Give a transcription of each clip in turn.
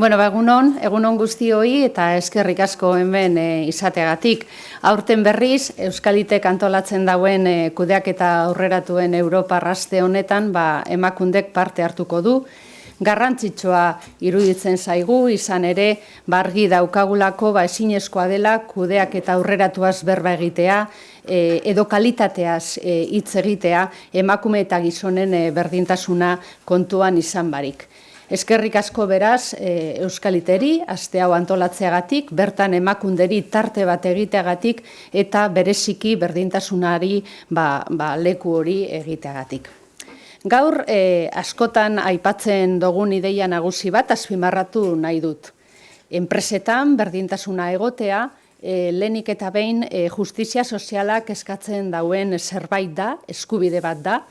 Egunon guztioi eta eskerrik asko hemen izateagatik. Aurten berriz, Euskalitek antolatzen dauen kudeaketa aurreratuen Europar aste honetan emakundek parte hartuko du. Garrantzitsua iruditzen zaigu, izan ere, argi daukagulako ezinezkoa dela kudeaketa aurreratuaz berba egitea, edo kalitateaz hitz egitea, emakume eta gizonen berdintasuna kontuan izan barik. Eskerrik asko beraz Euskaliteri, aste hau antolatzeagatik, bertan emakunderi tarte bat egiteagatik eta bereziki berdintasunari leku hori egiteagatik. Gaur askotan aipatzen dugun ideia nagusi bat azpimarratu nahi dut. Enpresetan berdintasuna egotea, lehenik eta behin justizia sozialak eskatzen dauen zerbait da, eskubide bat da,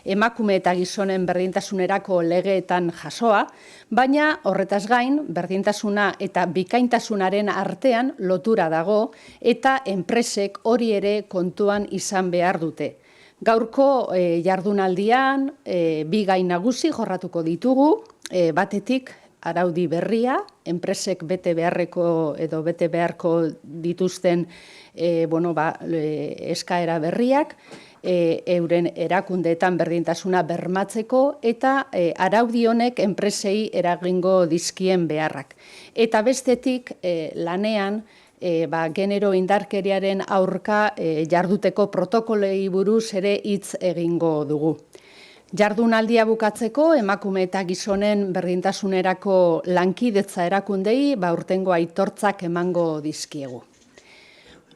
emakume eta gizonen berdintasunerako legeetan jasoa, baina horretaz gain, berdintasuna eta bikaintasunaren artean lotura dago eta enpresek hori ere kontuan izan behar dute. Gaurko jardunaldian bi gai nagusi jorratuko ditugu, batetik araudi berria, enpresek bete beharko dituzten eskaera berriak, euren erakundeetan berdintasuna bermatzeko eta araudi honek enpresei eragingo dizkien beharrak. Eta bestetik lanean genero indarkeriaren aurka jarduteko protokolei buruz ere hitz egingo dugu. Jardunaldia bukatzeko emakume eta gizonen berdintasunerako lankidetza erakundei aurtengo aitortzak emango dizkiegu.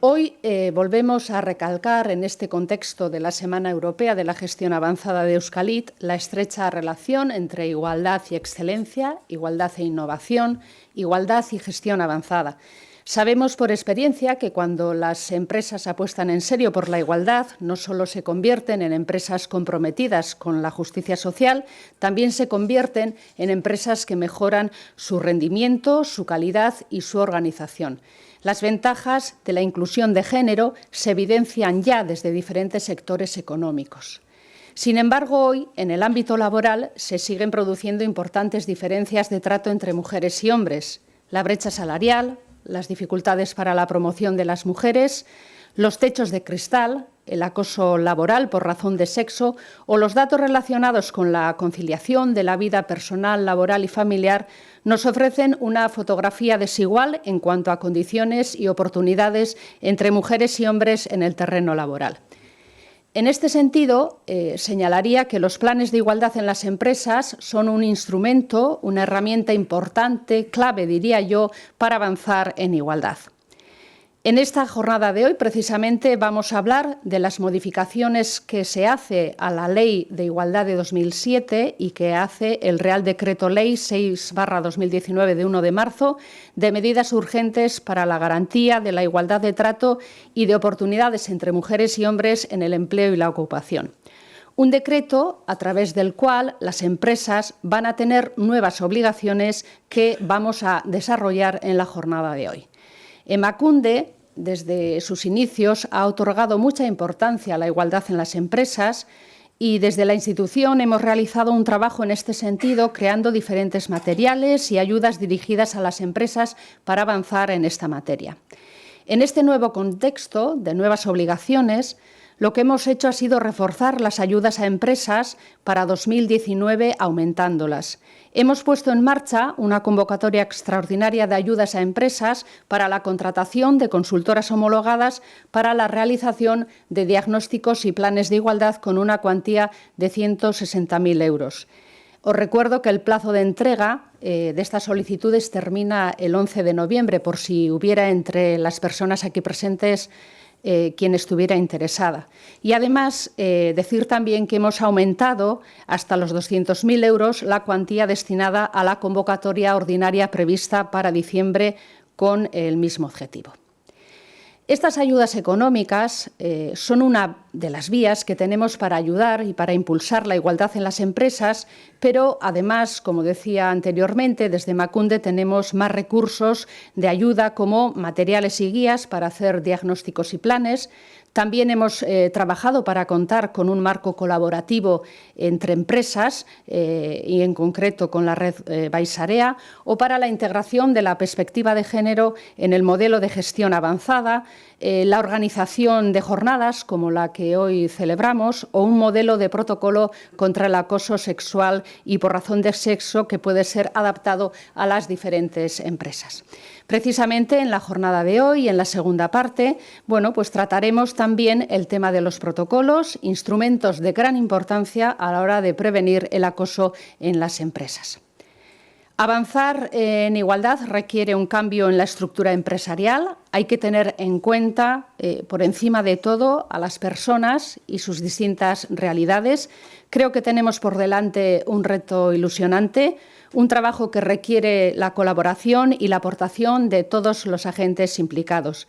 Hoy volvemos a recalcar en este contexto de la Semana Europea de la Gestión Avanzada de Euskalit la estrecha relación entre igualdad y excelencia, igualdad e innovación, igualdad y gestión avanzada. Sabemos por experiencia que cuando las empresas apuestan en serio por la igualdad, no solo se convierten en empresas comprometidas con la justicia social, también se convierten en empresas que mejoran su rendimiento, su calidad y su organización. Las ventajas de la inclusión de género se evidencian ya desde diferentes sectores económicos. Sin embargo, hoy, en el ámbito laboral, se siguen produciendo importantes diferencias de trato entre mujeres y hombres. La brecha salarial, las dificultades para la promoción de las mujeres, los techos de cristal, el acoso laboral por razón de sexo o los datos relacionados con la conciliación de la vida personal, laboral y familiar nos ofrecen una fotografía desigual en cuanto a condiciones y oportunidades entre mujeres y hombres en el terreno laboral. En este sentido, señalaría que los planes de igualdad en las empresas son un instrumento, una herramienta importante, clave, diría yo, para avanzar en igualdad. En esta jornada de hoy, precisamente, vamos a hablar de las modificaciones que se hace a la Ley de Igualdad de 2007 y que hace el Real Decreto Ley 6/2019 de 1 de marzo de medidas urgentes para la garantía de la igualdad de trato y de oportunidades entre mujeres y hombres en el empleo y la ocupación. Un decreto a través del cual las empresas van a tener nuevas obligaciones que vamos a desarrollar en la jornada de hoy. Emakunde, desde sus inicios, ha otorgado mucha importancia a la igualdad en las empresas y desde la institución hemos realizado un trabajo en este sentido, creando diferentes materiales y ayudas dirigidas a las empresas para avanzar en esta materia. En este nuevo contexto de nuevas obligaciones, lo que hemos hecho ha sido reforzar las ayudas a empresas para 2019, aumentándolas. Hemos puesto en marcha una convocatoria extraordinaria de ayudas a empresas para la contratación de consultoras homologadas para la realización de diagnósticos y planes de igualdad con una cuantía de 160.000 euros. Os recuerdo que el plazo de entrega de estas solicitudes termina el 11 de noviembre, por si hubiera entre las personas aquí presentes quien estuviera interesada. Y además, decir también que hemos aumentado hasta los 200.000 euros la cuantía destinada a la convocatoria ordinaria prevista para diciembre con el mismo objetivo. Estas ayudas económicas son una de las vías que tenemos para ayudar y para impulsar la igualdad en las empresas, pero además, como decía anteriormente, desde Emakunde tenemos más recursos de ayuda como materiales y guías para hacer diagnósticos y planes. También hemos trabajado para contar con un marco colaborativo entre empresas y en concreto con la red Baisarea, o para la integración de la perspectiva de género en el modelo de gestión avanzada, la organización de jornadas como la que hoy celebramos, o un modelo de protocolo contra el acoso sexual y por razón de sexo que puede ser adaptado a las diferentes empresas. Precisamente en la jornada de hoy, en la segunda parte, pues trataremos también el tema de los protocolos, instrumentos de gran importancia a la hora de prevenir el acoso en las empresas. Avanzar en igualdad requiere un cambio en la estructura empresarial. Hay que tener en cuenta, por encima de todo, a las personas y sus distintas realidades. Creo que tenemos por delante un reto ilusionante, un trabajo que requiere la colaboración y la aportación de todos los agentes implicados.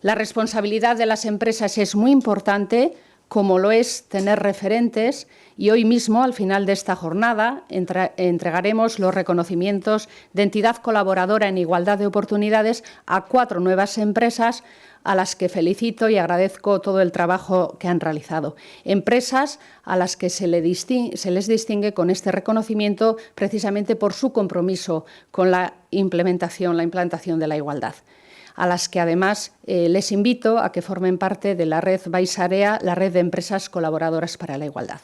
La responsabilidad de las empresas es muy importante, como lo es tener referentes, y hoy mismo, al final de esta jornada, entregaremos los reconocimientos de entidad colaboradora en igualdad de oportunidades a 4 nuevas empresas a las que felicito y agradezco todo el trabajo que han realizado. Empresas a las que se les distingue con este reconocimiento precisamente por su compromiso con la implantación de la igualdad, a las que además les invito a que formen parte de la red Baisarea, la red de empresas colaboradoras para la igualdad.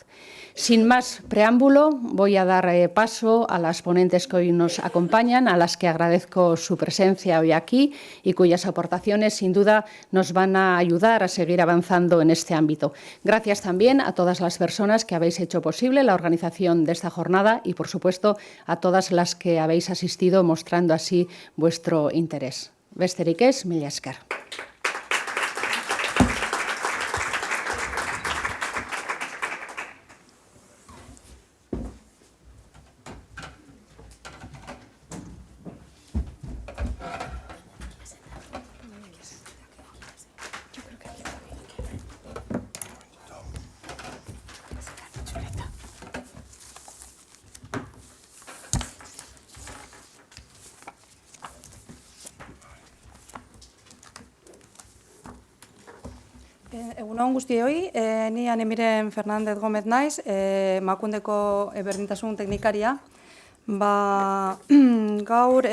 Sin más preámbulo, voy a dar paso a las ponentes que hoy nos acompañan, a las que agradezco su presencia hoy aquí y cuyas aportaciones sin duda nos van a ayudar a seguir avanzando en este ámbito. Gracias también a todas las personas que habéis hecho posible la organización de esta jornada y, por supuesto, a todas las que habéis asistido mostrando así vuestro interés. Besterik ez, mila esker. Egunon guztioi, ni Anemiren Fernández Gómez naiz, Emakundeko berdintasun teknikaria. Gaur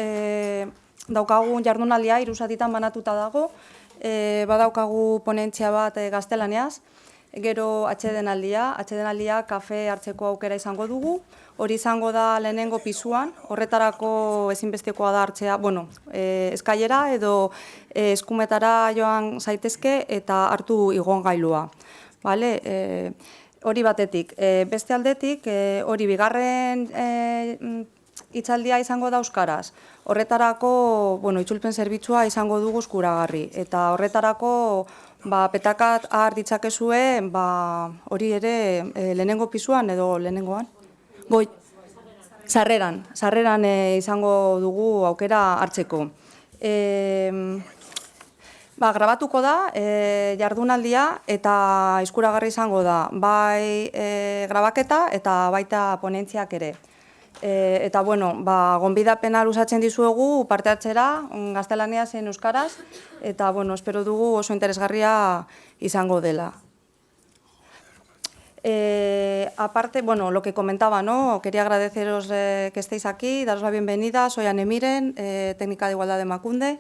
daukagun jardunaldia 3 zatitan banatuta dago, badaukagu ponentzia bat gaztelaniaz, gero atsedenaldia kafe hartzeko aukera izango dugu, hori izango da lehenengo pisuan, horretarako ezinbestekoa da hartzea, eskailera edo eskumetara joan zaitezke eta hartu igongailua. Hori batetik. Beste aldetik, hori bigarren hitzaldia izango da euskaraz. Horretarako, itzulpen zerbitzua izango dugu eskuragarri. Eta horretarako, petakat har ditzakezue, hori ere lehenengo pisuan edo lehenengoan? Sarreran izango dugu aukera hartzeko. Grabatuko da jardunaldia eta eskuragarri izango da, bai grabaketa eta baita ponentziak ere. Eta, gonbidapena luzatzen dizuegu parte hartzera, gaztelaniaz zein euskaraz, eta, espero dugu oso interesgarria izango dela. Aparte, lo que comentaba, ¿no? Quería agradeceros que estéis aquí, daros la bienvenida. Soy Anemiren, técnica de igualdad de Emakunde.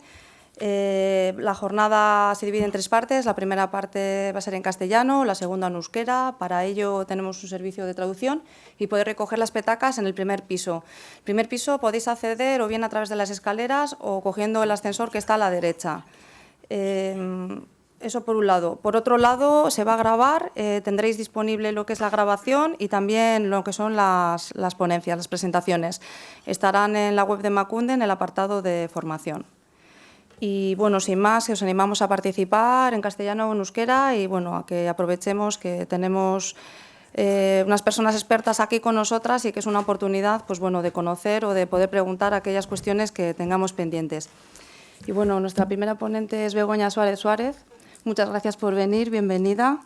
La jornada se divide en 3 partes. La primera parte va a ser en castellano, la segunda en euskera. Para ello tenemos un servicio de traducción y podéis recoger las petacas en el primer piso. El primer piso podéis acceder o bien a través de las escaleras o cogiendo el ascensor que está a la derecha. Eso por un lado. Por otro lado, se va a grabar, tendréis disponible lo que es la grabación y también lo que son las ponencias, las presentaciones. Estarán en la web de Emakunde en el apartado de formación. Y, sin más, os animamos a participar en castellano o en euskera y, a que aprovechemos que tenemos unas personas expertas aquí con nosotras y que es una oportunidad, de conocer o de poder preguntar aquellas cuestiones que tengamos pendientes. Y, nuestra primera ponente es Begoña Suárez Suárez. Muchas gracias por venir, bienvenida.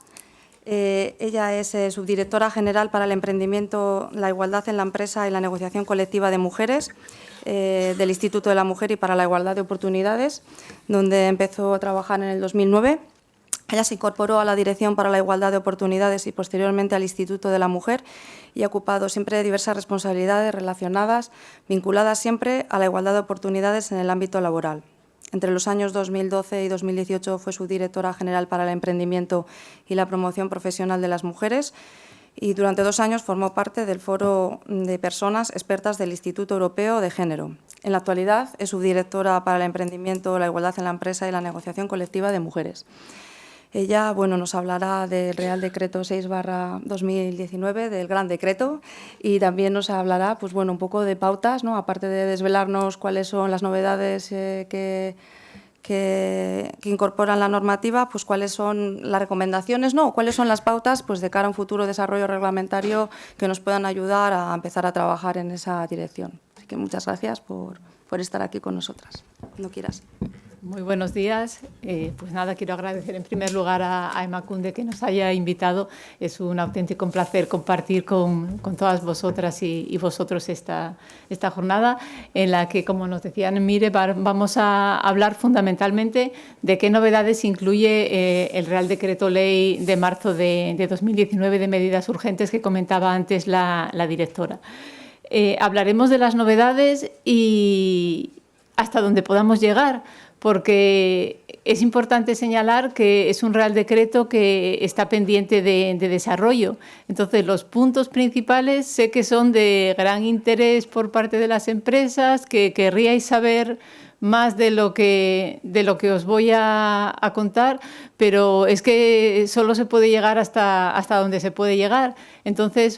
Ella es subdirectora general para el emprendimiento, la igualdad en la empresa y la negociación colectiva de mujeres del Instituto de la Mujer y para la Igualdad de Oportunidades, donde empezó a trabajar en el 2009. Ella se incorporó a la Dirección para la Igualdad de Oportunidades y posteriormente al Instituto de la Mujer y ha ocupado siempre diversas responsabilidades relacionadas, vinculadas siempre a la igualdad de oportunidades en el ámbito laboral. Entre los años 2012 y 2018 fue subdirectora general para el emprendimiento y la promoción profesional de las mujeres y durante 2 años formó parte del Foro de Personas Expertas del Instituto Europeo de Género. En la actualidad es subdirectora para el emprendimiento, la igualdad en la empresa y la negociación colectiva de mujeres. Ella nos hablará del Real Decreto 6/2019, del Gran Decreto, y también nos hablará un poco de pautas, ¿no? Aparte de desvelarnos cuáles son las novedades que incorporan la normativa, pues cuáles son las recomendaciones, ¿no? Cuáles son las pautas de cara a un futuro desarrollo reglamentario que nos puedan ayudar a empezar a trabajar en esa dirección. Así que muchas gracias por estar aquí con nosotras. Cuando quieras. Muy buenos días. Pues nada, quiero agradecer en primer lugar a Emakunde que nos haya invitado. Es un auténtico placer compartir con todas vosotras y vosotros esta jornada en la que, como nos decían, Mire, vamos a hablar fundamentalmente de qué novedades incluye el Real Decreto Ley de marzo de 2019 de medidas urgentes que comentaba antes la directora. Hablaremos de las novedades y hasta donde podamos llegar, porque es importante señalar que es un Real Decreto que está pendiente de desarrollo. Entonces, los puntos principales sé que son de gran interés por parte de las empresas, que querríais saber más de lo que os voy a contar, pero es que solo se puede llegar hasta donde se puede llegar. Entonces,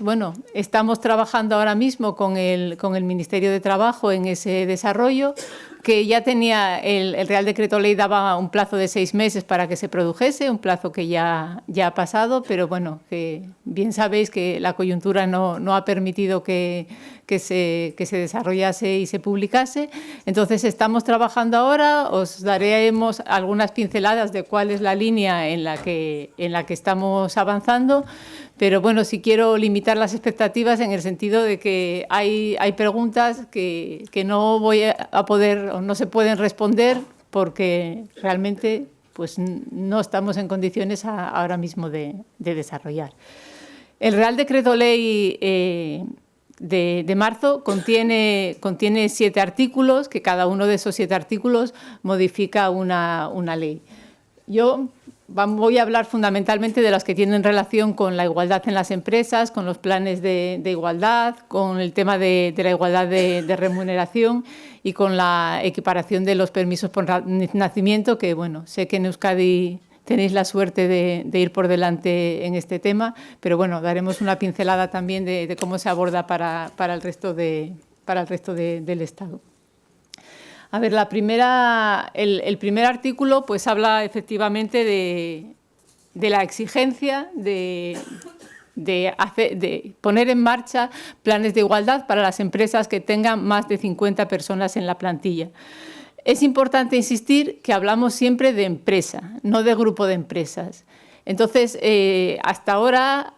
estamos trabajando ahora mismo con el Ministerio de Trabajo en ese desarrollo, que ya tenía el Real Decreto Ley, daba un plazo de 6 meses para que se produjese, un plazo que ya ha pasado, pero que bien sabéis que la coyuntura no ha permitido que se desarrollase y se publicase. Entonces, estamos trabajando ahora, os daremos algunas pinceladas de cuál es la línea en la que estamos avanzando, pero sí quiero limitar las expectativas en el sentido de que hay preguntas que no voy a poder o no se pueden responder porque realmente no estamos en condiciones ahora mismo de desarrollar. El Real Decreto Ley de marzo contiene 7 artículos, que cada uno de esos 7 artículos modifica una ley. Yo voy a hablar fundamentalmente de las que tienen relación con la igualdad en las empresas, con los planes de igualdad, con el tema de la igualdad de remuneración y con la equiparación de los permisos por nacimiento, que sé que en Euskadi tenéis la suerte de ir por delante en este tema, pero daremos una pincelada también de cómo se aborda para el resto del Estado. A ver, el primer artículo habla efectivamente de la exigencia de poner en marcha planes de igualdad para las empresas que tengan más de 50 personas en la plantilla. Es importante insistir que hablamos siempre de empresa, no de grupo de empresas. Entonces, hasta ahora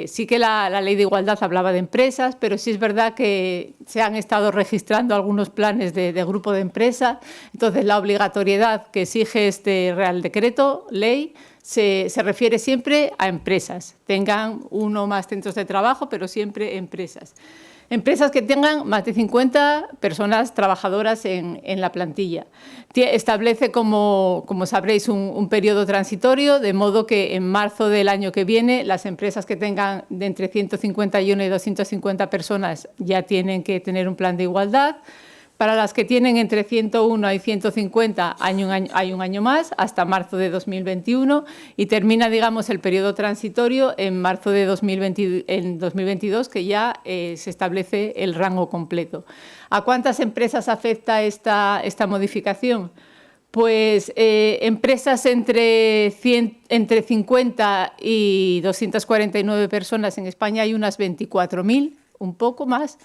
sí que la Ley de Igualdad hablaba de empresas, pero sí es verdad que se han estado registrando algunos planes de grupo de empresas. Entonces, la obligatoriedad que exige este Real Decreto Ley se refiere siempre a empresas. Tengan uno o más centros de trabajo, pero siempre empresas. Empresas que tengan más de 50 personas trabajadoras en la plantilla. Establece, como sabréis, un periodo transitorio, de modo que en marzo del año que viene las empresas que tengan de entre 151 y 250 personas ya tienen que tener un plan de igualdad. Para las que tienen entre 101 y 150 hay un año más, hasta marzo de 2021, y termina, digamos, el periodo transitorio en marzo de 2022, que ya se establece el rango completo. ¿A cuántas empresas afecta esta modificación? Pues empresas entre 50 y 249 personas en España hay unas 24.000, un poco más,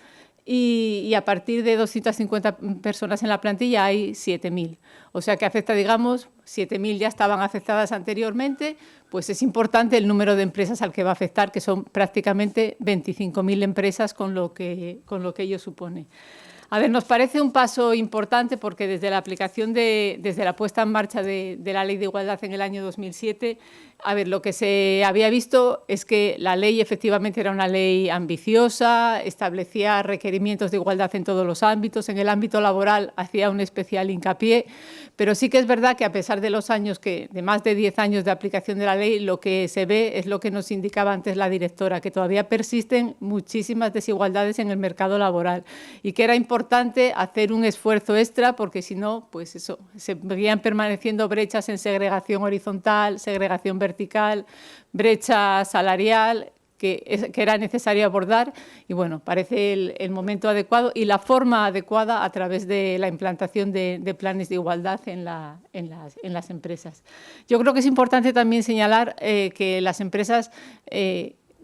y a partir de 250 personas en la plantilla hay 7.000. O sea que afecta, digamos, 7.000 ya estaban afectadas anteriormente, pues es importante el número de empresas al que va a afectar, que son prácticamente 25.000 empresas con lo que ello supone. A ver, nos parece un paso importante porque desde la aplicación desde la puesta en marcha de la Ley de Igualdad en el año 2007, a ver, lo que se había visto es que la ley efectivamente era una ley ambiciosa, establecía requerimientos de igualdad en todos los ámbitos, en el ámbito laboral hacía un especial hincapié, pero sí que es verdad que a pesar de los años, de más de 10 años de aplicación de la ley, lo que se ve es lo que nos indicaba antes la directora, que todavía persisten muchísimas desigualdades en el mercado laboral y que era importante hacer un esfuerzo extra porque si no, pues eso, seguían permaneciendo brechas en segregación horizontal, segregación vertical, brecha salarial, que era necesario abordar y bueno, parece el momento adecuado y la forma adecuada a través de la implantación de planes de igualdad en las empresas. Yo creo que es importante también señalar que las empresas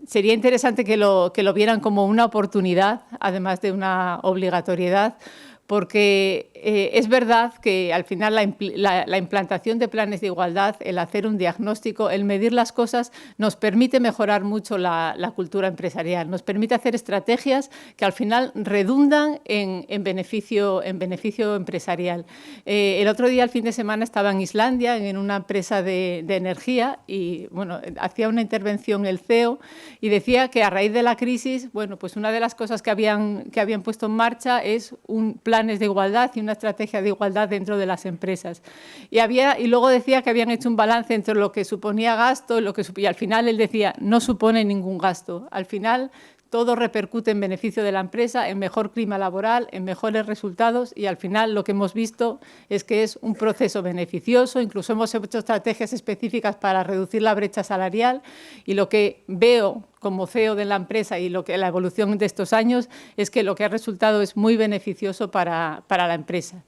sería interesante que lo vieran como una oportunidad, además de una obligatoriedad, porque es verdad que al final la implantación de planes de igualdad, el hacer un diagnóstico, el medir las cosas, nos permite mejorar mucho la cultura empresarial, nos permite hacer estrategias que al final redundan en beneficio empresarial. El otro día, el fin de semana, estaba en Islandia, en una empresa de energía, y bueno, hacía una intervención el CEO y decía que a raíz de la crisis, bueno, pues una de las cosas que habían puesto en marcha es planes de igualdad y una estrategia de igualdad dentro de las empresas. Y luego decía que habían hecho un balance entre lo que suponía gasto y al final él decía, no supone ningún gasto. Al final todo repercute en beneficio de la empresa, en mejor clima laboral, en mejores resultados y al final lo que hemos visto es que es un proceso beneficioso, incluso hemos hecho estrategias específicas para reducir la brecha salarial y lo que veo como CEO de la empresa y la evolución de estos años es que lo que ha resultado es muy beneficioso para la empresa.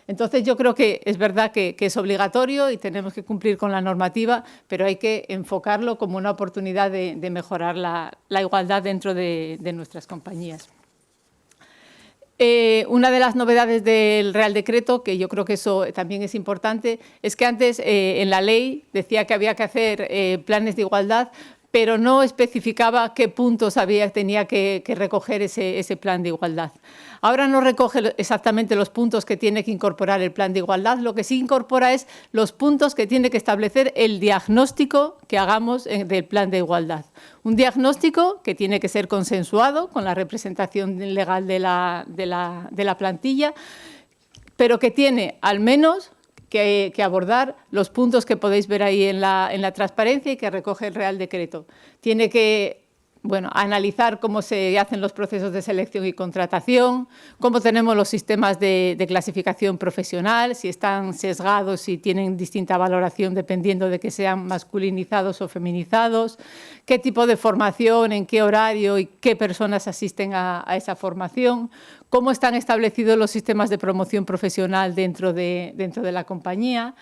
Entonces, yo creo que es verdad que es obligatorio y tenemos que cumplir con la normativa, pero hay que enfocarlo como una oportunidad de mejorar la igualdad dentro de nuestras compañías. Una de las novedades del Real Decreto, que yo creo que eso también es importante, es que antes en la ley decía que había que hacer planes de igualdad, pero no especificaba qué puntos tenía que recoger ese plan de igualdad. Ahora no recoge exactamente los puntos que tiene que incorporar el plan de igualdad, lo que sí incorpora es los puntos que tiene que establecer el diagnóstico que hagamos del plan de igualdad. Un diagnóstico que tiene que ser consensuado con la representación legal de la plantilla, pero que tiene al menos que abordar los puntos que podéis ver ahí en la transparencia y que recoge el Real Decreto. Tiene que analizar cómo se hacen los procesos de selección y contratación, cómo tenemos los sistemas de clasificación profesional, si están sesgados, si tienen distinta valoración dependiendo de que sean masculinizados o feminizados, qué tipo de formación, en qué horario y qué personas asisten a esa formación, cómo están establecidos los sistemas de promoción profesional dentro de la compañía,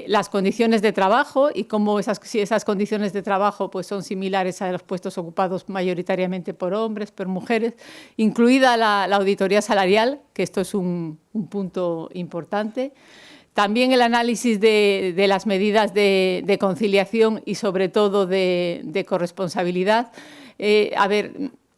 las condiciones de trabajo y cómo si esas condiciones de trabajo pues, son similares a los puestos ocupados mayoritariamente por hombres, por mujeres, incluida la auditoría salarial, que esto es un punto importante. También el análisis de las medidas de conciliación y sobre todo de corresponsabilidad.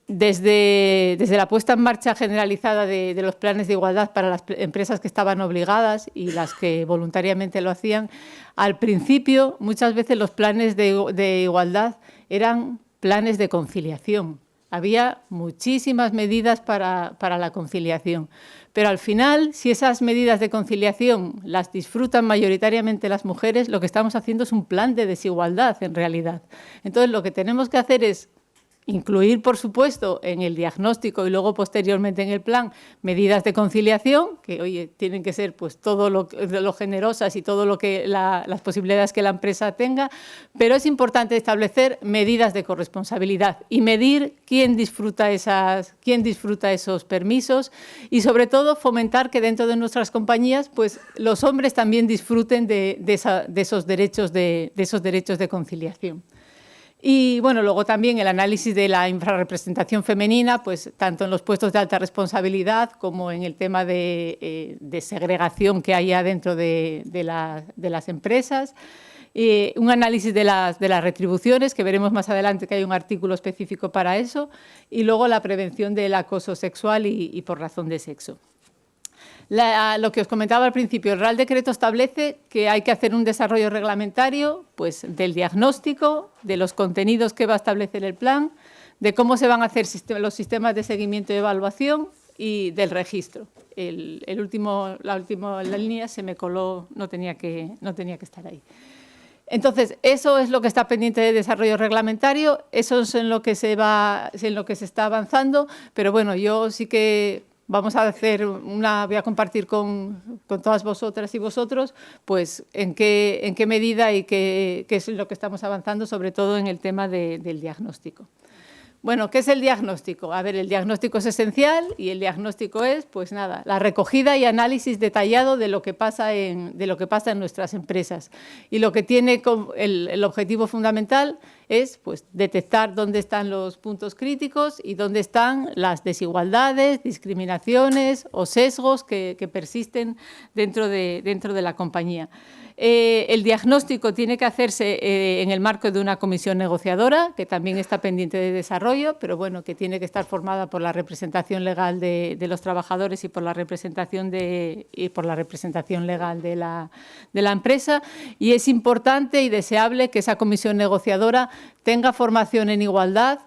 Desde la puesta en marcha generalizada de los planes de igualdad para las empresas que estaban obligadas y las que voluntariamente lo hacían, al principio muchas veces los planes de igualdad eran planes de conciliación. Había muchísimas medidas para la conciliación, pero al final, si esas medidas de conciliación las disfrutan mayoritariamente las mujeres, lo que estamos haciendo es un plan de desigualdad en realidad. Entonces, lo que tenemos que hacer es incluir, por supuesto, en el diagnóstico y luego posteriormente en el plan medidas de conciliación, que oye, tienen que ser pues, todo lo generosas y todo lo que las posibilidades que la empresa tenga, pero es importante establecer medidas de corresponsabilidad y medir quién disfruta esos permisos y sobre todo fomentar que dentro de nuestras compañías pues, los hombres también disfruten de esos derechos de conciliación. Y bueno, luego también el análisis de la infrarrepresentación femenina, pues tanto en los puestos de alta responsabilidad como en el tema de segregación que haya dentro de las empresas. Un análisis de las retribuciones, que veremos más adelante que hay un artículo específico para eso, y luego la prevención del acoso sexual y por razón de sexo. Lo que os comentaba al principio, el Real Decreto establece que hay que hacer un desarrollo reglamentario pues, del diagnóstico, de los contenidos que va a establecer el plan, de cómo se van a hacer los sistemas de seguimiento y evaluación y del registro. La última línea se me coló, no tenía que estar ahí. Entonces, eso es lo que está pendiente de desarrollo reglamentario, eso es en lo que se está avanzando, pero bueno, yo sí que voy a compartir con todas vosotras y vosotros, pues en qué medida y qué es lo que estamos avanzando, sobre todo en el tema del diagnóstico. Bueno, ¿qué es el diagnóstico? A ver, el diagnóstico es esencial y el diagnóstico es, pues nada, la recogida y análisis detallado de lo que pasa en nuestras empresas. Y lo que tiene el objetivo fundamental es pues, detectar dónde están los puntos críticos y dónde están las desigualdades, discriminaciones o sesgos que persisten dentro de la compañía. El diagnóstico tiene que hacerse en el marco de una comisión negociadora, que también está pendiente de desarrollo, pero bueno, que tiene que estar formada por la representación legal de los trabajadores y por la representación legal de la empresa. Y es importante y deseable que esa comisión negociadora tenga formación en igualdad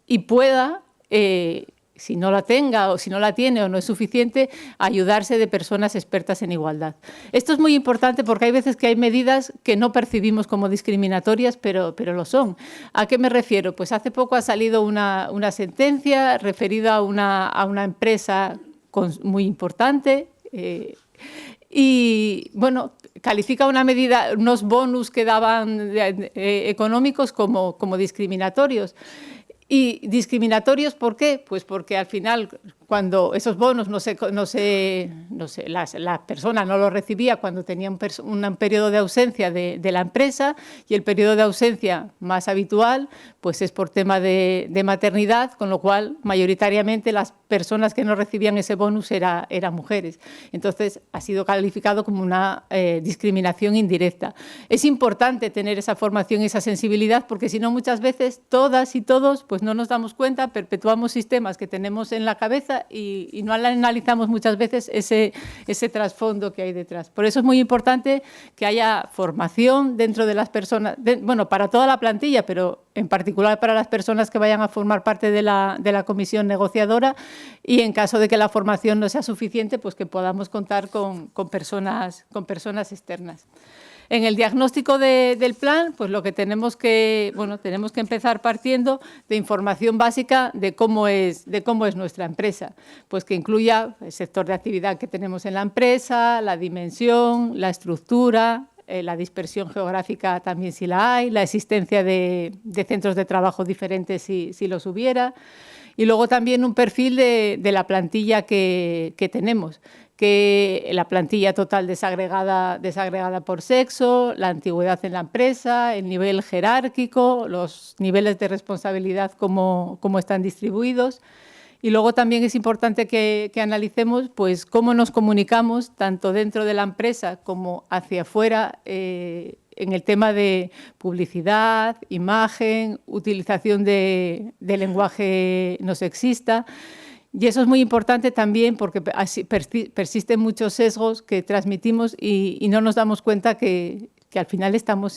y pueda, si no la tenga o si no la tiene o no es suficiente, ayudarse de personas expertas en igualdad. Esto es muy importante porque hay veces que hay medidas que no percibimos como discriminatorias, pero lo son. ¿A qué me refiero? Pues hace poco ha salido una sentencia referida a una empresa muy importante y, bueno, califica una medida, unos bonus que daban económicos como discriminatorios. ¿Y discriminatorios por qué? Pues porque al final, cuando esos bonos la persona no los recibía cuando tenía un periodo de ausencia de la empresa, y el periodo de ausencia más habitual pues es por tema de maternidad, con lo cual mayoritariamente las personas que no recibían ese bonus eran mujeres. Entonces ha sido calificado como una discriminación indirecta. Es importante tener esa formación y esa sensibilidad, porque si no, muchas veces todas y todos pues no nos damos cuenta, perpetuamos sistemas que tenemos en la cabeza y no analizamos muchas veces ese trasfondo que hay detrás. Por eso es muy importante que haya formación dentro de las personas, bueno, para toda la plantilla, pero en particular para las personas que vayan a formar parte de la comisión negociadora, y en caso de que la formación no sea suficiente, pues que podamos contar con personas externas. En el diagnóstico del plan, pues lo que tenemos que empezar partiendo de información básica de cómo es nuestra empresa, pues que incluya el sector de actividad que tenemos en la empresa, la dimensión, la estructura, la dispersión geográfica también si la hay, la existencia de centros de trabajo diferentes si los hubiera, y luego también un perfil de la plantilla que tenemos, que la plantilla total desagregada por sexo, la antigüedad en la empresa, el nivel jerárquico, los niveles de responsabilidad, cómo están distribuidos. Y luego también es importante que analicemos pues, cómo nos comunicamos, tanto dentro de la empresa como hacia afuera, en el tema de publicidad, imagen, utilización de lenguaje no sexista. Y eso es muy importante también porque persisten muchos sesgos que transmitimos y no nos damos cuenta que al final estamos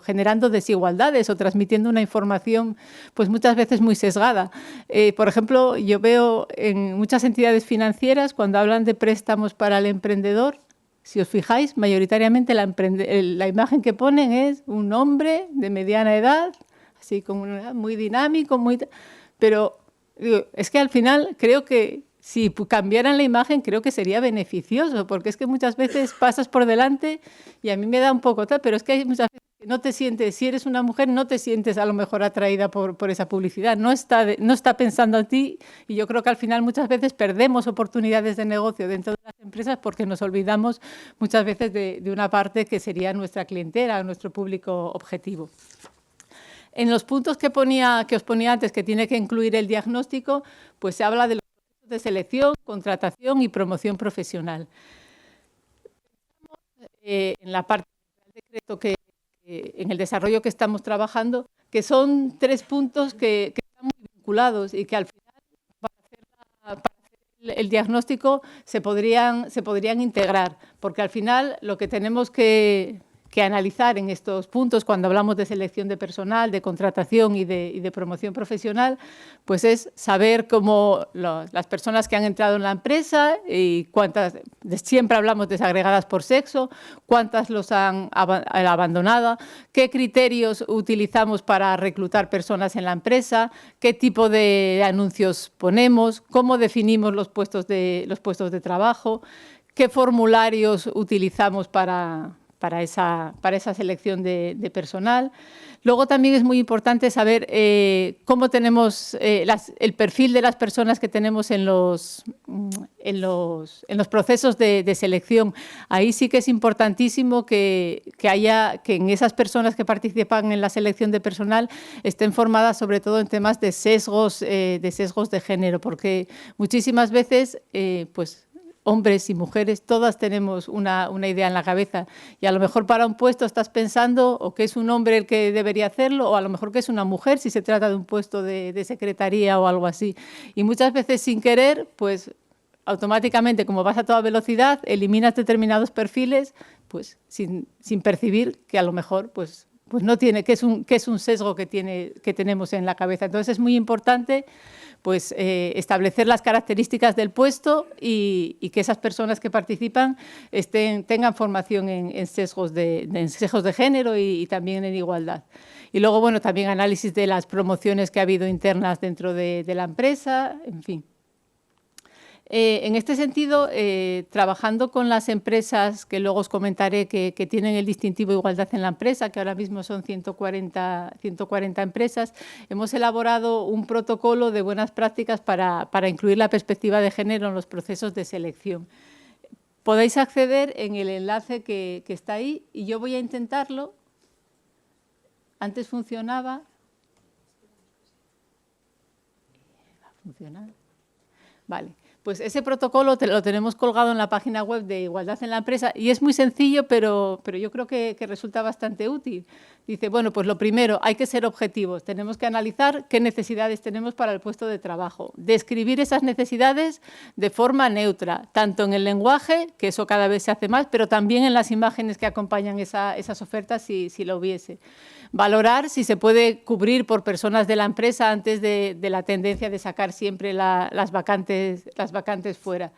generando desigualdades o transmitiendo una información pues muchas veces muy sesgada. Por ejemplo, yo veo en muchas entidades financieras, cuando hablan de préstamos para el emprendedor, si os fijáis, mayoritariamente la imagen que ponen es un hombre de mediana edad, así como muy dinámico, pero es que al final creo que si cambiaran la imagen, creo que sería beneficioso, porque es que muchas veces pasas por delante y a mí me da un poco tal, pero es que hay muchas veces que no te sientes, si eres una mujer, no te sientes a lo mejor atraída por esa publicidad, no está pensando en ti, y yo creo que al final muchas veces perdemos oportunidades de negocio dentro de las empresas porque nos olvidamos muchas veces de una parte que sería nuestra clientela, nuestro público objetivo. En los puntos que os ponía antes, que tiene que incluir el diagnóstico, pues se habla de los procesos de selección, contratación y promoción profesional. En la parte del decreto en el desarrollo que estamos trabajando, que son 3 puntos que están muy vinculados y que al final, para hacer el diagnóstico, se podrían integrar, porque al final lo que tenemos que analizar en estos puntos, cuando hablamos de selección de personal, de contratación y de promoción profesional, pues es saber cómo las personas que han entrado en la empresa y cuántas, siempre hablamos desagregadas por sexo, cuántas los han abandonado, qué criterios utilizamos para reclutar personas en la empresa, qué tipo de anuncios ponemos, cómo definimos los puestos de trabajo, qué formularios utilizamos para esa selección de personal. Luego también es muy importante saber cómo tenemos el perfil de las personas que tenemos en los procesos de selección. Ahí sí que es importantísimo que en esas personas que participan en la selección de personal estén formadas sobre todo en temas de sesgos de género, porque muchísimas veces pues hombres y mujeres, todas tenemos una idea en la cabeza y a lo mejor para un puesto estás pensando o que es un hombre el que debería hacerlo o a lo mejor que es una mujer si se trata de un puesto de secretaría o algo así. Y muchas veces sin querer, pues automáticamente, como vas a toda velocidad, eliminas determinados perfiles pues sin percibir que a lo mejor pues no tiene, que es un sesgo que tenemos en la cabeza. Entonces es muy importante pues establecer las características del puesto y que esas personas que participan tengan formación en sesgos de género y también en igualdad. Y luego, bueno, también análisis de las promociones que ha habido internas dentro de la empresa, en fin. En este sentido, trabajando con las empresas, que luego os comentaré que tienen el distintivo Igualdad en la empresa, que ahora mismo son 140 empresas, hemos elaborado un protocolo de buenas prácticas para incluir la perspectiva de género en los procesos de selección. Podéis acceder en el enlace que está ahí y yo voy a intentarlo. Antes funcionaba. ¿Va a funcionar? Vale. Pues ese protocolo lo tenemos colgado en la página web de Igualdad en la Empresa y es muy sencillo, pero yo creo que resulta bastante útil. Dice, bueno, pues lo primero, hay que ser objetivos. Tenemos que analizar qué necesidades tenemos para el puesto de trabajo. Describir esas necesidades de forma neutra, tanto en el lenguaje, que eso cada vez se hace más, pero también en las imágenes que acompañan esas ofertas, si lo hubiese. Valorar si se puede cubrir por personas de la empresa antes de la tendencia de sacar siempre las vacantes fuera.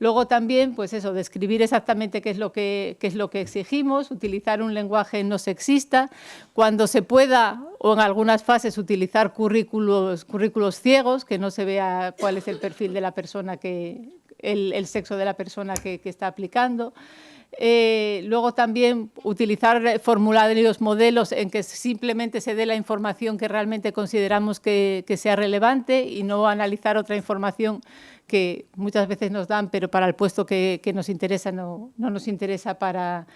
Luego también, pues eso, describir exactamente qué es lo que exigimos, utilizar un lenguaje no sexista, cuando se pueda o en algunas fases utilizar currículos ciegos, que no se vea cuál es el perfil de la persona, el sexo de la persona que está aplicando. Luego también utilizar formularios modelos en que simplemente se dé la información que realmente consideramos que sea relevante y no analizar otra información que muchas veces nos dan, pero para el puesto que nos interesa no nos interesa para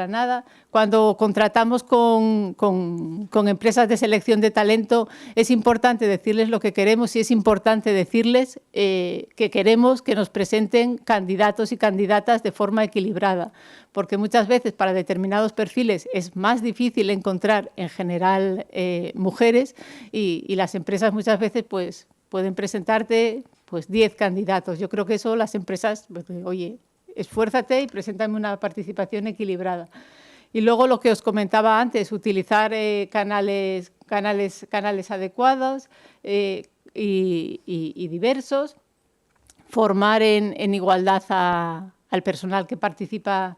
nada. Cuando contratamos con empresas de selección de talento, es importante decirles lo que queremos y es importante decirles que queremos que nos presenten candidatos y candidatas de forma equilibrada, porque muchas veces para determinados perfiles es más difícil encontrar en general mujeres y las empresas muchas veces pues pueden presentarte pues 10 candidatos. Yo creo que eso las empresas, pues, oye, esfuérzate y preséntame una participación equilibrada. Y luego lo que os comentaba antes, utilizar canales adecuados y diversos, formar en igualdad al personal que participa,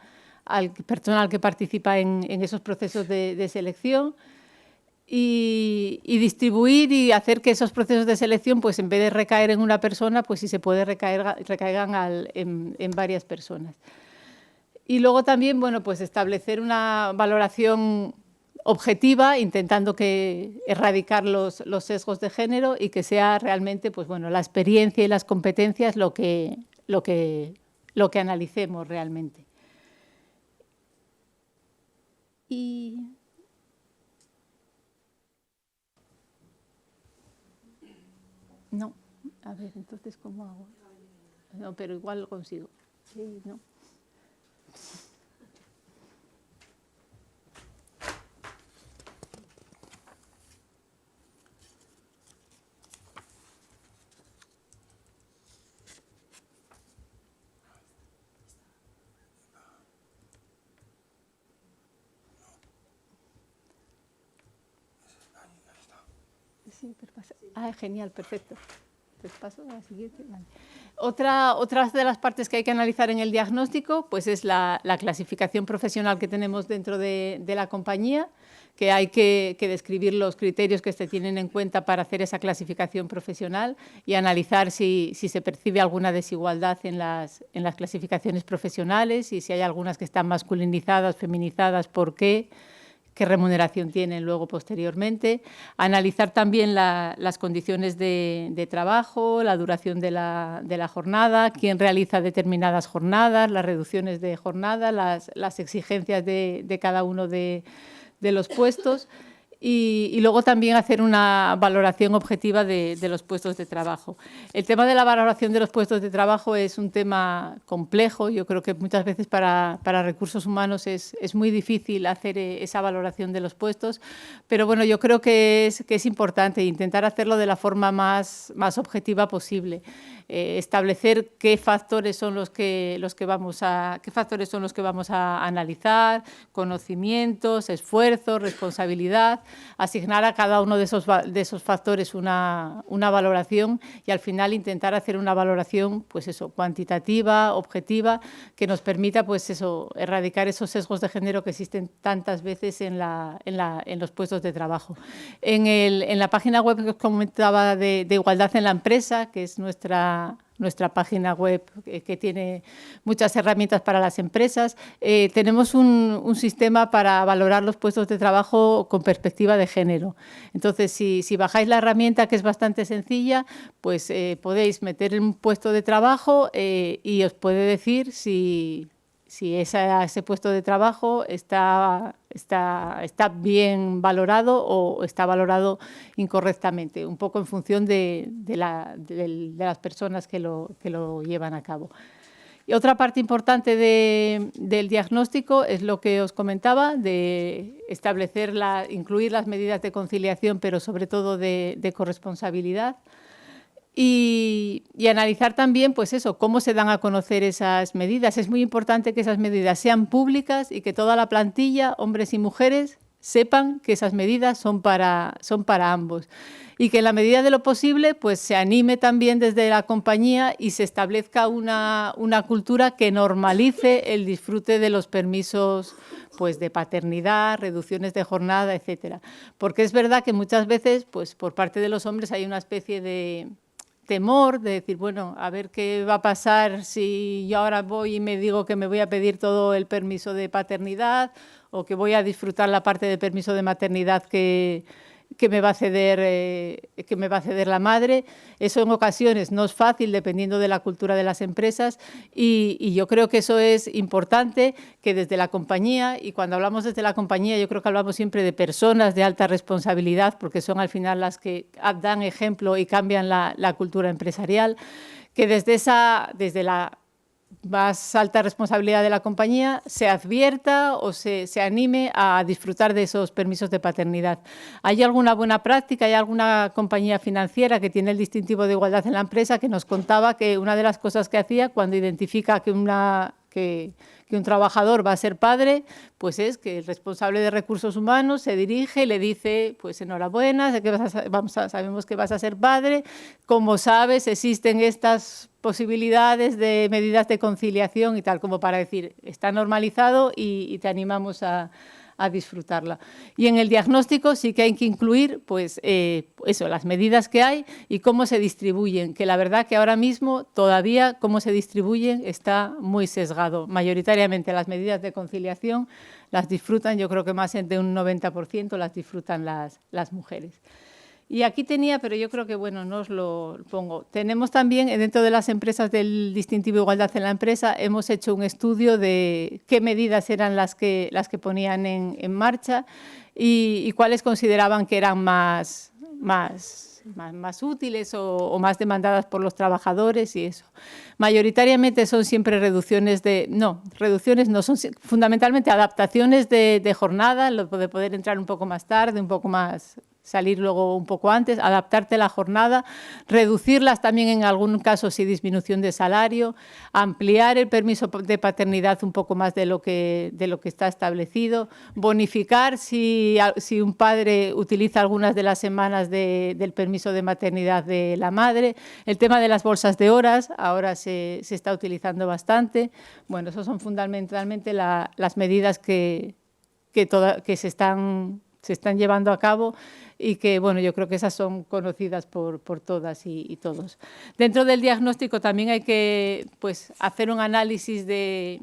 en esos procesos de selección. Y distribuir y hacer que esos procesos de selección, pues en vez de recaer en una persona, pues si se puede recaigan en varias personas. Y luego también, bueno, pues establecer una valoración objetiva, intentando erradicar los sesgos de género y que sea realmente, pues bueno, la experiencia y las competencias lo que analicemos realmente. Y A ver, entonces, ¿cómo hago? No, pero igual lo consigo. Sí, ¿no? Sí, pero pasa. Ah, genial, perfecto. Pues paso a la siguiente. Vale. Otra de las partes que hay que analizar en el diagnóstico pues es la clasificación profesional que tenemos dentro de la compañía, que hay que describir los criterios que se tienen en cuenta para hacer esa clasificación profesional y analizar si se percibe alguna desigualdad en las clasificaciones profesionales y si hay algunas que están masculinizadas, feminizadas, por qué remuneración tienen luego posteriormente, analizar también las condiciones de trabajo, la duración de la jornada, quién realiza determinadas jornadas, las reducciones de jornada, las exigencias de cada uno de los puestos y luego también hacer una valoración objetiva de los puestos de trabajo. El tema de la valoración de los puestos de trabajo es un tema complejo. Yo creo que muchas veces para recursos humanos es muy difícil hacer esa valoración de los puestos, pero bueno, yo creo que es importante intentar hacerlo de la forma más objetiva posible. Establecer qué factores son los que vamos a analizar, conocimientos, esfuerzos, responsabilidad, asignar a cada uno de esos factores una valoración y al final intentar hacer una valoración pues eso, cuantitativa, objetiva, que nos permita pues eso, erradicar esos sesgos de género que existen tantas veces en los puestos de trabajo. En la página web que os comentaba de Igualdad en la Empresa, que es nuestra página web que tiene muchas herramientas para las empresas, tenemos un sistema para valorar los puestos de trabajo con perspectiva de género. Entonces, si bajáis la herramienta, que es bastante sencilla, pues podéis meter un puesto de trabajo y os puede decir si ese puesto de trabajo está bien valorado o está valorado incorrectamente, un poco en función de las personas que lo llevan a cabo. Y otra parte importante del diagnóstico es lo que os comentaba, de incluir las medidas de conciliación, pero sobre todo de corresponsabilidad. Y analizar también, pues eso, cómo se dan a conocer esas medidas. Es muy importante que esas medidas sean públicas y que toda la plantilla, hombres y mujeres, sepan que esas medidas son para ambos. Y que en la medida de lo posible, pues se anime también desde la compañía y se establezca una cultura que normalice el disfrute de los permisos pues de paternidad, reducciones de jornada, etcétera. Porque es verdad que muchas veces, pues por parte de los hombres hay una especie de temor de decir, bueno, a ver qué va a pasar si yo ahora voy y me digo que me voy a pedir todo el permiso de paternidad o que voy a disfrutar la parte de permiso de maternidad que me va a ceder la madre. Eso en ocasiones no es fácil dependiendo de la cultura de las empresas y yo creo que eso es importante que desde la compañía, y cuando hablamos desde la compañía yo creo que hablamos siempre de personas de alta responsabilidad porque son al final las que dan ejemplo y cambian la cultura empresarial, que desde la más alta responsabilidad de la compañía se advierta o se anime a disfrutar de esos permisos de paternidad. ¿Hay alguna buena práctica? ¿Hay alguna compañía financiera que tiene el distintivo de igualdad en la empresa que nos contaba que una de las cosas que hacía cuando identifica que un trabajador va a ser padre, pues es que el responsable de recursos humanos se dirige y le dice, pues enhorabuena, sabemos que vas a ser padre, como sabes existen estas posibilidades de medidas de conciliación y tal, como para decir, está normalizado y te animamos a disfrutarla. Y en el diagnóstico sí que hay que incluir pues, las medidas que hay y cómo se distribuyen, que la verdad que ahora mismo todavía cómo se distribuyen está muy sesgado. Mayoritariamente las medidas de conciliación las disfrutan, yo creo que más de un 90% las disfrutan las mujeres. Y aquí tenía, pero yo creo que, bueno, no os lo pongo. Tenemos también, dentro de las empresas del distintivo Igualdad en la Empresa, hemos hecho un estudio de qué medidas eran las que ponían en marcha y cuáles consideraban que eran más más útiles o más demandadas por los trabajadores y eso. Mayoritariamente son siempre reducciones no, son fundamentalmente adaptaciones de jornada, de poder entrar un poco más tarde, un poco más, salir luego un poco antes, adaptarte a la jornada, reducirlas también en algún caso si disminución de salario, ampliar el permiso de paternidad un poco más de lo que está establecido, bonificar si un padre utiliza algunas de las semanas del permiso de maternidad de la madre, el tema de las bolsas de horas, ahora se está utilizando bastante. Bueno, esas son fundamentalmente las medidas que se están llevando a cabo y que, bueno, yo creo que esas son conocidas por todas y todos. Dentro del diagnóstico también hay que hacer un análisis de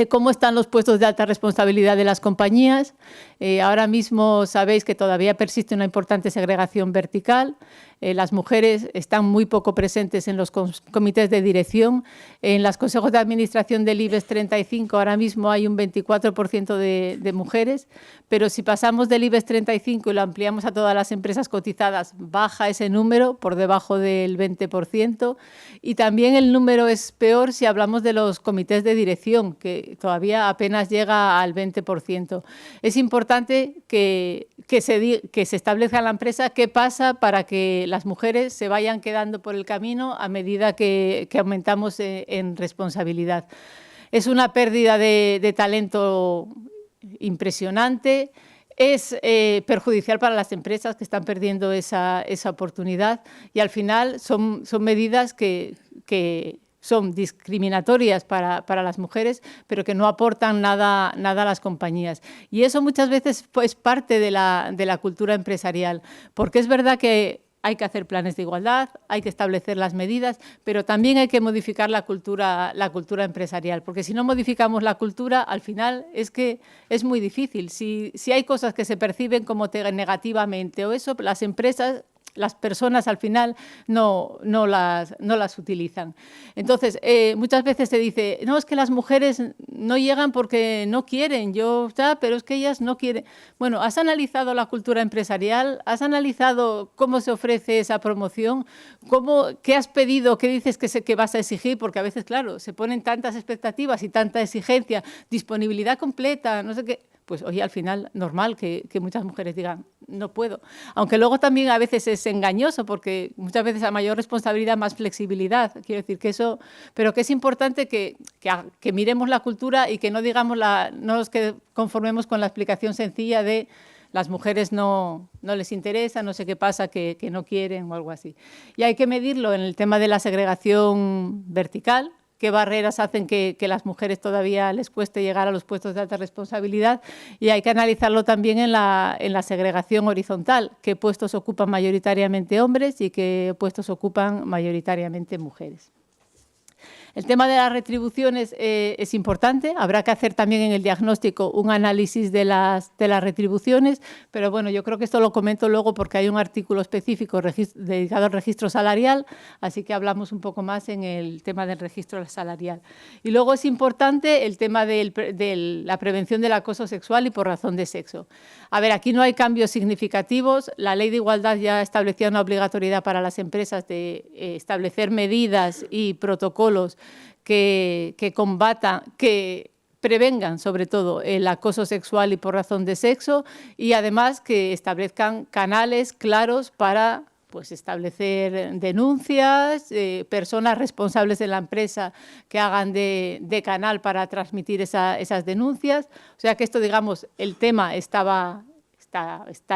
cómo están los puestos de alta responsabilidad de las compañías. Ahora mismo sabéis que todavía persiste una importante segregación vertical. Las mujeres están muy poco presentes en los comités de dirección. En los consejos de administración del IBEX 35 ahora mismo hay un 24% de mujeres, pero si pasamos del IBEX 35 y lo ampliamos a todas las empresas cotizadas, baja ese número por debajo del 20%. Y también el número es peor si hablamos de los comités de dirección, que todavía apenas llega al 20%. Es importante que se establezca en la empresa qué pasa para que las mujeres se vayan quedando por el camino a medida que aumentamos en responsabilidad. Es una pérdida de talento impresionante, es perjudicial para las empresas que están perdiendo esa oportunidad y al final son medidas que son discriminatorias para las mujeres, pero que no aportan nada a las compañías. Y eso muchas veces es parte de la cultura empresarial, porque es verdad que hay que hacer planes de igualdad, hay que establecer las medidas, pero también hay que modificar la cultura empresarial, porque si no modificamos la cultura, al final es que es muy difícil. Si hay cosas que se perciben como negativamente o eso, las empresas, las personas al final no las utilizan. Entonces, muchas veces se dice, no, es que las mujeres no llegan porque no quieren, pero es que ellas no quieren. Bueno, ¿has analizado la cultura empresarial? ¿Has analizado cómo se ofrece esa promoción? ¿Qué has pedido? ¿Qué dices que vas a exigir? Porque a veces, claro, se ponen tantas expectativas y tanta exigencia, disponibilidad completa, no sé qué. Pues oye, al final normal que muchas mujeres digan, no puedo. Aunque luego también a veces es engañoso, porque muchas veces a mayor responsabilidad, más flexibilidad. Quiero decir que eso, pero que es importante que miremos la cultura y que no digamos, no nos conformemos con la explicación sencilla de las mujeres no les interesa, no sé qué pasa, que no quieren o algo así. Y hay que medirlo en el tema de la segregación vertical, qué barreras hacen que las mujeres todavía les cueste llegar a los puestos de alta responsabilidad, y hay que analizarlo también en la segregación horizontal, qué puestos ocupan mayoritariamente hombres y qué puestos ocupan mayoritariamente mujeres. El tema de las retribuciones es importante, habrá que hacer también en el diagnóstico un análisis de las retribuciones, pero bueno, yo creo que esto lo comento luego porque hay un artículo específico dedicado al registro salarial, así que hablamos un poco más en el tema del registro salarial. Y luego es importante el tema de la prevención del acoso sexual y por razón de sexo. A ver, aquí no hay cambios significativos, la Ley de Igualdad ya establecía una obligatoriedad para las empresas de establecer medidas y protocolos que combatan, que prevengan sobre todo el acoso sexual y por razón de sexo, y además que establezcan canales claros para establecer denuncias, personas responsables de la empresa que hagan de canal para transmitir esas denuncias. O sea que esto, digamos, el tema está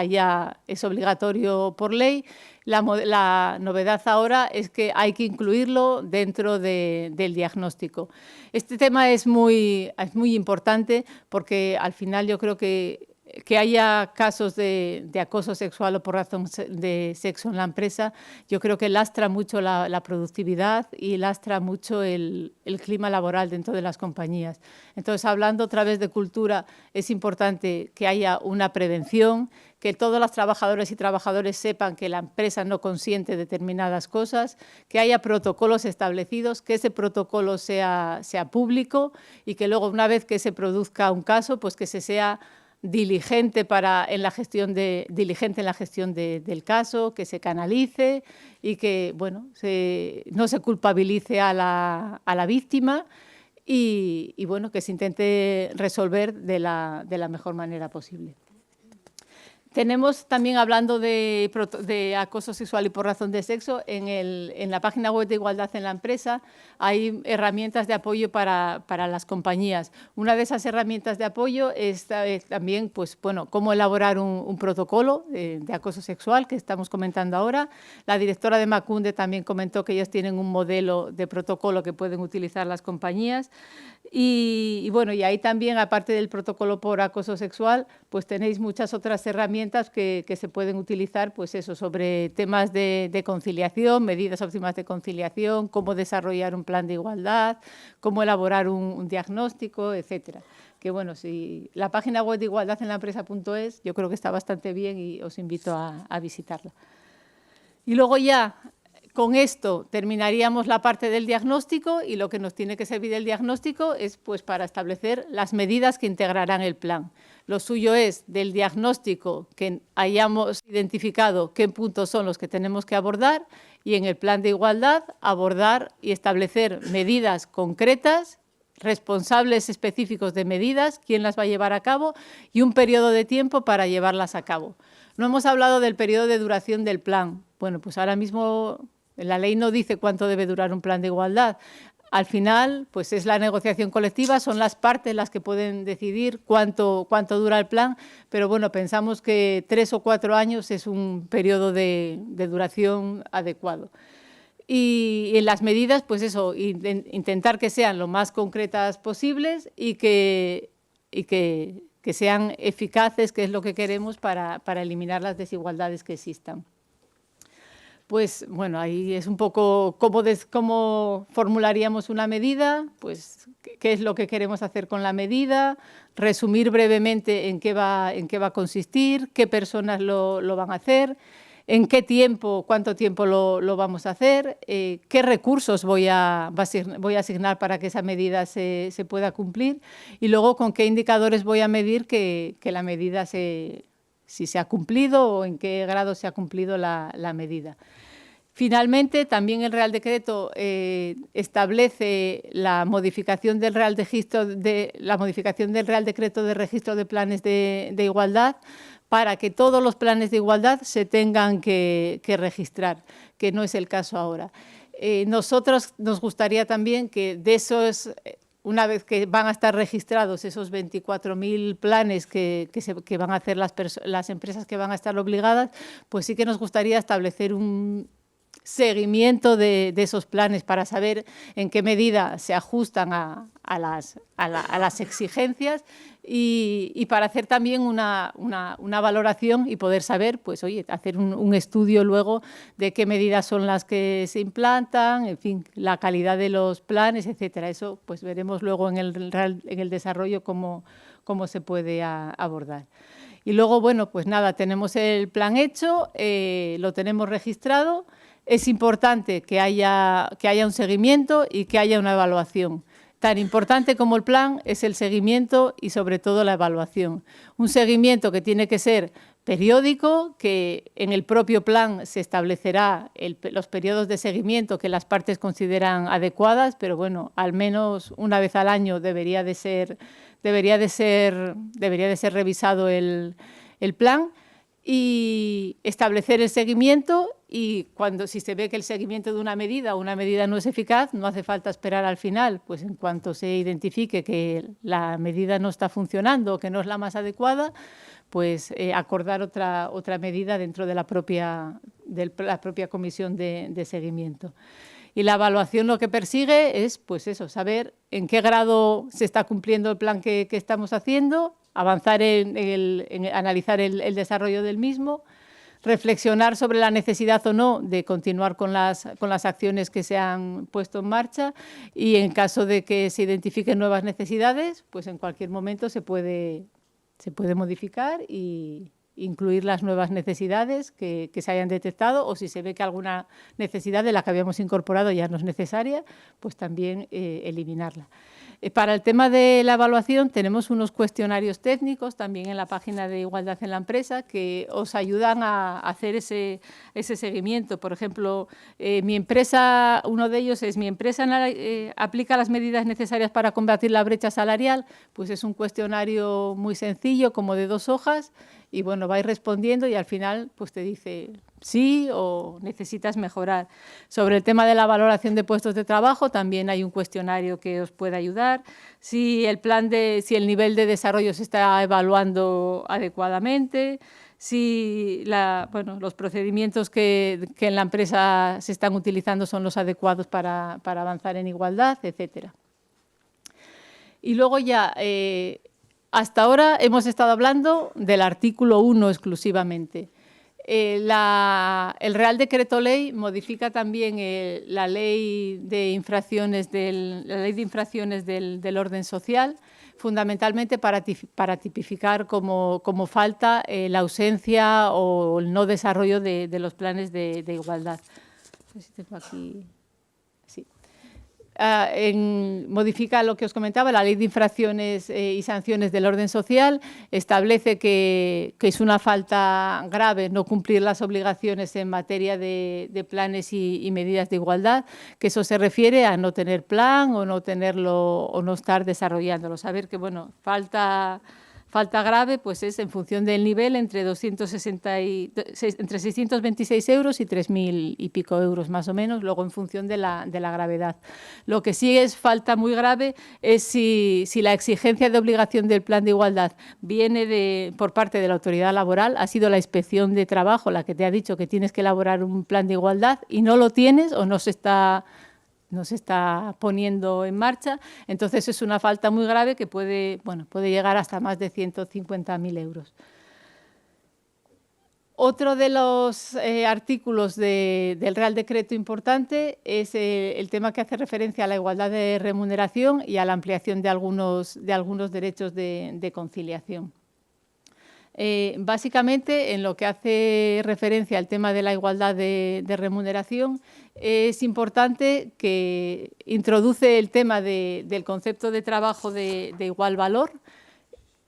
ya, es obligatorio por ley. La novedad ahora es que hay que incluirlo dentro del diagnóstico. Este tema es muy importante porque al final yo creo que haya casos de acoso sexual o por razón de sexo en la empresa, yo creo que lastra mucho la productividad y lastra mucho el clima laboral dentro de las compañías. Entonces, hablando otra vez de cultura, es importante que haya una prevención, que todos los trabajadores y trabajadoras sepan que la empresa no consiente determinadas cosas, que haya protocolos establecidos, que ese protocolo sea público y que luego, una vez que se produzca un caso, pues que se sea diligente en la gestión del caso, que se canalice y que bueno, no se culpabilice a la víctima y bueno, que se intente resolver de la mejor manera posible. Tenemos también, hablando de acoso sexual y por razón de sexo, en la página web de Igualdad en la Empresa hay herramientas de apoyo para las compañías. Una de esas herramientas de apoyo es también, pues, bueno, cómo elaborar un protocolo de acoso sexual, que estamos comentando ahora. La directora de Emakunde también comentó que ellos tienen un modelo de protocolo que pueden utilizar las compañías. Y bueno, y ahí también, aparte del protocolo por acoso sexual, pues tenéis muchas otras herramientas que se pueden utilizar, pues eso, sobre temas de conciliación, medidas óptimas de conciliación, cómo desarrollar un plan de igualdad, cómo elaborar un diagnóstico, etcétera. Que bueno, si la página web de igualdadenlaempresa.es yo creo que está bastante bien y os invito a visitarla. Y luego ya, con esto terminaríamos la parte del diagnóstico y lo que nos tiene que servir el diagnóstico es pues para establecer las medidas que integrarán el plan. Lo suyo es del diagnóstico que hayamos identificado qué puntos son los que tenemos que abordar y en el plan de igualdad abordar y establecer medidas concretas, responsables específicos de medidas, quién las va a llevar a cabo y un periodo de tiempo para llevarlas a cabo. No hemos hablado del periodo de duración del plan. Bueno, pues ahora mismo la ley no dice cuánto debe durar un plan de igualdad. Al final, pues es la negociación colectiva, son las partes las que pueden decidir cuánto dura el plan, pero bueno, pensamos que 3 o 4 años es un periodo de duración adecuado. Y en las medidas, pues eso, intentar que sean lo más concretas posibles y que sean eficaces, que es lo que queremos para eliminar las desigualdades que existan. Pues bueno, ahí es un poco cómo formularíamos una medida, pues qué es lo que queremos hacer con la medida, resumir brevemente en qué va a consistir, qué personas lo van a hacer, en qué tiempo, cuánto tiempo lo vamos a hacer, qué recursos voy a asignar para que esa medida se pueda cumplir y luego con qué indicadores voy a medir que la medida si se ha cumplido o en qué grado se ha cumplido la medida. Finalmente, también el Real Decreto establece la modificación del Real Decreto de Registro de Planes de Igualdad para que todos los planes de igualdad se tengan que registrar, que no es el caso ahora. Nosotros nos gustaría también que de esos, una vez que van a estar registrados esos 24.000 planes que van a hacer las empresas que van a estar obligadas, pues sí que nos gustaría establecer un seguimiento de esos planes para saber en qué medida se ajustan a las exigencias y para hacer también una valoración y poder saber, pues oye, hacer un estudio luego de qué medidas son las que se implantan, en fin, la calidad de los planes, etcétera. Eso pues veremos luego en el desarrollo cómo se puede abordar. Y luego, bueno, pues nada, tenemos el plan hecho, lo tenemos registrado. Es importante que haya un seguimiento y que haya una evaluación. Tan importante como el plan es el seguimiento y, sobre todo, la evaluación. Un seguimiento que tiene que ser periódico, que en el propio plan se establecerá los periodos de seguimiento que las partes consideran adecuadas, pero bueno, al menos una vez al año debería de ser revisado el plan. Y establecer el seguimiento y si se ve que el seguimiento de una medida no es eficaz, no hace falta esperar al final, pues en cuanto se identifique que la medida no está funcionando o que no es la más adecuada, pues acordar otra medida dentro de la propia comisión de seguimiento. Y la evaluación lo que persigue es, pues eso, saber en qué grado se está cumpliendo el plan que estamos haciendo, avanzar en analizar el desarrollo del mismo, reflexionar sobre la necesidad o no de continuar con las acciones que se han puesto en marcha y en caso de que se identifiquen nuevas necesidades, pues en cualquier momento se puede modificar y incluir las nuevas necesidades que se hayan detectado, o si se ve que alguna necesidad de la que habíamos incorporado ya no es necesaria, pues también eliminarla. Para el tema de la evaluación tenemos unos cuestionarios técnicos también en la página de Igualdad en la Empresa que os ayudan a hacer ese seguimiento. Por ejemplo, mi empresa, uno de ellos es: ¿mi empresa aplica las medidas necesarias para combatir la brecha salarial? Pues es un cuestionario muy sencillo, como de 2 hojas, y bueno, vais respondiendo y al final pues te dice sí o necesitas mejorar. Sobre el tema de la valoración de puestos de trabajo también hay un cuestionario que os puede ayudar. Si el nivel de desarrollo se está evaluando adecuadamente, si los procedimientos que en la empresa se están utilizando son los adecuados para avanzar en igualdad, etcétera. Y luego ya, hasta ahora hemos estado hablando del artículo 1 exclusivamente. El Real Decreto Ley modifica también la ley de infracciones del orden social, fundamentalmente para tipificar como falta la ausencia o el no desarrollo de los planes de igualdad. No sé si tengo aquí. Sí. Modifica lo que os comentaba, la Ley de Infracciones y Sanciones del Orden Social, establece que es una falta grave no cumplir las obligaciones en materia de planes y medidas de igualdad, que eso se refiere a no tener plan o no tenerlo o no estar desarrollándolo. Saber que, bueno, falta grave pues es en función del nivel entre 626 euros y 3.000 y pico euros más o menos, luego en función de la gravedad. Lo que sí es falta muy grave es si la exigencia de obligación del plan de igualdad viene por parte de la autoridad laboral, ha sido la inspección de trabajo la que te ha dicho que tienes que elaborar un plan de igualdad y no lo tienes o no se está poniendo en marcha, entonces es una falta muy grave que puede llegar hasta más de 150.000 euros. Otro de los artículos del Real Decreto importante es el tema que hace referencia a la igualdad de remuneración y a la ampliación de algunos derechos de conciliación. Básicamente, en lo que hace referencia al tema de la igualdad de remuneración, es importante que introduce el tema del concepto de trabajo de igual valor,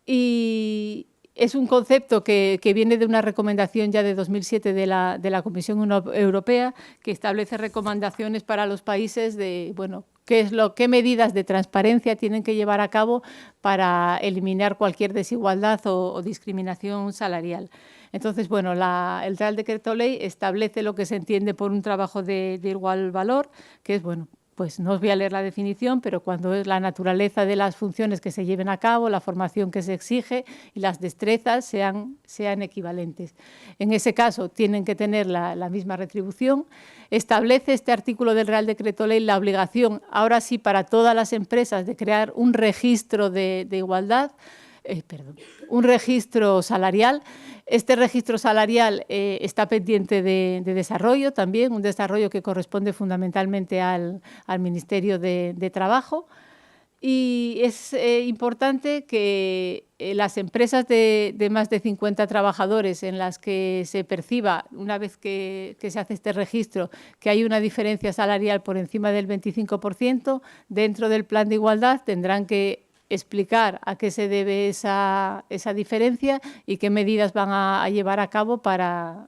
y es un concepto que viene de una recomendación ya de 2007 de la Comisión Europea, que establece recomendaciones para los países de, bueno, qué medidas de transparencia tienen que llevar a cabo para eliminar cualquier desigualdad o discriminación salarial. Entonces, bueno, el Real Decreto Ley establece lo que se entiende por un trabajo de igual valor, que es, bueno, pues no os voy a leer la definición, pero cuando es la naturaleza de las funciones que se lleven a cabo, la formación que se exige y las destrezas sean equivalentes. En ese caso, tienen que tener la misma retribución. Establece este artículo del Real Decreto Ley la obligación, ahora sí, para todas las empresas de crear un registro de igualdad, un registro salarial. Este registro salarial está pendiente de desarrollo también, un desarrollo que corresponde fundamentalmente al Ministerio de Trabajo. Y es importante que las empresas de más de 50 trabajadores en las que se perciba, una vez que se hace este registro, que hay una diferencia salarial por encima del 25%, dentro del plan de igualdad tendrán que explicar a qué se debe esa diferencia y qué medidas van a llevar a cabo para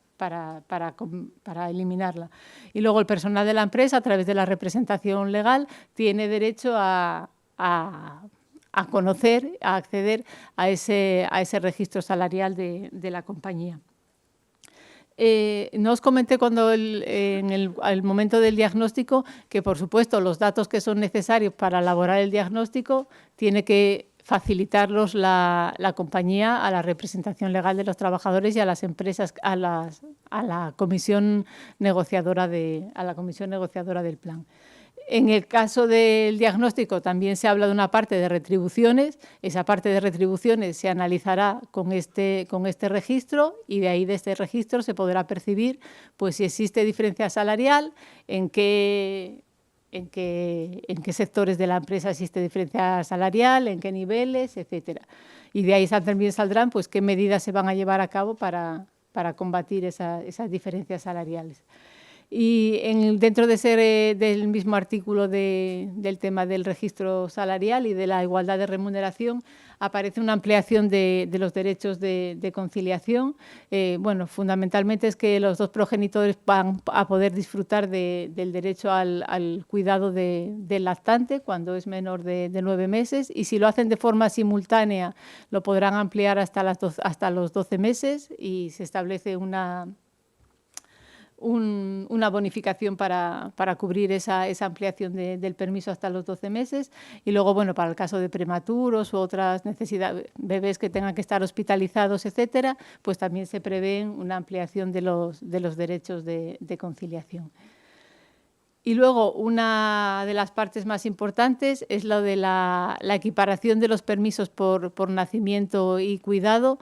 eliminarla. Y luego el personal de la empresa, a través de la representación legal, tiene derecho a conocer, a acceder a ese registro salarial de la compañía. No os comenté en el momento del diagnóstico que, por supuesto, los datos que son necesarios para elaborar el diagnóstico tiene que facilitarlos la compañía a la representación legal de los trabajadores y a las empresas, a la comisión negociadora del plan. En el caso del diagnóstico también se habla de una parte de retribuciones. Esa parte de retribuciones se analizará con este registro y de ahí, de este registro, se podrá percibir pues, si existe diferencia salarial, en qué en qué sectores de la empresa existe diferencia salarial, en qué niveles, etcétera. Y de ahí también saldrán pues, qué medidas se van a llevar a cabo para combatir esas diferencias salariales. Y dentro de del mismo artículo del tema del registro salarial y de la igualdad de remuneración, aparece una ampliación de los derechos de conciliación. Bueno, fundamentalmente es que los dos progenitores van a poder disfrutar del derecho al cuidado del lactante cuando es menor de 9 meses, y si lo hacen de forma simultánea lo podrán ampliar hasta los 12 meses, y se establece una bonificación para cubrir esa ampliación del permiso hasta los 12 meses. Y luego, bueno, para el caso de prematuros u otras necesidades, bebés que tengan que estar hospitalizados, etcétera, pues también se prevé una ampliación de los derechos de conciliación. Y luego, una de las partes más importantes es lo de la equiparación de los permisos por nacimiento y cuidado.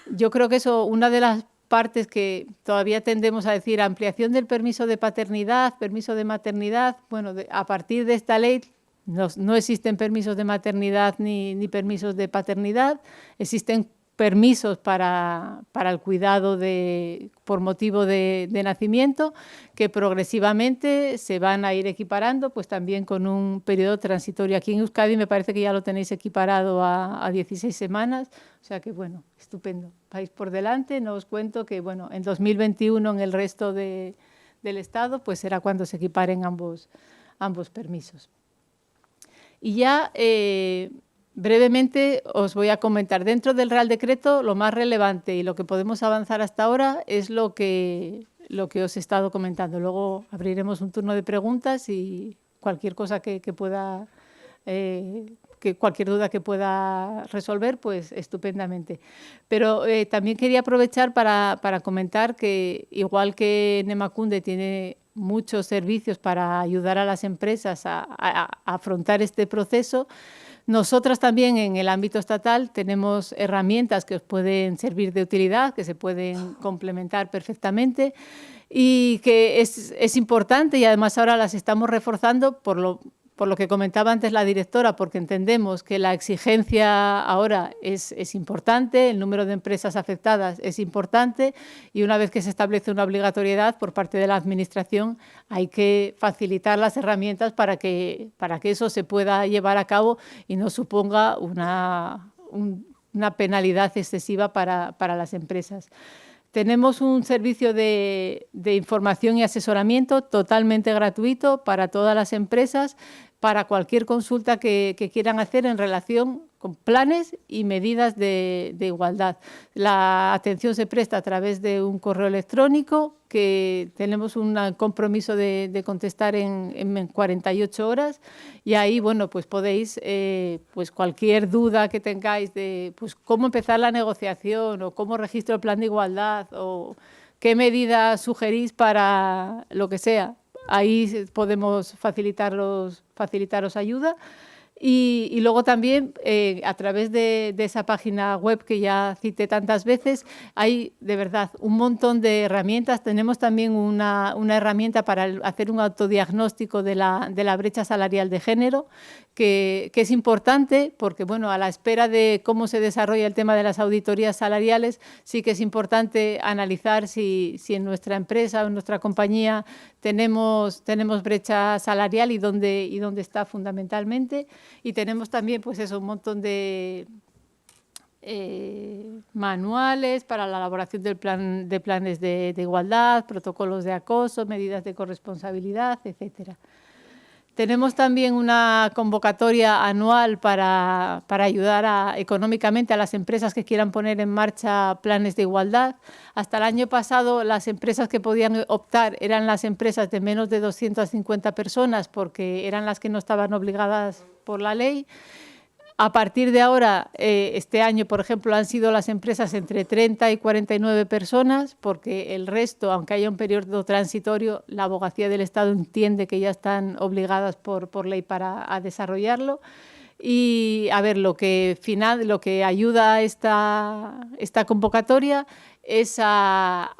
Yo creo que eso, una de las partes que todavía tendemos a decir, ampliación del permiso de paternidad, permiso de maternidad. Bueno, a partir de esta ley no existen permisos de maternidad ni permisos de paternidad, existen permisos para el cuidado por motivo de nacimiento, que progresivamente se van a ir equiparando, pues también con un periodo transitorio. Aquí en Euskadi me parece que ya lo tenéis equiparado a 16 semanas, o sea que, bueno, estupendo. Vais por delante. No os cuento que, bueno, en 2021 en el resto del Estado, pues será cuando se equiparen ambos permisos. Y ya brevemente os voy a comentar, dentro del Real Decreto, lo más relevante y lo que podemos avanzar hasta ahora es lo que os he estado comentando. Luego abriremos un turno de preguntas y cualquier cosa que pueda, cualquier duda que pueda resolver, pues estupendamente. Pero también quería aprovechar para comentar que, igual que Emakunde tiene muchos servicios para ayudar a las empresas a afrontar este proceso, nosotras también en el ámbito estatal tenemos herramientas que os pueden servir de utilidad, que se pueden complementar perfectamente y que es importante, y además ahora las estamos reforzando por lo que comentaba antes la directora, porque entendemos que la exigencia ahora es importante, el número de empresas afectadas es importante, y una vez que se establece una obligatoriedad por parte de la Administración, hay que facilitar las herramientas para que eso se pueda llevar a cabo y no suponga una penalidad excesiva para las empresas. Tenemos un servicio de información y asesoramiento totalmente gratuito para todas las empresas, para cualquier consulta que quieran hacer en relación con planes y medidas de igualdad. La atención se presta a través de un correo electrónico que tenemos un compromiso de contestar en 48 horas, y ahí, bueno, pues podéis, pues cualquier duda que tengáis de pues cómo empezar la negociación o cómo registro el plan de igualdad o qué medidas sugerís para lo que sea, ahí podemos facilitaros ayuda. Y luego también, a través de esa página web que ya cité tantas veces, hay de verdad un montón de herramientas. Tenemos también una herramienta para hacer un autodiagnóstico de la brecha salarial de género, que es importante porque, bueno, a la espera de cómo se desarrolla el tema de las auditorías salariales, sí que es importante analizar si en nuestra empresa o en nuestra compañía tenemos brecha salarial y dónde está fundamentalmente. Y tenemos también, pues eso, un montón de manuales para la elaboración de planes de igualdad, protocolos de acoso, medidas de corresponsabilidad, etcétera. Tenemos también una convocatoria anual para ayudar económicamente a las empresas que quieran poner en marcha planes de igualdad. Hasta el año pasado, las empresas que podían optar eran las empresas de menos de 250 personas, porque eran las que no estaban obligadas por la ley. A partir de ahora, este año, por ejemplo, han sido las empresas entre 30 y 49 personas, porque el resto, aunque haya un periodo transitorio, la Abogacía del Estado entiende que ya están obligadas por ley para desarrollarlo. Y, a ver, lo que ayuda a esta convocatoria es a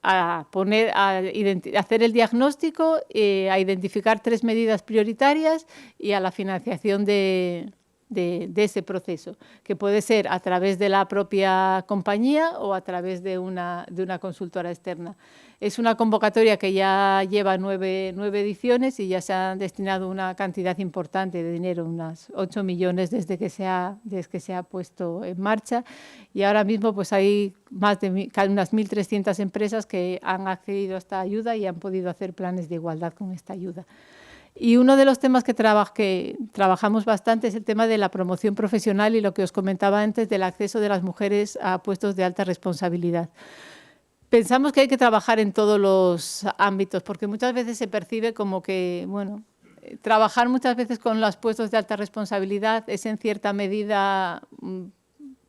hacer el diagnóstico, a identificar 3 medidas prioritarias y a la financiación de ese proceso, que puede ser a través de la propia compañía o a través de una consultora externa. Es una convocatoria que ya lleva 9 ediciones y ya se han destinado una cantidad importante de dinero, unas 8 millones desde que se ha puesto en marcha, y ahora mismo pues hay unas 1.300 empresas que han accedido a esta ayuda y han podido hacer planes de igualdad con esta ayuda. Y uno de los temas que trabajamos bastante es el tema de la promoción profesional y lo que os comentaba antes del acceso de las mujeres a puestos de alta responsabilidad. Pensamos que hay que trabajar en todos los ámbitos, porque muchas veces se percibe como que, bueno, trabajar muchas veces con los puestos de alta responsabilidad es en cierta medida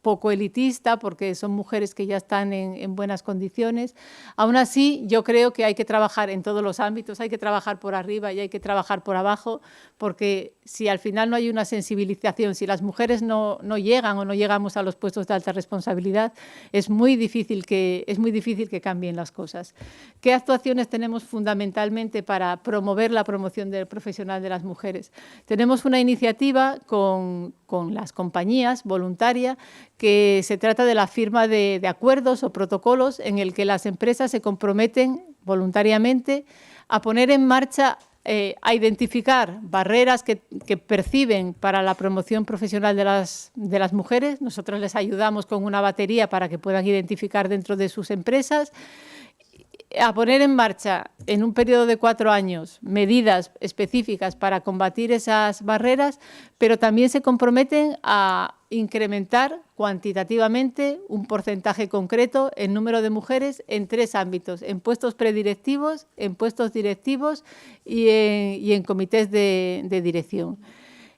poco elitista, porque son mujeres que ya están en buenas condiciones. Aún así, yo creo que hay que trabajar en todos los ámbitos, hay que trabajar por arriba y hay que trabajar por abajo, porque si al final no hay una sensibilización, si las mujeres no llegan o no llegamos a los puestos de alta responsabilidad, es muy difícil que cambien las cosas. ¿Qué actuaciones tenemos fundamentalmente para promover la promoción del profesional de las mujeres? Tenemos una iniciativa con las compañías voluntaria, que se trata de la firma de acuerdos o protocolos en el que las empresas se comprometen voluntariamente a poner en marcha, a identificar barreras que perciben para la promoción profesional de las mujeres. Nosotros les ayudamos con una batería para que puedan identificar dentro de sus empresas, a poner en marcha en un periodo de 4 años medidas específicas para combatir esas barreras, pero también se comprometen a incrementar cuantitativamente un porcentaje concreto en número de mujeres en 3 ámbitos: en puestos predirectivos, en puestos directivos y en comités de dirección.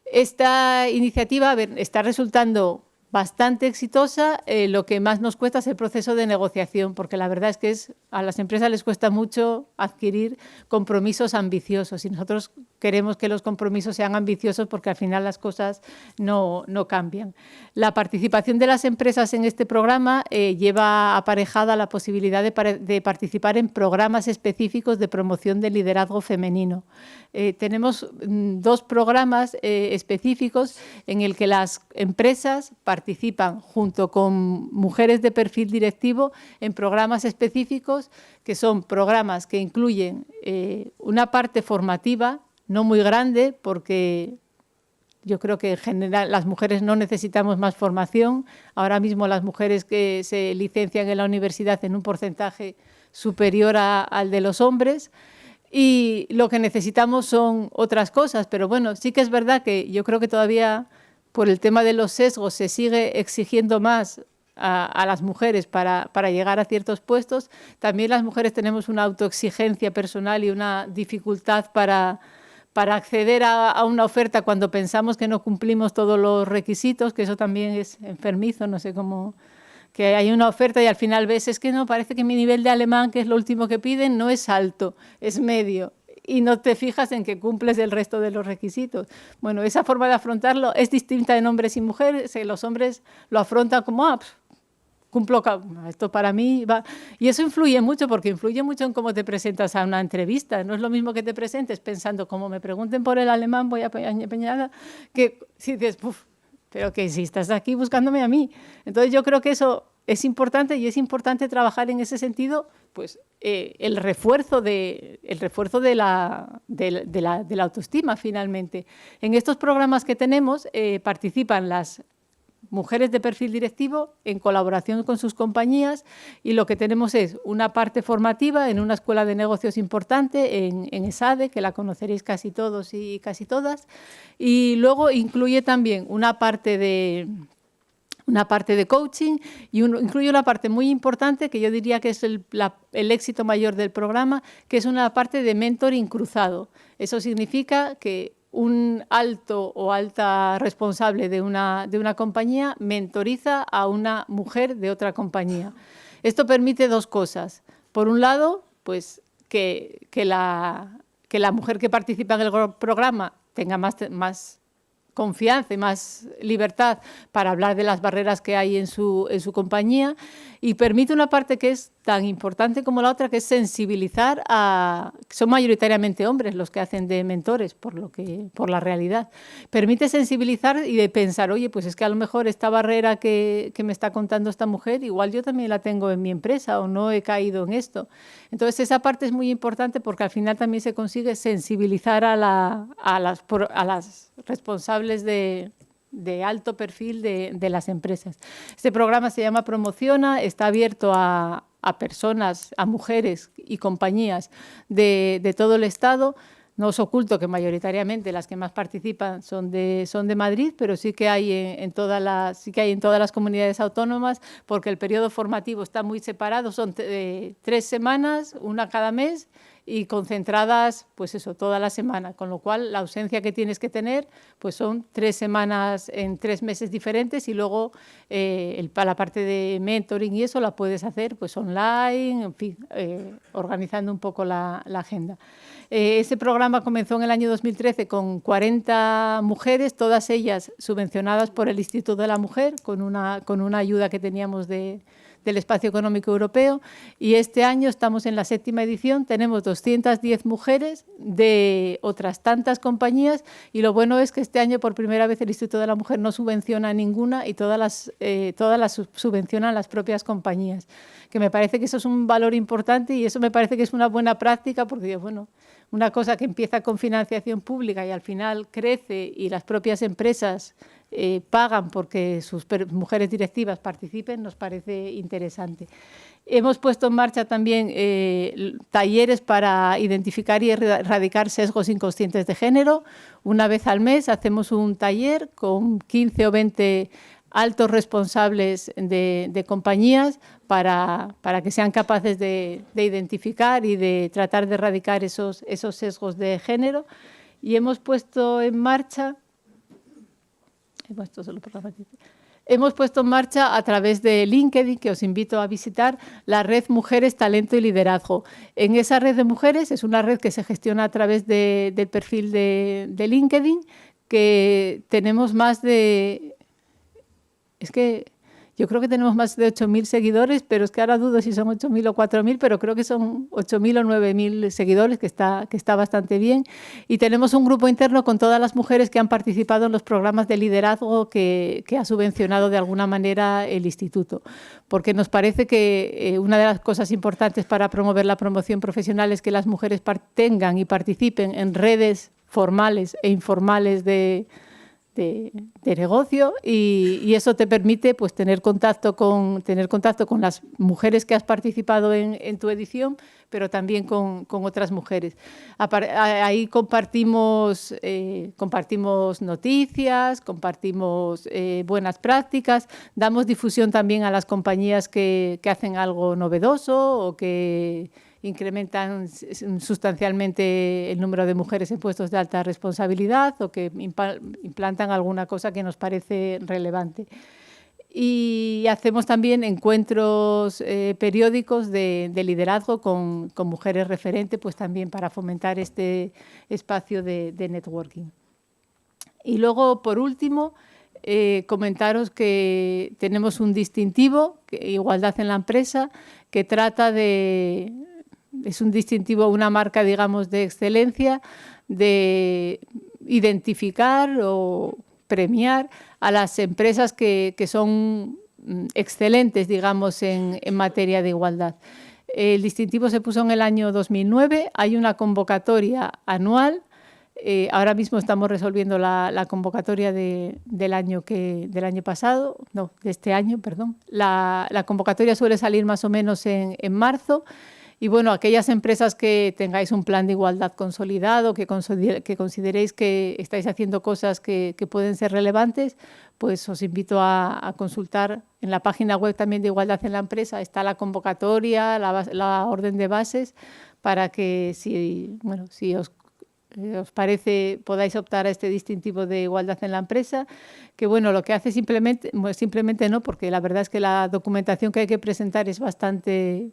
Esta iniciativa está resultando bastante exitosa. Lo que más nos cuesta es el proceso de negociación, porque la verdad es que a las empresas les cuesta mucho adquirir compromisos ambiciosos, y nosotros queremos que los compromisos sean ambiciosos porque al final las cosas no cambian. La participación de las empresas en este programa lleva aparejada la posibilidad de participar en programas específicos de promoción del liderazgo femenino. Tenemos 2 programas específicos en el que las empresas participan junto con mujeres de perfil directivo en programas específicos, que son programas que incluyen una parte formativa, no muy grande, porque yo creo que en general las mujeres no necesitamos más formación. Ahora mismo las mujeres que se licencian en la universidad en un porcentaje superior al de los hombres, y lo que necesitamos son otras cosas. Pero bueno, sí que es verdad que yo creo que todavía por el tema de los sesgos se sigue exigiendo más a las mujeres para llegar a ciertos puestos. También las mujeres tenemos una autoexigencia personal y una dificultad para acceder a una oferta cuando pensamos que no cumplimos todos los requisitos, que eso también es enfermizo, no sé cómo, que hay una oferta y al final ves, es que no, parece que mi nivel de alemán, que es lo último que piden, no es alto, es medio, y no te fijas en que cumples el resto de los requisitos. Bueno, esa forma de afrontarlo es distinta en hombres y mujeres. Los hombres lo afrontan como, cumplo, esto para mí va. Y eso influye mucho, porque influye mucho en cómo te presentas a una entrevista. No es lo mismo que te presentes pensando, como me pregunten por el alemán, voy a peñada, que si dices, pero que si estás aquí buscándome a mí. Entonces yo creo que eso es importante, y es importante trabajar en ese sentido, pues el refuerzo de la autoestima finalmente. En estos programas que tenemos participan las mujeres de perfil directivo en colaboración con sus compañías, y lo que tenemos es una parte formativa en una escuela de negocios importante en ESADE, que la conoceréis casi todos y casi todas, y luego incluye también una parte de coaching, y incluye una parte muy importante que yo diría que es el éxito mayor del programa, que es una parte de mentoring cruzado. Eso significa que un alto o alta responsable de una compañía mentoriza a una mujer de otra compañía. Esto permite 2 cosas. Por un lado, pues que la mujer que participa en el programa tenga más confianza y más libertad para hablar de las barreras que hay en su compañía, y permite una parte que es tan importante como la otra, que es sensibilizar a... Son mayoritariamente hombres los que hacen de mentores, por la realidad. Permite sensibilizar y de pensar, oye, pues es que a lo mejor esta barrera que me está contando esta mujer, igual yo también la tengo en mi empresa o no he caído en esto. Entonces, esa parte es muy importante porque al final también se consigue sensibilizar a las responsables de alto perfil de las empresas. Este programa se llama Promociona, está abierto a personas, a mujeres y compañías de todo el Estado. No os oculto que mayoritariamente las que más participan son de Madrid, pero sí que hay en todas las comunidades autónomas, porque el periodo formativo está muy separado, son 3 semanas, una cada mes, y concentradas, pues eso, toda la semana, con lo cual la ausencia que tienes que tener, pues son 3 semanas en 3 meses diferentes, y luego la parte de mentoring y eso la puedes hacer pues online, en fin, organizando un poco la agenda. Ese programa comenzó en el año 2013 con 40 mujeres, todas ellas subvencionadas por el Instituto de la Mujer, con una ayuda que teníamos del Espacio Económico Europeo, y este año estamos en la 7ª edición, tenemos 210 mujeres de otras tantas compañías, y lo bueno es que este año por primera vez el Instituto de la Mujer no subvenciona ninguna y todas las subvencionan las propias compañías, que me parece que eso es un valor importante y eso me parece que es una buena práctica, porque bueno, una cosa que empieza con financiación pública y al final crece y las propias empresas pagan porque sus mujeres directivas participen, nos parece interesante. Hemos puesto en marcha también talleres para identificar y erradicar sesgos inconscientes de género. Una vez al mes hacemos un taller con 15 o 20 altos responsables de compañías para que sean capaces de identificar y de tratar de erradicar esos sesgos de género. Y hemos puesto en marcha... Hemos puesto en marcha a través de LinkedIn, que os invito a visitar, la red Mujeres, Talento y Liderazgo. En esa red de mujeres es una red que se gestiona a través del perfil de LinkedIn, que tenemos más de... Es que yo creo que tenemos más de 8.000 seguidores, pero es que ahora dudo si son 8.000 o 4.000, pero creo que son 8.000 o 9.000 seguidores, que está bastante bien. Y tenemos un grupo interno con todas las mujeres que han participado en los programas de liderazgo que ha subvencionado de alguna manera el Instituto. Porque nos parece que una de las cosas importantes para promover la promoción profesional es que las mujeres tengan y participen en redes formales e informales de negocio, y eso te permite pues tener contacto con las mujeres que has participado en tu edición, pero también con otras mujeres. Ahí compartimos noticias, compartimos buenas prácticas, damos difusión también a las compañías que hacen algo novedoso o que incrementan sustancialmente el número de mujeres en puestos de alta responsabilidad o que implantan alguna cosa que nos parece relevante. Y hacemos también encuentros periódicos de liderazgo con mujeres referentes, pues también para fomentar este espacio de networking. Y luego, por último, comentaros que tenemos un distintivo, Igualdad en la Empresa, que trata de... Es un distintivo, una marca, digamos, de excelencia, de identificar o premiar a las empresas que son excelentes, digamos, en materia de igualdad. El distintivo se puso en el año 2009, hay una convocatoria anual. Ahora mismo estamos resolviendo la convocatoria del año pasado, no, de este año, perdón. La convocatoria suele salir más o menos en marzo. Y bueno, aquellas empresas que tengáis un plan de igualdad consolidado, que consideréis que estáis haciendo cosas que pueden ser relevantes, pues os invito a consultar en la página web también de Igualdad en la Empresa. Está la convocatoria, la orden de bases, para que si os parece podáis optar a este distintivo de igualdad en la empresa, que bueno, lo que hace simplemente no, porque la verdad es que la documentación que hay que presentar es bastante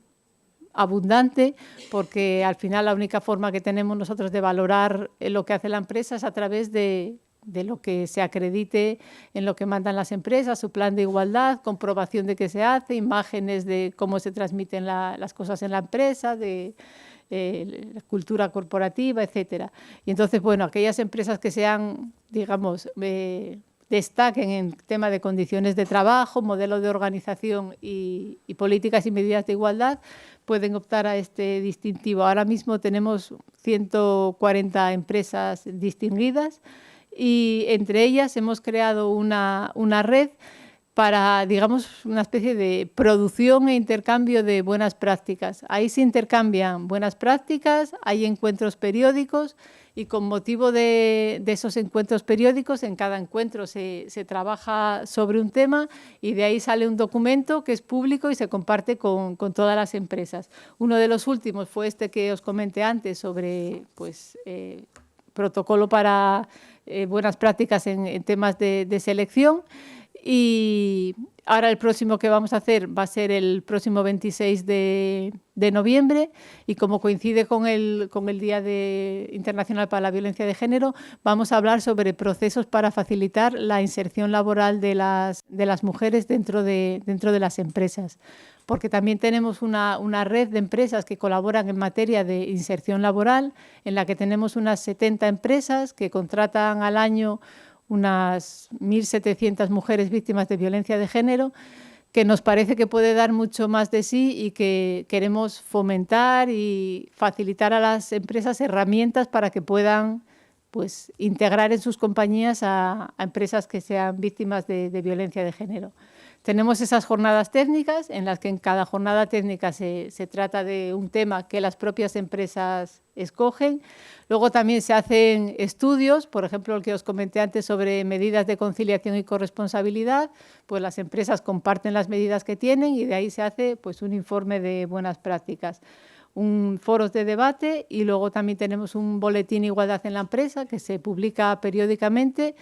abundante, porque al final la única forma que tenemos nosotros de valorar lo que hace la empresa es a través de de lo que se acredite en lo que mandan las empresas, su plan de igualdad, comprobación de qué se hace, imágenes de cómo se transmiten las cosas en la empresa, de la cultura corporativa, etcétera. Y entonces, bueno, aquellas empresas que sean, digamos, destaquen en tema de condiciones de trabajo, modelo de organización y políticas y medidas de igualdad, pueden optar a este distintivo. Ahora mismo tenemos 140 empresas distinguidas y entre ellas hemos creado una red para, digamos, una especie de producción e intercambio de buenas prácticas. Ahí se intercambian buenas prácticas, hay encuentros periódicos y con motivo de esos encuentros periódicos, en cada encuentro se trabaja sobre un tema y de ahí sale un documento que es público y se comparte con todas las empresas. Uno de los últimos fue este que os comenté antes sobre pues, protocolo para buenas prácticas en temas de selección. Y ahora el próximo que vamos a hacer va a ser el próximo 26 de noviembre y como coincide con el Día Internacional para la Violencia de Género, vamos a hablar sobre procesos para facilitar la inserción laboral de las mujeres dentro de las empresas. Porque también tenemos una red de empresas que colaboran en materia de inserción laboral, en la que tenemos unas 70 empresas que contratan al año unas 1.700 mujeres víctimas de violencia de género, que nos parece que puede dar mucho más de sí y que queremos fomentar y facilitar a las empresas herramientas para que puedan pues, integrar en sus compañías a empresas que sean víctimas de violencia de género. Tenemos esas jornadas técnicas en las que en cada jornada técnica se trata de un tema que las propias empresas escogen. Luego también se hacen estudios, por ejemplo, el que os comenté antes sobre medidas de conciliación y corresponsabilidad, pues las empresas comparten las medidas que tienen y de ahí se hace pues, un informe de buenas prácticas. Foros de debate y luego también tenemos un boletín Igualdad en la empresa que se publica periódicamente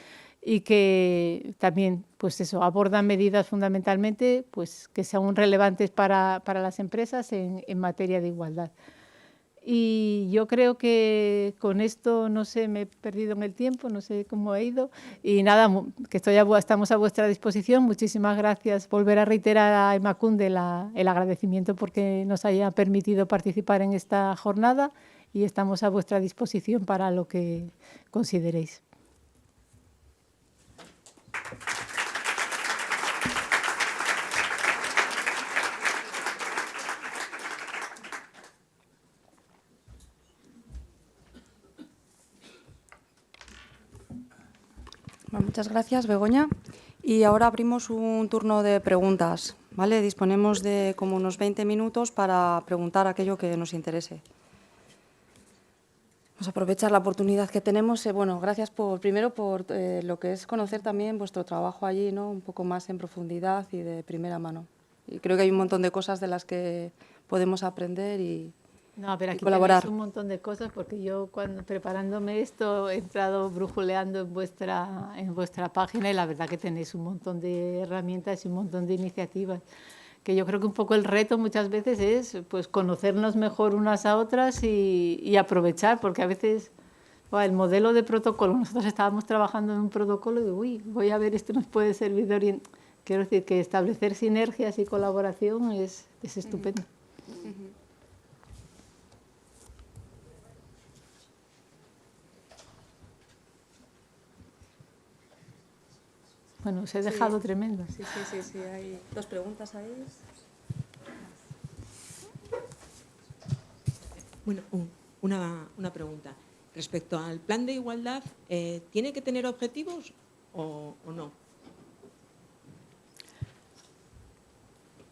y que también pues eso, abordan medidas fundamentalmente pues, que sean relevantes para las empresas en materia de igualdad. Y yo creo que con esto, no sé, me he perdido en el tiempo, no sé cómo he ido. Y nada, que estamos a vuestra disposición. Muchísimas gracias. Volver a reiterar a Emakunde el agradecimiento porque nos haya permitido participar en esta jornada y estamos a vuestra disposición para lo que consideréis. Bueno, muchas gracias, Begoña. Y ahora abrimos un turno de preguntas, ¿vale? Disponemos de como unos 20 minutos para preguntar aquello que nos interese. Vamos a aprovechar la oportunidad que tenemos. Bueno, gracias primero por lo que es conocer también vuestro trabajo allí, ¿no? Un poco más en profundidad y de primera mano. Y creo que hay un montón de cosas de las que podemos aprender y No, pero aquí colaborar. tenéis un montón de cosas porque yo preparándome esto he entrado brujuleando en vuestra página y la verdad que tenéis un montón de herramientas y un montón de iniciativas. Que yo creo que un poco el reto muchas veces es pues, conocernos mejor unas a otras y aprovechar, porque a veces el modelo de protocolo, nosotros estábamos trabajando en un protocolo y uy, voy a ver, esto nos puede servir de orientación. Quiero decir que establecer sinergias y colaboración es estupendo. Bueno, os he dejado tremendo. Sí, hay dos preguntas ahí. Bueno, una pregunta. Respecto al plan de igualdad, ¿tiene que tener objetivos o no?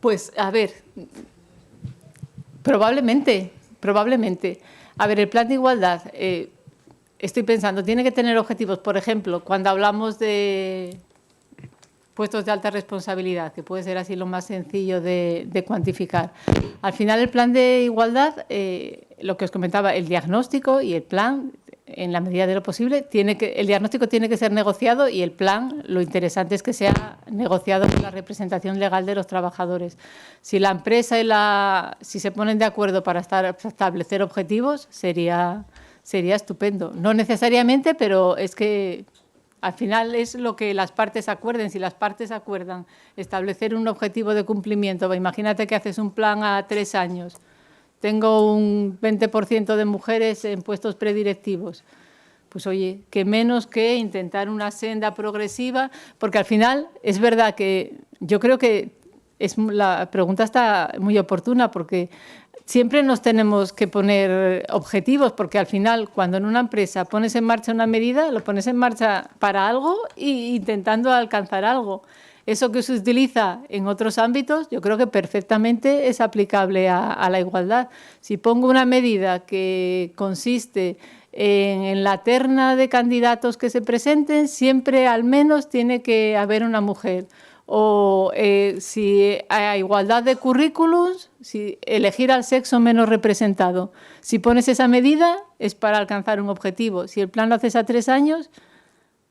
Pues, a ver, probablemente. A ver, el plan de igualdad, estoy pensando, tiene que tener objetivos. Por ejemplo, cuando hablamos de puestos de alta responsabilidad, que puede ser así lo más sencillo de cuantificar. Al final, el plan de igualdad, lo que os comentaba, el diagnóstico y el plan, en la medida de lo posible, el diagnóstico tiene que ser negociado y el plan, lo interesante es que sea negociado con la representación legal de los trabajadores. Si la empresa si se ponen de acuerdo para establecer objetivos, sería estupendo. No necesariamente, pero es que Al final es lo que las partes acuerden. Si las partes acuerdan establecer un objetivo de cumplimiento, imagínate que haces un plan a 3 años. Tengo un 20% de mujeres en puestos predirectivos. Pues oye, que menos que intentar una senda progresiva, porque al final es verdad que yo creo que la pregunta está muy oportuna, porque siempre nos tenemos que poner objetivos, porque al final cuando en una empresa pones en marcha una medida, lo pones en marcha para algo e intentando alcanzar algo. Eso que se utiliza en otros ámbitos, yo creo que perfectamente es aplicable a la igualdad. Si pongo una medida que consiste en la terna de candidatos que se presenten, siempre al menos tiene que haber una mujer. O si hay igualdad de currículums, si elegir al sexo menos representado. Si pones esa medida es para alcanzar un objetivo. Si el plan lo haces a 3 años,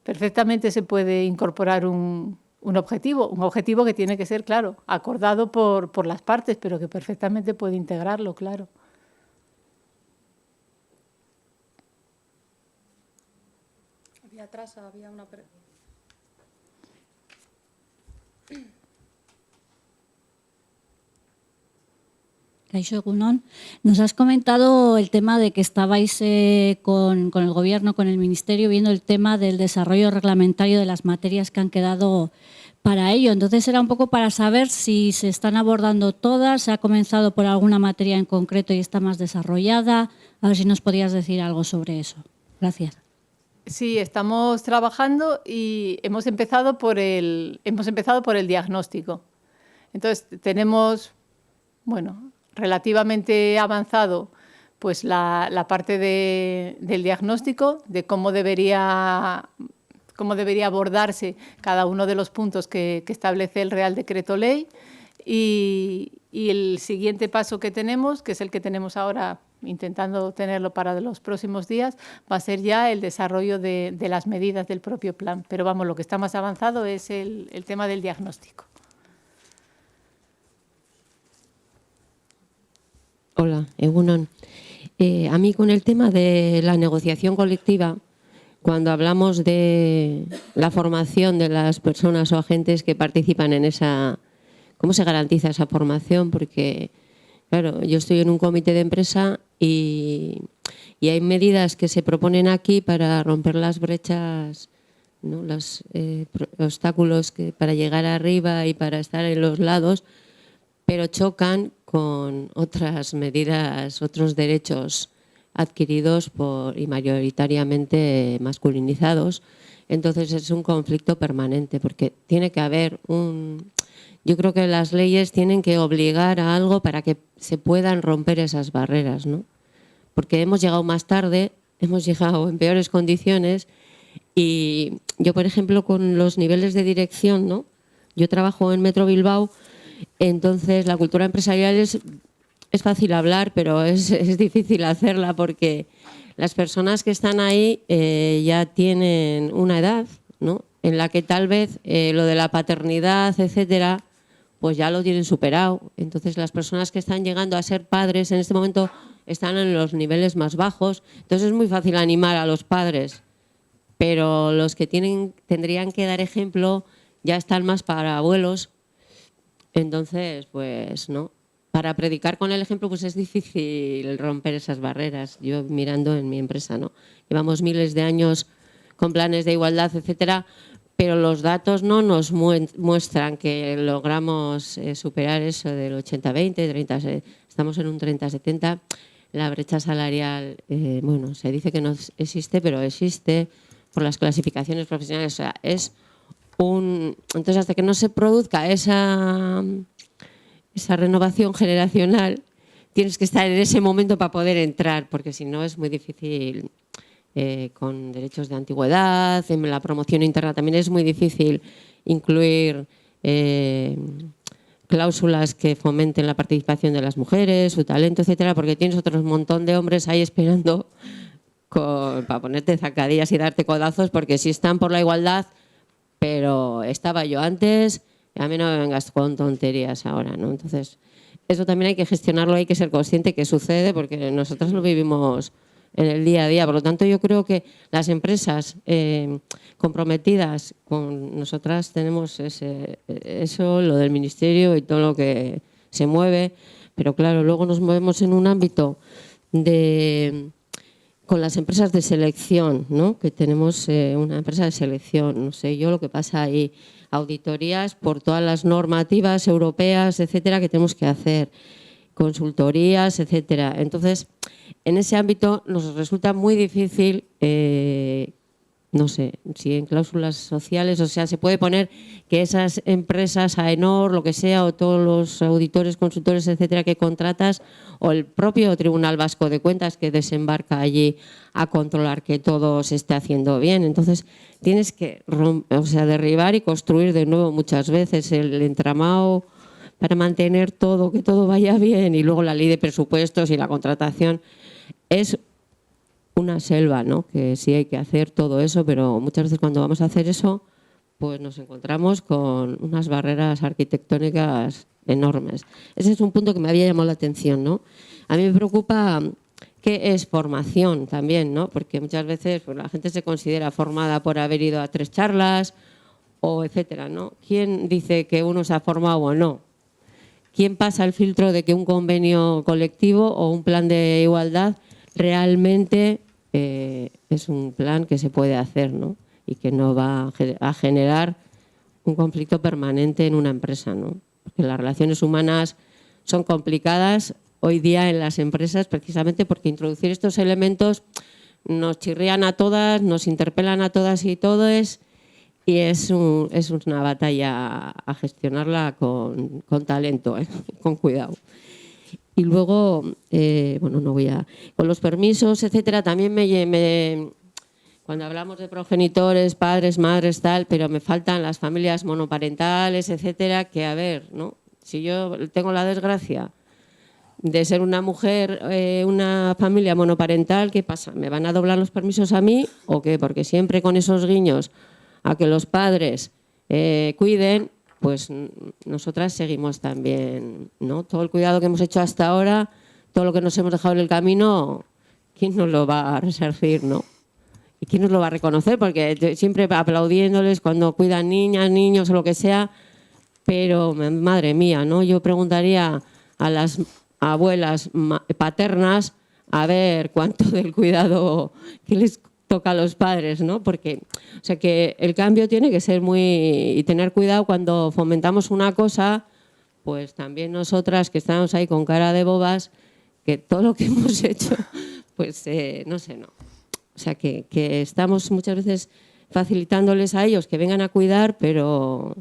perfectamente se puede incorporar un objetivo que tiene que ser, claro, acordado por las partes, pero que perfectamente puede integrarlo, claro. Atrás había una pregunta. Kaixo, egunon. Nos has comentado el tema de que estabais con el Gobierno, con el Ministerio, viendo el tema del desarrollo reglamentario de las materias que han quedado para ello. Entonces, era un poco para saber si se están abordando todas, se ha comenzado por alguna materia en concreto y está más desarrollada. A ver si nos podías decir algo sobre eso. Gracias. Sí, estamos trabajando y hemos empezado por el diagnóstico. Entonces, tenemos, relativamente avanzado pues la parte del diagnóstico, de cómo debería abordarse cada uno de los puntos que establece el Real Decreto Ley, y el siguiente paso que tenemos, que es el que tenemos ahora, intentando tenerlo para los próximos días, va a ser ya el desarrollo de las medidas del propio plan. Pero vamos, lo que está más avanzado es el tema del diagnóstico. Hola, egunon. A mí con el tema de la negociación colectiva, cuando hablamos de la formación de las personas o agentes que participan en esa, ¿cómo se garantiza esa formación? Porque, claro, yo estoy en un comité de empresa y hay medidas que se proponen aquí para romper las brechas, ¿no? Los obstáculos para llegar arriba y para estar en los lados, pero chocan con otras medidas, otros derechos adquiridos y mayoritariamente masculinizados. Entonces es un conflicto permanente, porque tiene que haber yo creo que las leyes tienen que obligar a algo para que se puedan romper esas barreras, ¿no? Porque hemos llegado más tarde, hemos llegado en peores condiciones, y yo, por ejemplo, con los niveles de dirección, ¿no? Yo trabajo en Metro Bilbao. Entonces, la cultura empresarial es fácil hablar, pero es difícil hacerla, porque las personas que están ahí ya tienen una edad, ¿no?, en la que tal vez lo de la paternidad, etcétera, pues ya lo tienen superado. Entonces, las personas que están llegando a ser padres en este momento están en los niveles más bajos. Entonces, es muy fácil animar a los padres, pero los que tendrían que dar ejemplo ya están más para abuelos. Entonces, pues no, para predicar con el ejemplo pues es difícil romper esas barreras. Yo mirando en mi empresa, ¿no? Llevamos miles de años con planes de igualdad, etcétera, pero los datos no nos muestran que logramos superar eso del 80-20, estamos en un 30-70. La brecha salarial, se dice que no existe, pero existe por las clasificaciones profesionales. O sea, entonces, hasta que no se produzca esa renovación generacional, tienes que estar en ese momento para poder entrar, porque si no es muy difícil. Con derechos de antigüedad, en la promoción interna también es muy difícil incluir cláusulas que fomenten la participación de las mujeres, su talento, etcétera, porque tienes otro montón de hombres ahí esperando para ponerte zancadillas y darte codazos, porque sí están por la igualdad, pero estaba yo antes, y a mí no me vengas con tonterías ahora, ¿no? Entonces, eso también hay que gestionarlo, hay que ser consciente que sucede, porque nosotros lo vivimos en el día a día. Por lo tanto, yo creo que las empresas comprometidas con nosotras tenemos eso, lo del ministerio y todo lo que se mueve, pero claro, luego nos movemos en un ámbito con las empresas de selección, ¿no? Que tenemos una empresa de selección, no sé yo lo que pasa ahí, auditorías por todas las normativas europeas, etcétera, que tenemos que hacer, consultorías, etcétera. Entonces, en ese ámbito nos resulta muy difícil, no sé, si en cláusulas sociales, o sea, se puede poner que esas empresas, AENOR, lo que sea, o todos los auditores, consultores, etcétera, que contratas, o el propio Tribunal Vasco de Cuentas que desembarca allí a controlar que todo se esté haciendo bien. Entonces, tienes que derribar y construir de nuevo muchas veces el entramado para mantener todo, que todo vaya bien, y luego la ley de presupuestos y la contratación. Es una selva, ¿no? Que sí hay que hacer todo eso, pero muchas veces cuando vamos a hacer eso, pues nos encontramos con unas barreras arquitectónicas enormes. Ese es un punto que me había llamado la atención, ¿no? A mí me preocupa qué es formación también, ¿no? Porque muchas veces pues, la gente se considera formada por haber ido a 3 charlas o etcétera, ¿no? ¿Quién dice que uno se ha formado o no? ¿Quién pasa el filtro de que un convenio colectivo o un plan de igualdad realmente es un plan que se puede hacer, ¿no? Y que no va a generar un conflicto permanente en una empresa, ¿no? Porque las relaciones humanas son complicadas hoy día en las empresas precisamente porque introducir estos elementos nos chirrían a todas, nos interpelan a todas y todos, y es una batalla a gestionarla con talento, con cuidado. Y luego, no voy a... Con los permisos, etcétera, también cuando hablamos de progenitores, padres, madres, tal, pero me faltan las familias monoparentales, etcétera, que a ver, ¿no? Si yo tengo la desgracia de ser una mujer, una familia monoparental, ¿qué pasa? ¿Me van a doblar los permisos a mí o qué? Porque siempre con esos guiños a que los padres cuiden, pues nosotras seguimos también, ¿no? Todo el cuidado que hemos hecho hasta ahora, todo lo que nos hemos dejado en el camino, ¿quién nos lo va a resarcir, no? ¿Y quién nos lo va a reconocer? Porque siempre aplaudiéndoles cuando cuidan niñas, niños o lo que sea, pero madre mía, ¿no? Yo preguntaría a las abuelas paternas a ver cuánto del cuidado que les toca a los padres, ¿no? Porque, o sea, que el cambio tiene que ser y tener cuidado cuando fomentamos una cosa, pues también nosotras que estamos ahí con cara de bobas, que todo lo que hemos hecho, pues no sé, no. O sea, que estamos muchas veces facilitándoles a ellos que vengan a cuidar, pero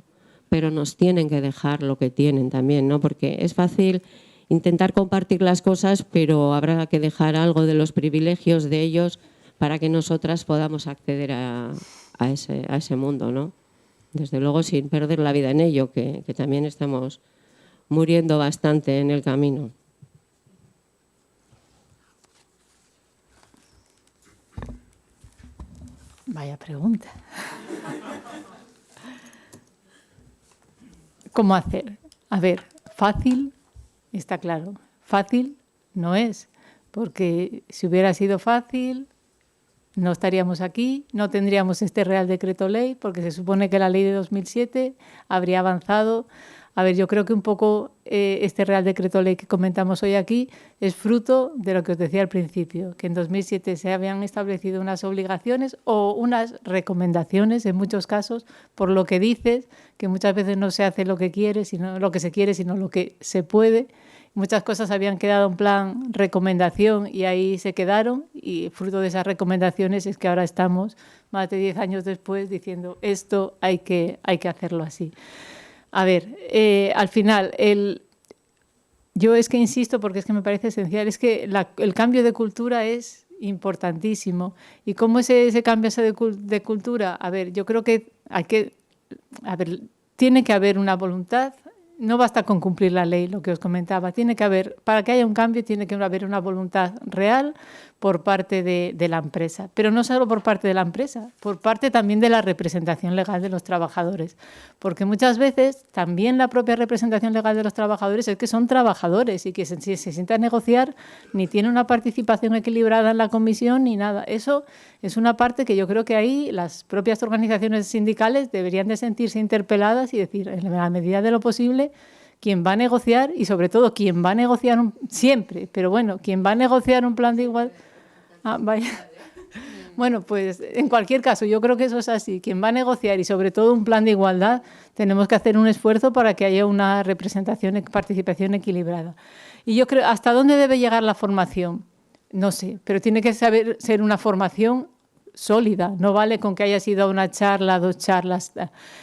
nos tienen que dejar lo que tienen también, ¿no? Porque es fácil intentar compartir las cosas, pero habrá que dejar algo de los privilegios de ellos para que nosotras podamos acceder a ese mundo, ¿no? Desde luego sin perder la vida en ello, que también estamos muriendo bastante en el camino. Vaya pregunta. ¿Cómo hacer? A ver, fácil, está claro. Fácil no es, porque si hubiera sido fácil, no estaríamos aquí, no tendríamos este Real Decreto Ley, porque se supone que la ley de 2007 habría avanzado. A ver, yo creo que un poco este Real Decreto Ley que comentamos hoy aquí es fruto de lo que os decía al principio, que en 2007 se habían establecido unas obligaciones o unas recomendaciones, en muchos casos, por lo que dices, que muchas veces no se hace lo que quiere, sino lo que se quiere, sino lo que se puede. Muchas cosas habían quedado en plan recomendación y ahí se quedaron, y fruto de esas recomendaciones es que ahora estamos, más de 10 años después, diciendo esto hay que hacerlo así. A ver, al final, yo es que insisto porque es que me parece esencial, es que el cambio de cultura es importantísimo. ¿Y cómo es ese cambio de cultura? A ver, yo creo que tiene que haber una voluntad. No basta con cumplir la ley, lo que os comentaba. Para que haya un cambio, tiene que haber una voluntad real por parte de la empresa. Pero no solo por parte de la empresa, por parte también de la representación legal de los trabajadores. Porque muchas veces también la propia representación legal de los trabajadores es que son trabajadores y que si se sienta a negociar ni tiene una participación equilibrada en la comisión ni nada. Eso es una parte que yo creo que ahí las propias organizaciones sindicales deberían de sentirse interpeladas y decir, en la medida de lo posible, quien va a negociar y sobre todo quien va a negociar siempre, pero bueno, quien va a negociar un plan de igualdad. Vaya. Bueno, pues en cualquier caso, yo creo que eso es así. Quien va a negociar y sobre todo un plan de igualdad, tenemos que hacer un esfuerzo para que haya una representación y participación equilibrada. Y yo creo, ¿hasta dónde debe llegar la formación? No sé, pero tiene que ser una formación sólida, no vale con que haya sido una charla, 2 charlas.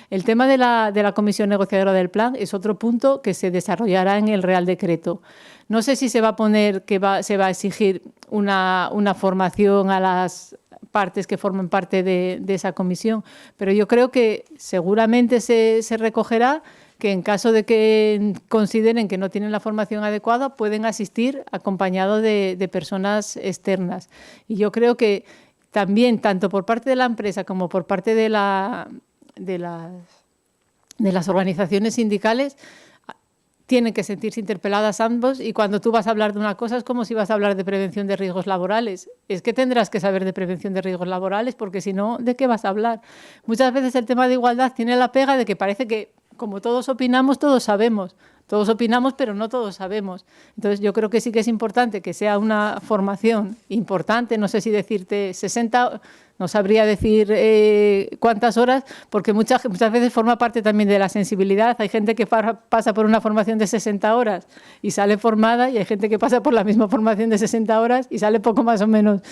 El tema de la comisión negociadora del plan es otro punto que se desarrollará en el Real Decreto. No sé si se va a poner se va a exigir una formación a las partes que forman parte de esa comisión, pero yo creo que seguramente se recogerá que en caso de que consideren que no tienen la formación adecuada pueden asistir acompañados de personas externas. Y yo creo que también, tanto por parte de la empresa como por parte de las organizaciones sindicales, tienen que sentirse interpeladas ambos, y cuando tú vas a hablar de una cosa es como si vas a hablar de prevención de riesgos laborales. Es que tendrás que saber de prevención de riesgos laborales, porque si no, ¿de qué vas a hablar? Muchas veces el tema de igualdad tiene la pega de que parece que, como todos opinamos, todos sabemos. Todos opinamos, pero no todos sabemos. Entonces, yo creo que sí que es importante que sea una formación importante. No sé si decirte 60, no sabría decir cuántas horas, porque muchas veces forma parte también de la sensibilidad. Hay gente que pasa por una formación de 60 horas y sale formada, y hay gente que pasa por la misma formación de 60 horas y sale poco más o menos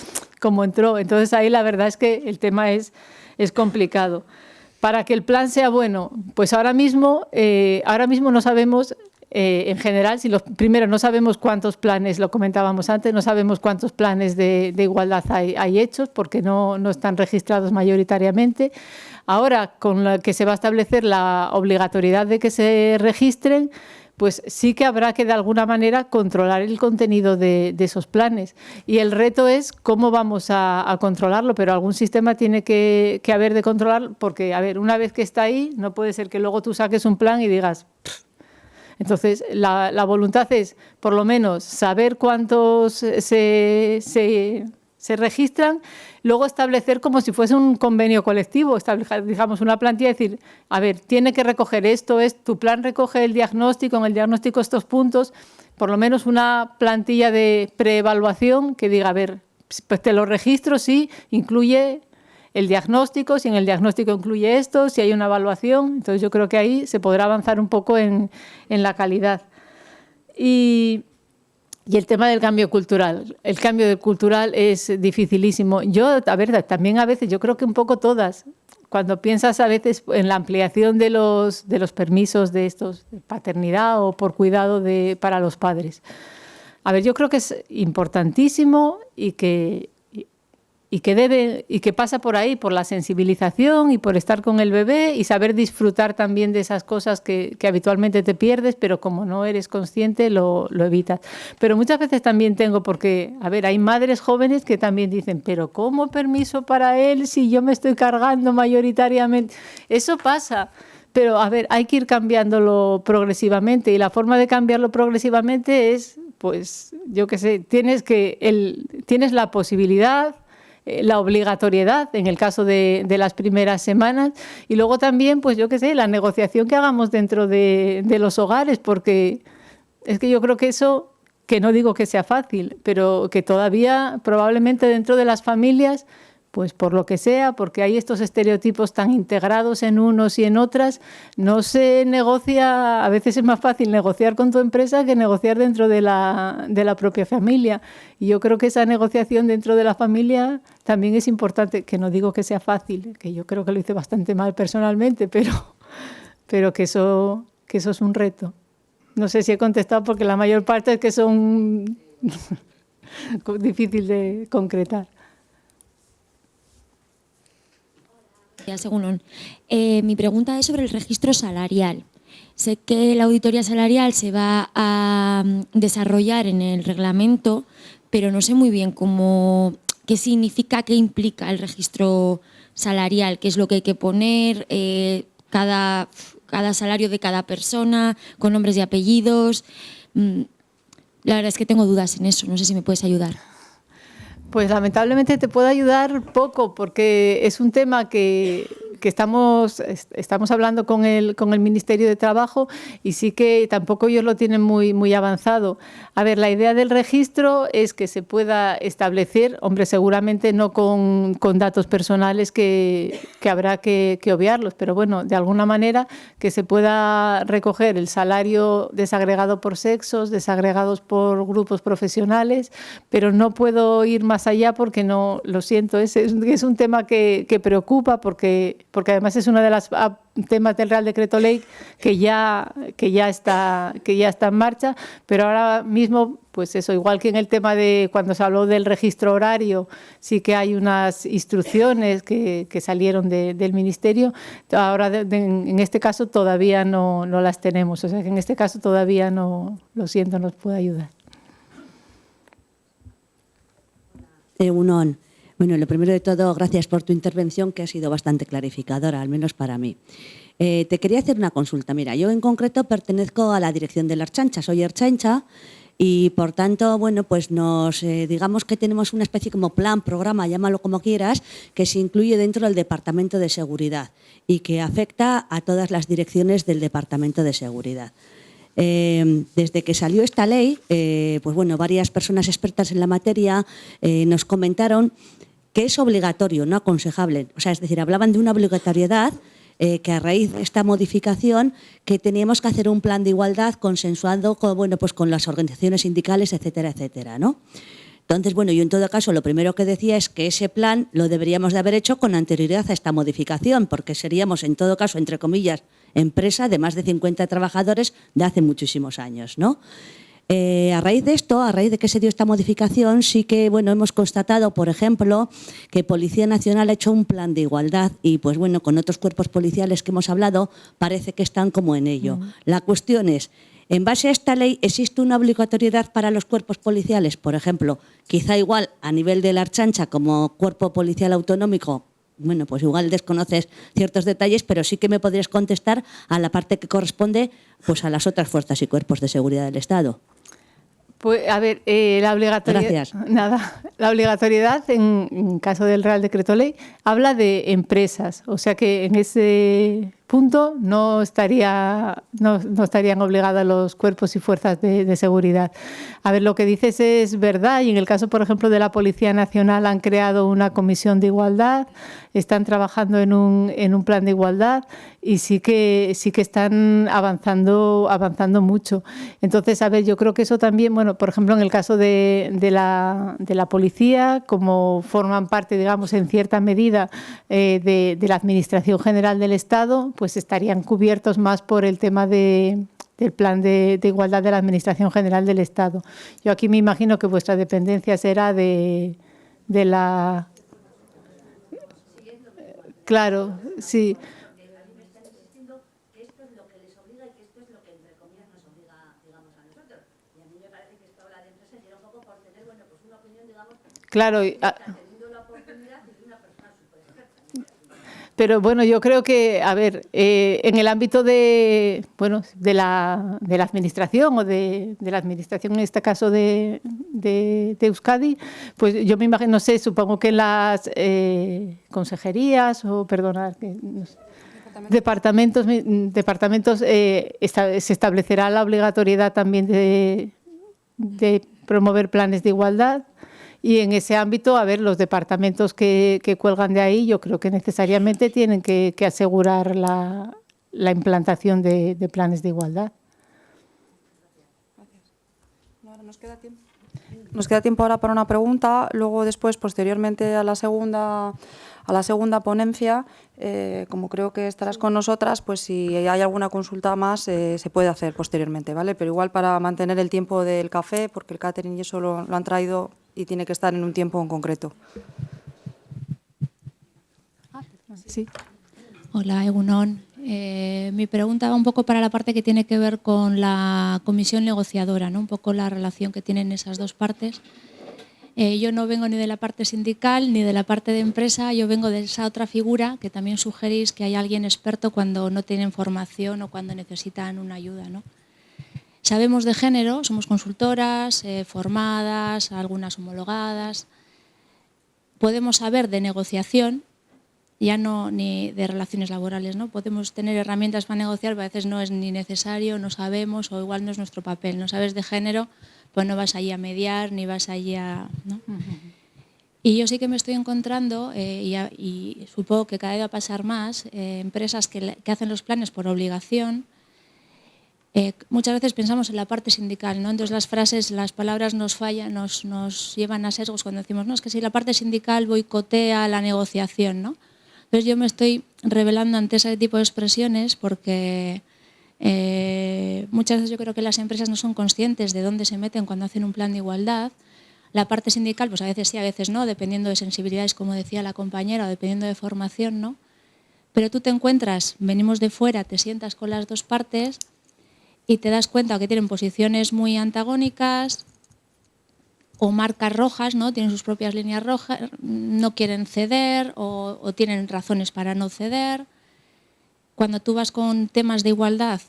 como entró. Entonces, ahí la verdad es que el tema es complicado. Para que el plan sea bueno, pues ahora mismo no sabemos, en general, primero no sabemos cuántos planes, lo comentábamos antes, no sabemos cuántos planes de igualdad hay hechos, porque no están registrados mayoritariamente. Ahora, con la que se va a establecer la obligatoriedad de que se registren, pues sí que habrá que de alguna manera controlar el contenido de esos planes. Y el reto es cómo vamos a controlarlo, pero algún sistema tiene que haber de controlar, porque, a ver, una vez que está ahí, no puede ser que luego tú saques un plan y digas... Pff. Entonces, la voluntad es, por lo menos, saber cuántos se registran, luego establecer como si fuese un convenio colectivo, digamos una plantilla y decir, a ver, tiene que recoger esto, tu plan recoge el diagnóstico, en el diagnóstico estos puntos, por lo menos una plantilla de preevaluación que diga, a ver, pues te lo registro, sí, incluye el diagnóstico, si en el diagnóstico incluye esto, si hay una evaluación. Entonces yo creo que ahí se podrá avanzar un poco en la calidad. Y el tema del cambio cultural. El cambio cultural es dificilísimo. También a veces, yo creo que un poco todas, cuando piensas a veces en la ampliación de los permisos de estos, de paternidad o por cuidado para los padres. A ver, yo creo que es importantísimo y que pasa por ahí, por la sensibilización y por estar con el bebé y saber disfrutar también de esas cosas que habitualmente te pierdes, pero como no eres consciente lo evitas. Pero muchas veces también porque, a ver, hay madres jóvenes que también dicen, pero ¿cómo permiso para él si yo me estoy cargando mayoritariamente? Eso pasa. Pero, a ver, hay que ir cambiándolo progresivamente, y la forma de cambiarlo progresivamente es, pues, yo qué sé, tienes la posibilidad, la obligatoriedad en el caso de las primeras semanas, y luego también, pues yo qué sé, la negociación que hagamos dentro de los hogares, porque es que yo creo que eso, que no digo que sea fácil, pero que todavía probablemente dentro de las familias, pues por lo que sea, porque hay estos estereotipos tan integrados en unos y en otras, no se negocia. A veces es más fácil negociar con tu empresa que negociar dentro de la propia familia. Y yo creo que esa negociación dentro de la familia también es importante, que no digo que sea fácil, que yo creo que lo hice bastante mal personalmente, pero que eso es un reto. No sé si he contestado, porque la mayor parte es que son difícil de concretar. Según mi pregunta es sobre el registro salarial. Sé que la auditoría salarial se va a desarrollar en el reglamento, pero no sé muy bien qué significa, qué implica el registro salarial, qué es lo que hay que poner, cada salario de cada persona, con nombres y apellidos. La verdad es que tengo dudas en eso, no sé si me puedes ayudar. Pues lamentablemente te puedo ayudar poco porque es un tema que estamos hablando con el Ministerio de Trabajo y sí que tampoco ellos lo tienen muy avanzado. A ver, la idea del registro es que se pueda establecer, hombre, seguramente no con datos personales que habrá que obviarlos, pero bueno, de alguna manera que se pueda recoger el salario desagregado por sexos, desagregados por grupos profesionales, pero no puedo ir más allá porque no, lo siento, es un tema que preocupa porque además es uno de los temas del Real Decreto Ley que ya está en marcha, pero ahora mismo, pues eso, igual que en el tema de cuando se habló del registro horario, sí que hay unas instrucciones que salieron del Ministerio, ahora en este caso todavía no las tenemos, o sea que en este caso todavía no, lo siento, no os puedo ayudar. Egunon. Bueno, lo primero de todo, gracias por tu intervención, que ha sido bastante clarificadora, al menos para mí. Te quería hacer una consulta. Mira, yo en concreto pertenezco a la dirección de la Ertzaintza, soy ertzaintza y, por tanto, bueno, pues digamos que tenemos una especie como plan, programa, llámalo como quieras, que se incluye dentro del Departamento de Seguridad y que afecta a todas las direcciones del Departamento de Seguridad. Desde que salió esta ley, pues bueno, varias personas expertas en la materia nos comentaron que es obligatorio, no aconsejable. O sea, es decir, hablaban de una obligatoriedad que a raíz de esta modificación que teníamos que hacer un plan de igualdad consensuado con las organizaciones sindicales, etcétera, etcétera, ¿no? Entonces, bueno, yo en todo caso lo primero que decía es que ese plan lo deberíamos de haber hecho con anterioridad a esta modificación, porque seríamos en todo caso, entre comillas, empresa de más de 50 trabajadores de hace muchísimos años, ¿no? A raíz de esto, a raíz de que se dio esta modificación, sí que bueno, hemos constatado, por ejemplo, que Policía Nacional ha hecho un plan de igualdad y pues bueno, con otros cuerpos policiales que hemos hablado, parece que están como en ello. La cuestión es, en base a esta ley, ¿existe una obligatoriedad para los cuerpos policiales? Por ejemplo, quizá igual a nivel de la Ertzaintza como cuerpo policial autonómico, bueno, pues igual desconoces ciertos detalles, pero sí que me podrías contestar a la parte que corresponde pues a las otras fuerzas y cuerpos de seguridad del Estado. Pues, a ver, la obligatoriedad. Gracias. Nada, la obligatoriedad, en caso del Real Decreto Ley, habla de empresas. O sea que en ese punto no estarían obligadas los cuerpos y fuerzas de seguridad. A ver, lo que dices es verdad y en el caso, por ejemplo, de la Policía Nacional han creado una comisión de igualdad, están trabajando en un plan de igualdad y sí que están avanzando mucho. Entonces, a ver, yo creo que eso también, bueno, por ejemplo, en el caso de la policía, como forman parte, digamos, en cierta medida de la Administración General del Estado, pues estarían cubiertos más por el tema del plan de igualdad de la Administración General del Estado. Yo aquí me imagino que vuestra dependencia será de la... Claro, sí. Claro, pero bueno, yo creo que, a ver, en el ámbito de la administración o de la administración, en este caso de Euskadi, pues yo me imagino, no sé, supongo que en las consejerías o, perdonad, no sé, departamentos se establecerá la obligatoriedad también de promover planes de igualdad. Y en ese ámbito, a ver, los departamentos que cuelgan de ahí, yo creo que necesariamente tienen que asegurar la implantación de planes de igualdad. Ahora nos queda tiempo. Nos queda tiempo ahora para una pregunta, luego después, posteriormente a la segunda ponencia, como creo que estarás con nosotras, pues si hay alguna consulta más se puede hacer posteriormente, ¿vale? Pero igual para mantener el tiempo del café, porque el catering y eso lo han traído y tiene que estar en un tiempo en concreto. Sí. Hola, Egunon. Mi pregunta va un poco para la parte que tiene que ver con la comisión negociadora, ¿no? Un poco la relación que tienen esas dos partes. Yo no vengo ni de la parte sindical ni de la parte de empresa, yo vengo de esa otra figura que también sugerís, que hay alguien experto cuando no tienen formación o cuando necesitan una ayuda, ¿no? Sabemos de género, somos consultoras, formadas, algunas homologadas. Podemos saber de negociación, ya no ni de relaciones laborales, ¿no? Podemos tener herramientas para negociar, pero a veces no es ni necesario, no sabemos o igual no es nuestro papel. No sabes de género, pues no vas allí a mediar ni vas allí a... ¿no? Y yo sí que me estoy encontrando, y supongo que cada vez va a pasar más, empresas que hacen los planes por obligación. Muchas veces pensamos en la parte sindical, ¿no? Entonces las frases, las palabras nos fallan, nos llevan a sesgos cuando decimos, no, es que si la parte sindical boicotea la negociación, ¿no? Entonces yo me estoy rebelando ante ese tipo de expresiones porque muchas veces yo creo que las empresas no son conscientes de dónde se meten cuando hacen un plan de igualdad. La parte sindical, pues a veces sí, a veces no, dependiendo de sensibilidades, como decía la compañera, o dependiendo de formación, ¿no? Pero tú te encuentras, venimos de fuera, te sientas con las dos partes y te das cuenta que tienen posiciones muy antagónicas o marcas rojas, ¿no? Tienen sus propias líneas rojas, no quieren ceder o tienen razones para no ceder. Cuando tú vas con temas de igualdad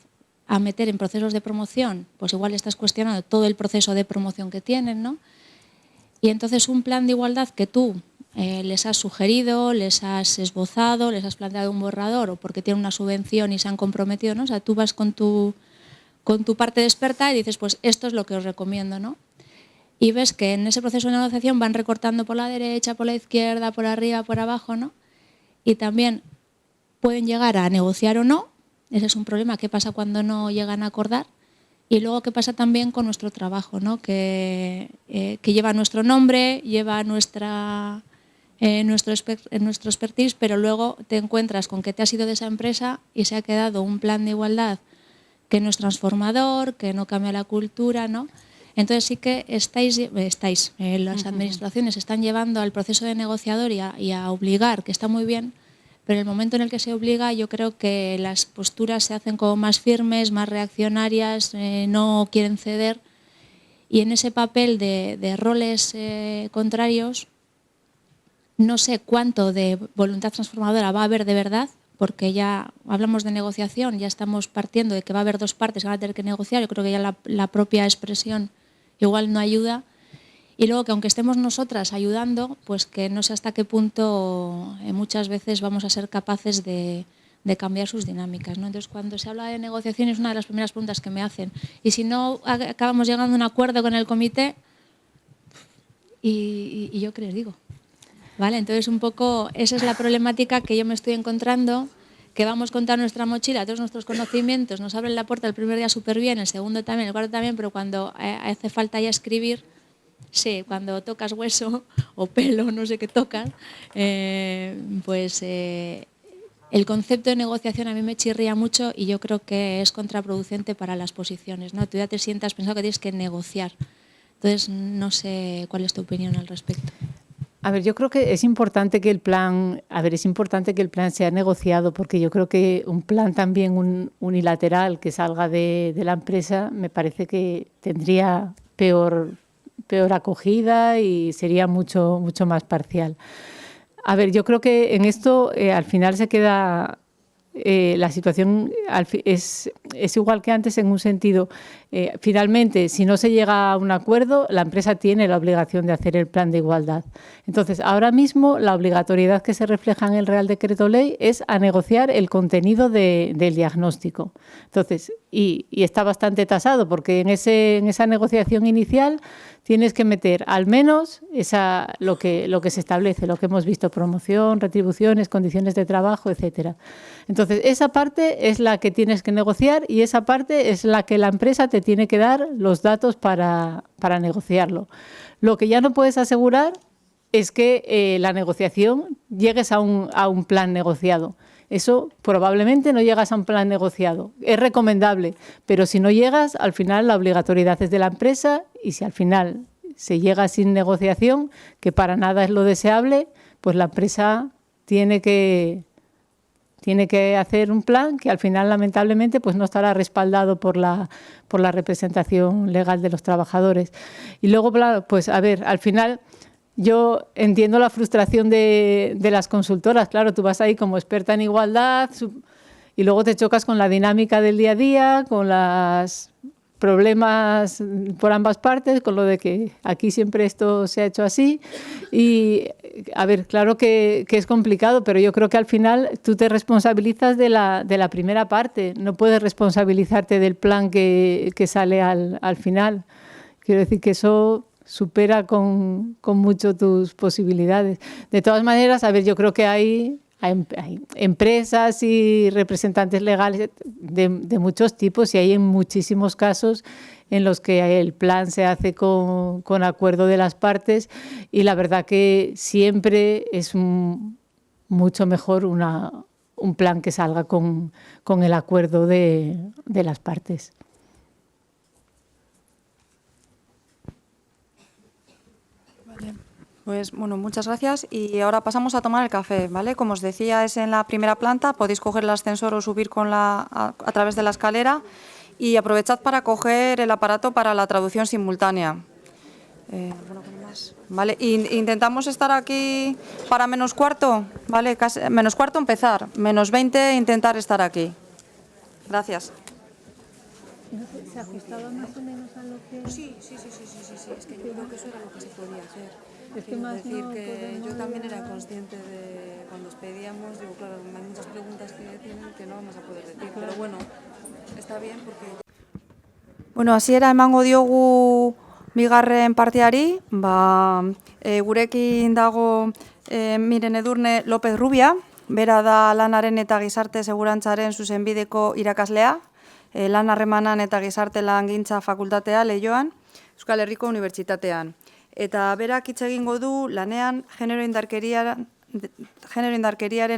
a meter en procesos de promoción, pues igual estás cuestionando todo el proceso de promoción que tienen, ¿no? Y entonces un plan de igualdad que tú les has sugerido, les has esbozado, les has planteado un borrador o porque tienen una subvención y se han comprometido, ¿no? O sea, tú vas con tu parte de experta y dices, pues esto es lo que os recomiendo, ¿no? Y ves que en ese proceso de negociación van recortando por la derecha, por la izquierda, por arriba, por abajo, ¿no? Y también pueden llegar a negociar o no, ese es un problema, ¿qué pasa cuando no llegan a acordar? Y luego qué pasa también con nuestro trabajo, ¿no? Que lleva nuestro nombre, lleva nuestro expertise, pero luego te encuentras con que te has ido de esa empresa y se ha quedado un plan de igualdad que no es transformador, que no cambia la cultura, ¿no? Entonces sí que las administraciones están llevando al proceso de negociador y a obligar, que está muy bien, pero en el momento en el que se obliga yo creo que las posturas se hacen como más firmes, más reaccionarias, no quieren ceder, y en ese papel de roles contrarios no sé cuánto de voluntad transformadora va a haber de verdad, porque ya hablamos de negociación, ya estamos partiendo de que va a haber dos partes que van a tener que negociar. Yo creo que ya la propia expresión igual no ayuda. Y luego que aunque estemos nosotras ayudando, pues que no sé hasta qué punto muchas veces vamos a ser capaces de cambiar sus dinámicas, ¿no? Entonces cuando se habla de negociación es una de las primeras preguntas que me hacen. Y si no acabamos llegando a un acuerdo con el comité, ¿y yo qué les digo? ¿Vale? Entonces un poco esa es la problemática que yo me estoy encontrando, que vamos con toda nuestra mochila, todos nuestros conocimientos, nos abren la puerta el primer día súper bien, el segundo también, el cuarto también, pero cuando hace falta ya escribir, sí, cuando tocas hueso o pelo, no sé qué tocas, pues el concepto de negociación a mí me chirría mucho y yo creo que es contraproducente para las posiciones, ¿no? Tú ya te sientas pensando que tienes que negociar. Entonces, no sé cuál es tu opinión al respecto. A ver, yo creo que es importante que el plan sea negociado, porque yo creo que un plan también unilateral que salga de la empresa me parece que tendría peor acogida y sería mucho más parcial. A ver, yo creo que en esto al final se queda... la situación es igual que antes en un sentido. Finalmente, si no se llega a un acuerdo, la empresa tiene la obligación de hacer el plan de igualdad. Entonces, ahora mismo la obligatoriedad que se refleja en el Real Decreto Ley es a negociar el contenido del diagnóstico. Entonces, y está bastante tasado, porque en esa negociación inicial tienes que meter al menos lo que se establece, lo que hemos visto, promoción, retribuciones, condiciones de trabajo, etcétera. Entonces, esa parte es la que tienes que negociar y esa parte es la que la empresa te tiene que dar los datos para negociarlo. Lo que ya no puedes asegurar es que la negociación llegues a un plan negociado. Eso probablemente no llegas a un plan negociado. Es recomendable, pero si no llegas, al final la obligatoriedad es de la empresa y si al final se llega sin negociación, que para nada es lo deseable, pues la empresa tiene que tiene que hacer un plan que al final, lamentablemente, pues no estará respaldado por la representación legal de los trabajadores. Y luego, pues a ver, al final yo entiendo la frustración de las consultoras. Claro, tú vas ahí como experta en igualdad y luego te chocas con la dinámica del día a día, con los problemas por ambas partes, con lo de que aquí siempre esto se ha hecho así. Y, a ver, claro que es complicado, pero yo creo que al final tú te responsabilizas de la primera parte. No puedes responsabilizarte del plan que sale al final. Quiero decir que eso supera con mucho tus posibilidades. De todas maneras, a ver, yo creo que hay empresas y representantes legales de muchos tipos y hay en muchísimos casos en los que el plan se hace con acuerdo de las partes y la verdad que siempre es mucho mejor un plan que salga con el acuerdo de las partes. Pues bueno, muchas gracias y ahora pasamos a tomar el café, ¿vale? Como os decía, es en la primera planta, podéis coger el ascensor o subir a través de la escalera y aprovechad para coger el aparato para la traducción simultánea. ¿Vale? Intentamos estar aquí para -4, ¿vale? -4 empezar, -20 intentar estar aquí. Gracias. ¿Se ajustaba más o menos a lo que...? Sí, es que yo creo que eso era lo que se podía hacer. Es que más decir no que podemos... yo también era consciente de cuando os pedíamos, digo, claro, hay muchas preguntas que tienen que no vamos a poder decir, pero bueno, está bien porque... Bueno, hasiera emango diogu bigarren parteari, gurekin dago Miren Edurne López Rubia, bera da lanaren eta gizarte segurantzaren zuzenbideko irakaslea, lan harremanan eta gizarte langintza fakultatea Leioan, Euskal Herriko Unibertsitatean. Eta berak hitz egingo du lanean genero indarkeriaren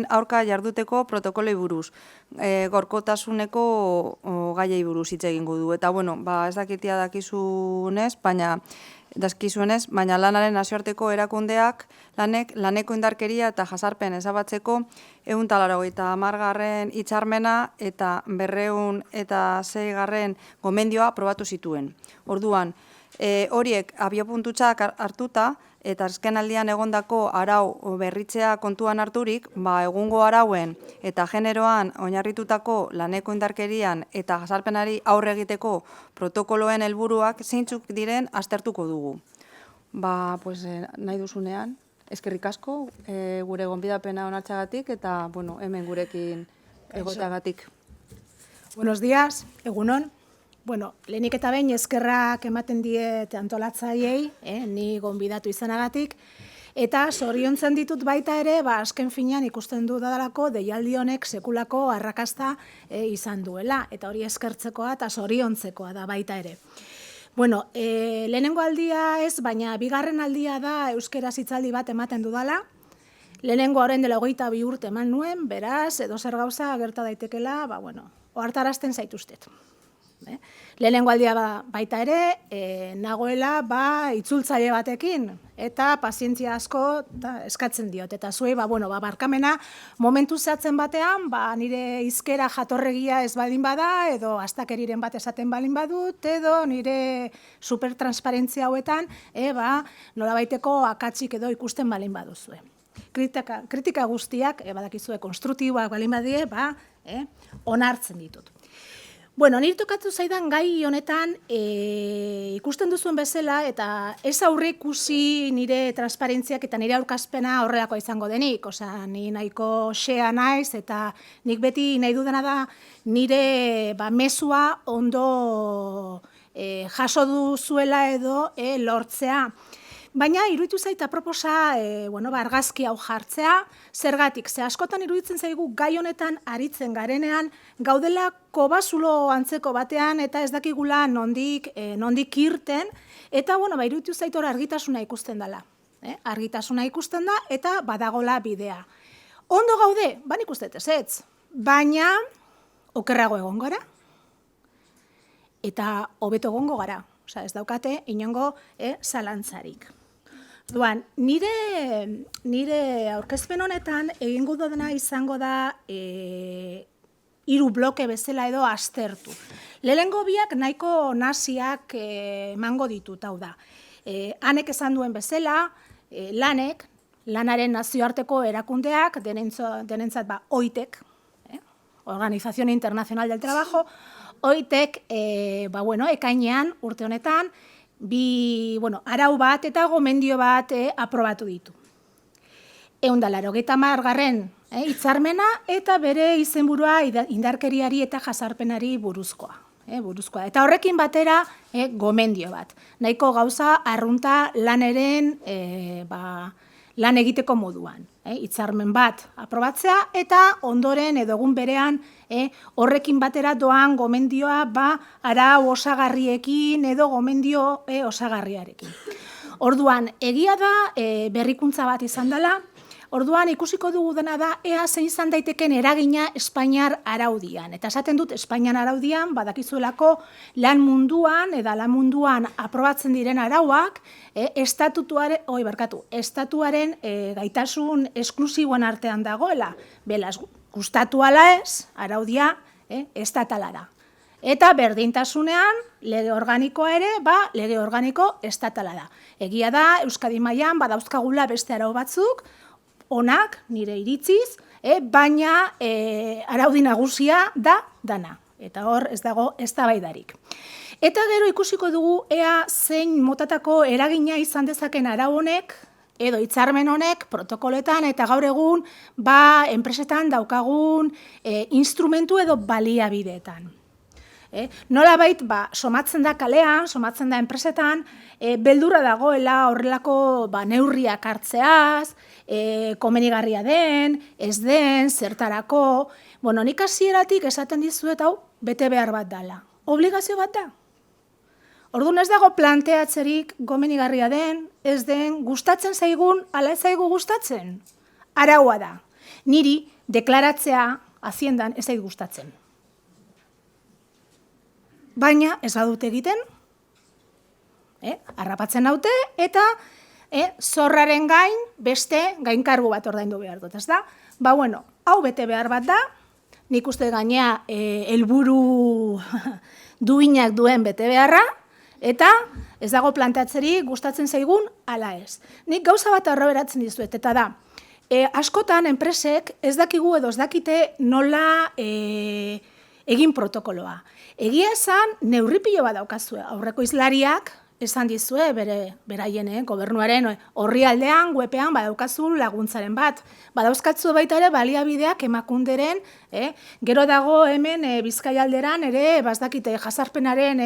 aurka jarduteko protokolei buruz, gorkotasuneko gaiei buruz hitz egingo du. Eta bueno, ez dakitia dakizuenez, baina lanaren nazioarteko erakundeak laneko indarkeria eta jasarpen ezabatzeko 180. Hitzarmena eta 206. Gomendioa aprobatu zituen. Orduan, horiek abiapuntutzak hartuta eta azkenaldian egondako arau berritzea kontuan harturik, egungo arauen eta generoan oinarritutako laneko indarkerian eta jasarpenari aurre egiteko protokoloen helburuak zeintzuk diren aztertuko dugu. Nahi duzunean, eskerrik asko, gure gonbidapena onartzeagatik eta hemen gurekin egoteagatik. Buenos días, egunon. Lehenik eta behin eskerrak ematen diet antolatzaileei, ni gonbidatu izanagatik, eta zoriontzen ditut baita ere, azken finean ikusten du dadalako deialdi honek sekulako arrakasta izan duela, eta hori eskertzekoa eta zoriontzekoa da baita ere. Lehenengo aldia ez, baina bigarren aldia da euskera hitzaldi bat ematen dudala. Lehenengo orain dela 22 urte eman nuen, beraz, edozer gauza gerta daitekela, ohartarazten zaituztet. Lehenengo aldia baita ere, nagoela itzultzaile batekin, eta pazientzia asko eskatzen diot. Eta zuei, barkamena momentu zehatzen batean, nire hizkera jatorregia ez baldin bada, edo astakeriren bat esaten baldin badut, edo nire supertransparentzia hauetan, nolabaiteko akatsik edo ikusten baldin baduzue. Kritika guztiak, badakizue, konstruktiboak baldin badie, onartzen ditut. Nire tokatu zaidan gai honetan ikusten duzuen bezala eta ez aurre ikusi nire transparentziak eta nire aurkazpena horrelakoa izango denik. Ni nahiko xea naiz eta nik beti nahi dudana da nire mezua ondo jaso duzuela edo lortzea. Baina iruditu zait aproposa argazki hau jartzea, zergatik, ze askotan iruditzen zaigu gai honetan aritzen garenean, gaudela kobazulo antzeko batean eta ez dakigula nondik irten, eta iruditu zait hor argitasuna ikusten dela. Argitasuna ikusten da eta badagola bidea. Ondo gaude, nik uste ezetz, baina okerrago egon gara eta hobeto egongo gara. Ez daukate inongo zalantzarik. Duan, nire aurkezpen honetan egingo dena izango da 3 bloke bezala edo aztertu. Lehenengo biak nahiko nasiak emango ditut, hau da. Hanek esan duen bezala, lanaren nazioarteko erakundeak, denentzat OITek, Organización Internacional del Trabajo, OITek, ekainean, urte honetan, arau bat eta gomendio bat aprobatu ditu. 180. Hitzarmena eta bere izenburua indarkeriari eta jasarpenari buruzkoa. Eta horrekin batera gomendio bat. Nahiko gauza arrunta laneren lan egiteko moduan. Hitzarmen bat aprobatzea eta ondoren edo egun berean horrekin batera doan gomendioa arau osagarriekin edo gomendio osagarriarekin. Orduan, egia da berrikuntza bat izan dela. Orduan, ikusiko dugu dena da, ea zein izan daiteken eragina Espainiar araudian. Eta esaten dut, Espainian araudian, badakizuelako lan munduan aprobatzen diren arauak, estatuaren gaitasun esklusiboen artean dagoela. Beraz, gustatu ala ez, araudia estatalara. Eta berdintasunean, lege organikoa ere, lege organiko estatala da. Egia da, Euskadi mailan badauzkagula beste arau batzuk, onak, nire iritziz, baina araudi nagusia da dana. Eta hor ez dago eztabaidarik. Eta gero ikusiko dugu ea zein motatako eragina izan dezaken arau honek, edo hitzarmen honek, protokoloetan eta gaur egun enpresetan daukagun instrumentu edo baliabideetan. Nolabait, somatzen da kalean, somatzen da enpresetan, beldurra dagoela horrelako neurriak hartzeaz, komenigarria den, ez den, zertarako. Nik hasieratik esaten dizuet hau bete behar bat dela. Obligazio bat da. Orduan ez dago planteatzerik komenigarria den, ez den, gustatzen zaigun, ala ez zaigu gustatzen. Araua da. Niri deklaratzea Haziendan ez zait gustatzen. Baina ez badute egiten, harrapatzen naute eta zorraren gain beste gainkargu bat ordaindu behar dut, ez da? Hau bete behar bat da, nik uste gainea helburu duinak duen bete beharra, eta ez dago planteatzeri gustatzen zaigun ala ez. Nik gauza bat arroberatzen dizuet, eta da, askotan enpresek ez dakigu edo ez dakite nola egin protokoloa. Egia esan, neurripilo bat daukazue. Aurreko hizlariak esan dizue beraien gobernuaren orrialdean, webean badaukazu laguntzaren bat. Badauzkatzu baita ere baliabideak Emakunderen, gero dago hemen Bizkaialderan ere bazdakite jasarpenaren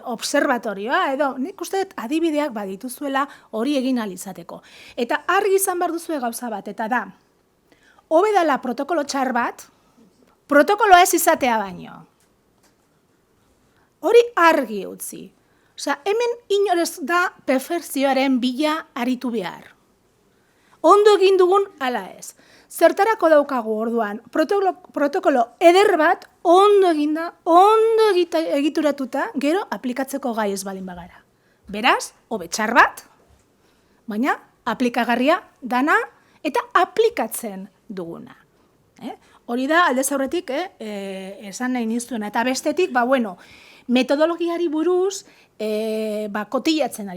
observatorioa, edo nik uste adibideak badituzuela hori egin ahal izateko. Eta argi izan behar duzue gauza bat, eta da, hobe dela protokolo txar bat, protokoloa ez izatea baino. Hori argi utzi. Osea, hemen inorez da perfekzioaren bila aritu behar. Ondo egin dugun ala ez. Zertarako daukagu orduan, protokolo eder bat ondo eginda, ondo egituratuta, gero aplikatzeko gai ez balin bagara. Beraz, hobe txar bat, baina aplikagarria dana eta aplikatzen duguna. Hori da, aldez aurretik, esan nahi niztuena. Eta bestetik, metodologiari buruz kotillatzen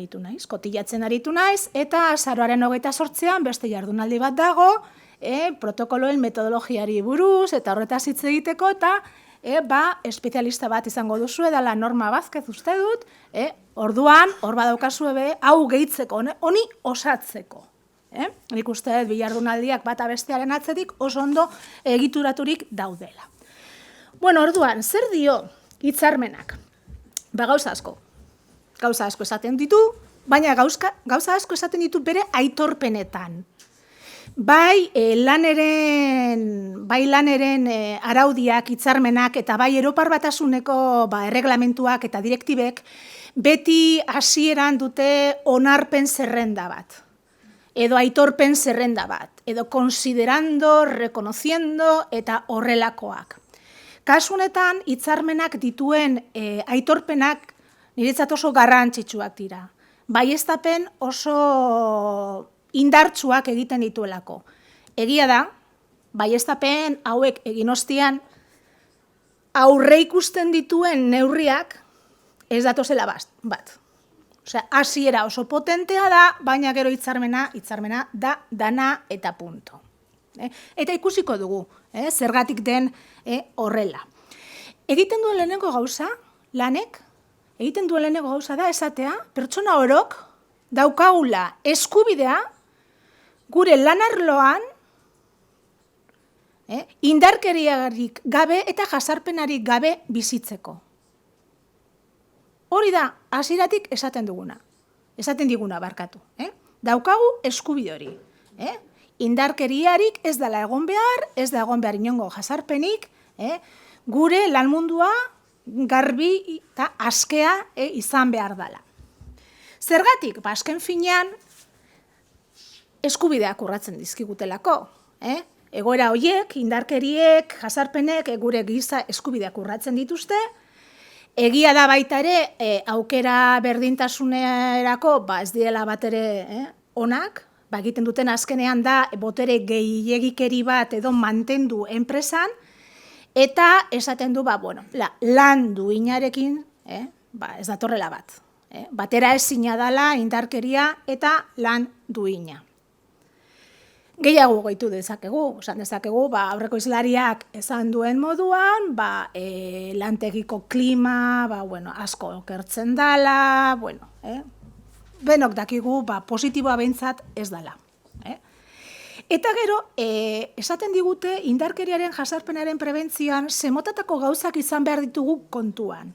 aritu naiz, eta azaroaren 28an beste jardunaldi bat dago, protokoloen metodologiari buruz, eta horretaz hitz egiteko, eta espezialista bat izango duzu, edala Norma Vázquez uste dut, orduan, hor badaukazu hau gehitzeko, honi osatzeko. Nik uste dut bilardunaldiak bata bestearen atzetik oso ondo egituraturik daudela. Orduan, zer dio hitzarmenak? Gauza asko esaten ditu, baina gauza asko esaten ditu bere aitorpenetan. Bai laneren araudiak, hitzarmenak, eta bai Europar Batasuneko erreglamentuak eta direktibek beti hasieran dute onarpen zerrenda bat. Edo aitorpen zerrenda bat, edo considerando, reconociendo eta horrelakoak. Kasu honetan, hitzarmenak dituen aitorpenak niretzat oso garrantzitsuak dira. baieztapen oso indartsuak egiten dituelako. Egia da, baieztapen hauek egin ostean, aurre ikusten dituen neurriak ez datozela bat. Osea, hasiera oso potentea da, baina gero hitzarmena da dana eta punto. Eta ikusiko dugu, zergatik den horrela. Egiten duen lehenengo gauza, lanek, egiten duen lehenengo gauza da esatea, pertsona orok daukagula eskubidea gure lanarloan indarkeriarik gabe eta jasarpenarik gabe bizitzeko. Hori da, hasieratik esaten diguna barkatu. Daukagu eskubide hori. Indarkeriarik ez dela egon behar, ez da egon behar inongo jasarpenik, gure lanmundua garbi eta askea izan behar dela. Zergatik, azken finean, eskubideak urratzen dizkigutelako. Egoera horiek, indarkeriek, jasarpenek, gure giza eskubideak urratzen dituzte. Egia da baita ere, aukera berdintasunerako ez direla bat ere onak, egiten duten azkenean da botere gehiegikeri bat edo mantendu enpresan, eta esaten du, lan duinarekin ez datorrela bat. Batera ezina dela indarkeria eta lan duina. Gehiago gehitu dezakegu, esan dezakegu, aurreko hizlariak esan duen moduan, lantegiko klima, asko okertzen dela, benok dakigu, positiboa behintzat ez dela. Eta gero, esaten digute, indarkeriaren jasarpenaren prebentzioan, zemotatako gauzak izan behar ditugu kontuan.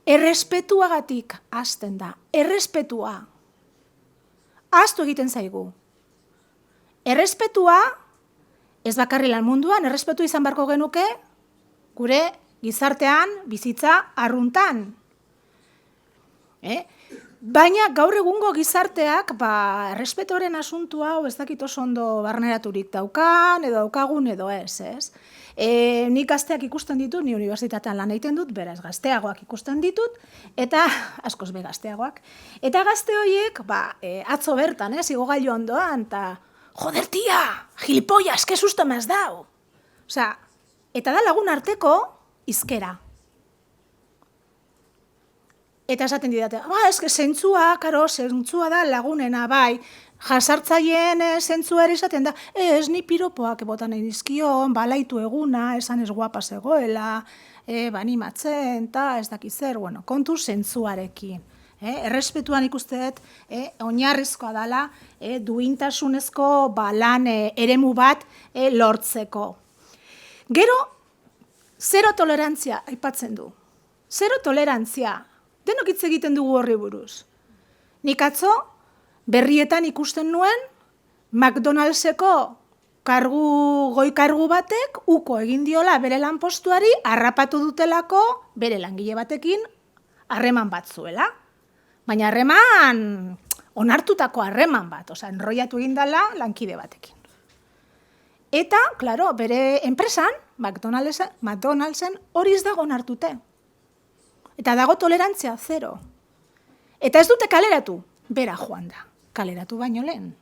Errespetuagatik hasten da, errespetua. Ahaztu egiten zaigu. Errespetua, ez bakarri lan munduan, errespetua izan beharko genuke, gure gizartean, bizitza arruntan. Baina gaur egungo gizarteak, errespetoren asuntua, ez dakit oso ondo barneraturik daukan, edo daukagun, edo ez. Nik gazteak ikusten ditut, ni unibertsitatean lan egiten dut, beraz gazteagoak ikusten ditut, eta askoz be gazteagoak. Eta gazte horiek, atzo bertan, igogailu ondoan, eta joder, tia, gilipollas, que susto me has dado. Osea, eta da lagun arteko hizkera. Eta esaten didate, eske zentzua da lagunena, jasartzaileen zentzua ere esaten da, ez ni piropoak botan nahi dizkion, balaitu eguna, esan ez guapa zegoela, animatzen, eta ez dakiz zer, kontu zentzuarekin. Errespetuan ikusteet, oinarrizkoa dela, duintasunezko lan eremu bat lortzeko. Gero, zero tolerantzia aipatzen du. Zero tolerantzia. Denok hitz egiten dugu horri buruz. Nik atzo, berrietan ikusten nuen, McDonaldseko goi kargu batek uko egin diola bere lanpostuari, harrapatu dutelako bere langile batekin harreman bat zuela. Baina harreman, onartutako harreman bat, enroiatu egin dela lankide batekin. Eta, klaro, bere enpresan, McDonaldsen hori ez dago onartute. Eta dago tolerantzia zero. Eta ez dute kaleratu, bera joan da, kaleratu baino lehen.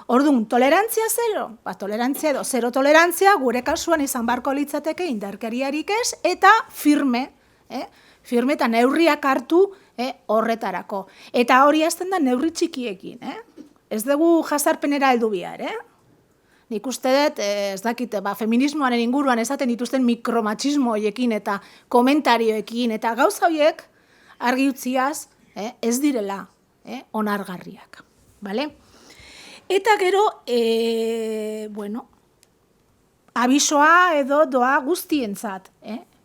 Orduan, tolerantzia zero, tolerantzia edo zero tolerantzia gure kasuan izan barko litzateke indarkeriarik ez, eta firme eta neurriak hartu horretarako. Eta hori hasten da neurri txikiekin. Ez dugu jasarpenera heldu bihar, Nik uste dut, ez dakite, feminismoaren inguruan esaten dituzten mikromatxismo horiekin eta komentarioekin eta gauza horiek argi utziaz ez direla onargarriak. Eta gero, abisoa edo doa guztientzat.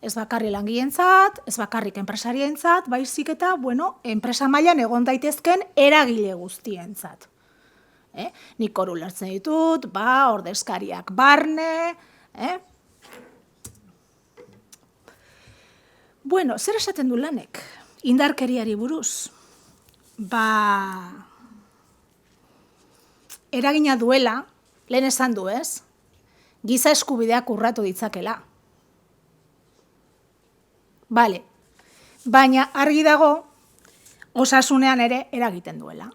Ez bakarri langileentzat, ez bakarrik enpresarientzat, baizik eta, enpresa mailan egon daitezken eragile guztientzat. Nik hor ulertzen ditut, ordezkariak barne. Zer esaten du lanek? Indarkeriari buruz. Eragina duela, lehen esan du ez, giza eskubideak urratu ditzakela. Baina argi dago, osasunean ere eragiten duela.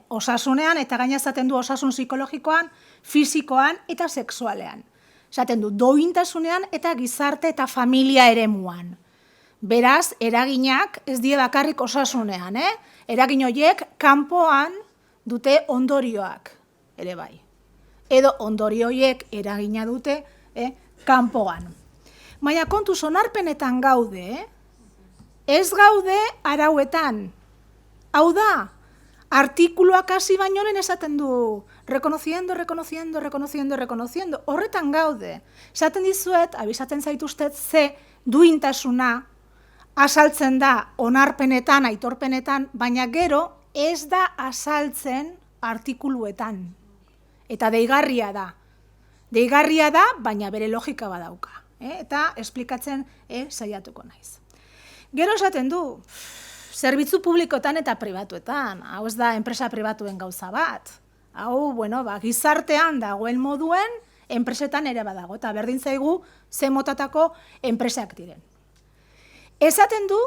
Osasunean eta gaina esaten du osasun psikologikoan, fisikoan eta sexualean. Esaten du dointasunean eta gizarte eta familia eremuan. Beraz, eraginak ez die bakarrik osasunean, eragin horiek kanpoan dute ondorioak ere bai. Edo ondorio horiek eragina dute kanpoan. Baina kontuz onarpenetan gaude, ez gaude arauetan. Hau da, artikuluak hasi baino lehen esaten du, reconociendo. Horretan gaude. Esaten dizuet, abisatzen zaituztet, ze duintasuna azaltzen da onarpenetan, aitorpenetan, baina gero ez da azaltzen artikuluetan. Eta deigarria da. Deigarria da, baina bere logika badauka. Eta esplikatzen saiatuko naiz. Gero esaten du, zerbitzu publikotan eta pribatuetan. Hau ez da enpresa pribatuen gauza bat. Hau, gizartean dagoen moduen, enpresetan ere badago. Eta berdin zaigu, ze motatako enpresak diren. Esaten du,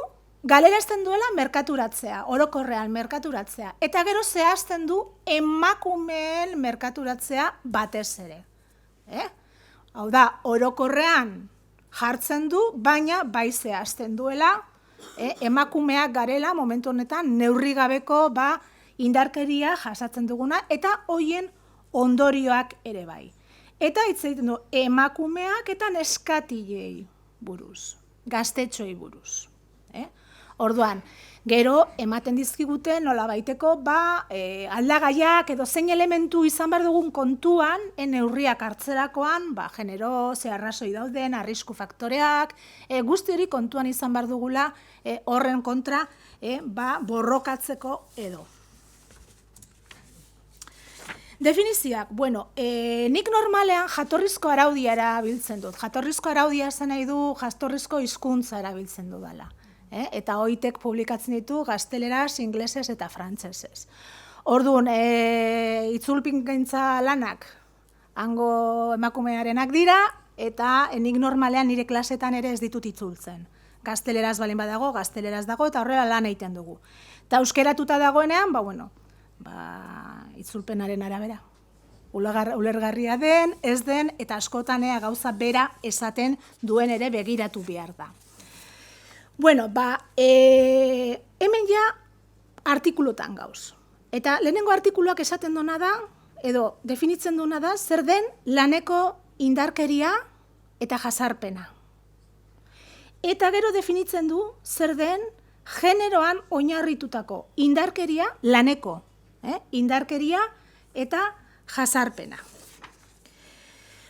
galerazten duela merkaturatzea, orokorrean merkaturatzea. Eta gero zehazten du emakumeen merkaturatzea batez ere. Hau da, orokorrean jartzen du, baina bai zehazten duela, emakumeak garela momentu honetan neurri gabeko indarkeria jasatzen duguna eta hoien ondorioak ere bai. Eta hitz egiten du emakumeak eta neskatilei buruz, gaztetxoei buruz. Orduan, gero ematen dizkigute nolabaiteko aldagaiak edo zein elementu izan behar dugun kontuan neurriak hartzerakoan, genero, ze arrazoi dauden, arrisku faktoreak, guzti hori kontuan izan behar dugula horren kontra borrokatzeko edo. Definizioak, nik normalean jatorrizko araudia erabiltzen dut. Jatorrizko araudia esan nahi du jatorrizko hizkuntza erabiltzen dudala. Eta hoitek publikatzen ditu gazteleraz, inglesez eta frantsesez. Orduan, itzulpingintza lanak hango emakumearenak dira, eta nik normalean nire klasetan ere ez ditut itzultzen. Gazteleraz balin badago, gazteleraz dago, eta horrela lan egiten dugu. Eta euskeratuta dagoenean, itzulpenaren arabera. Ulergarria den, ez den, eta askotan gauza bera esaten duen ere begiratu behar da. Hemen ja artikulutan gauz. Eta lehenengo artikuluak esaten duena da, edo definitzen duena da, zer den laneko indarkeria eta jazarpena. Eta gero definitzen du, zer den generoan oinarritutako indarkeria laneko. Indarkeria eta jazarpena.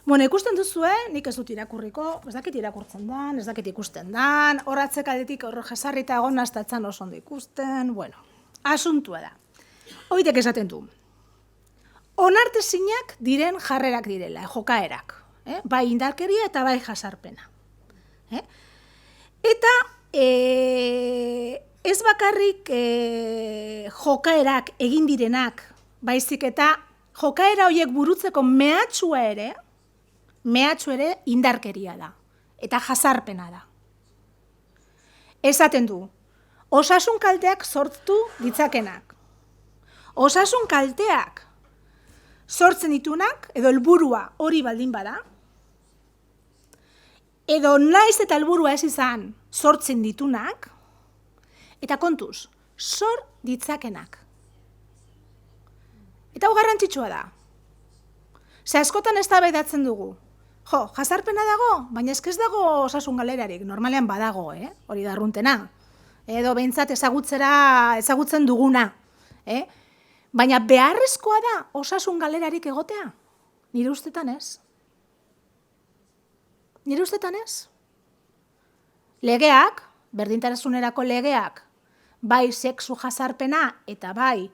Ikusten duzue, nik ez dut irakurriko, ez dakit irakurtzen dan, ez dakit ikusten dan, horratzek aldetik horro jesarrita egon naztatzen oso ondo ikusten, asuntua da. Hoitek esaten du, onartezinak diren jarrerak direla, jokaerak, bai indarkeria eta bai jazarpena. Eta ez bakarrik jokaerak egin direnak, baizik eta jokaera horiek burutzeko mehatxua ere indarkeria da, eta jazarpena da. Esaten du, osasun kalteak sortu ditzakenak. Osasun kalteak sortzen ditunak, edo helburua hori baldin bada, edo naiz eta helburua ez izan sortzen ditunak, eta kontuz, sor ditzakenak. Eta hau garrantzitsua da. Ze askotan eztabaidatzen dugu. Jazarpena dago, baina ez dago osasun galerarik, normalean badago, hori da arruntena. Edo behintzat ezagutzen duguna. Baina beharrezkoa da osasun galerarik egotea? Nire ustetan ez. Nire ustetan ez. Legeak, berdintarasunerako legeak, bai sexu jazarpena eta bai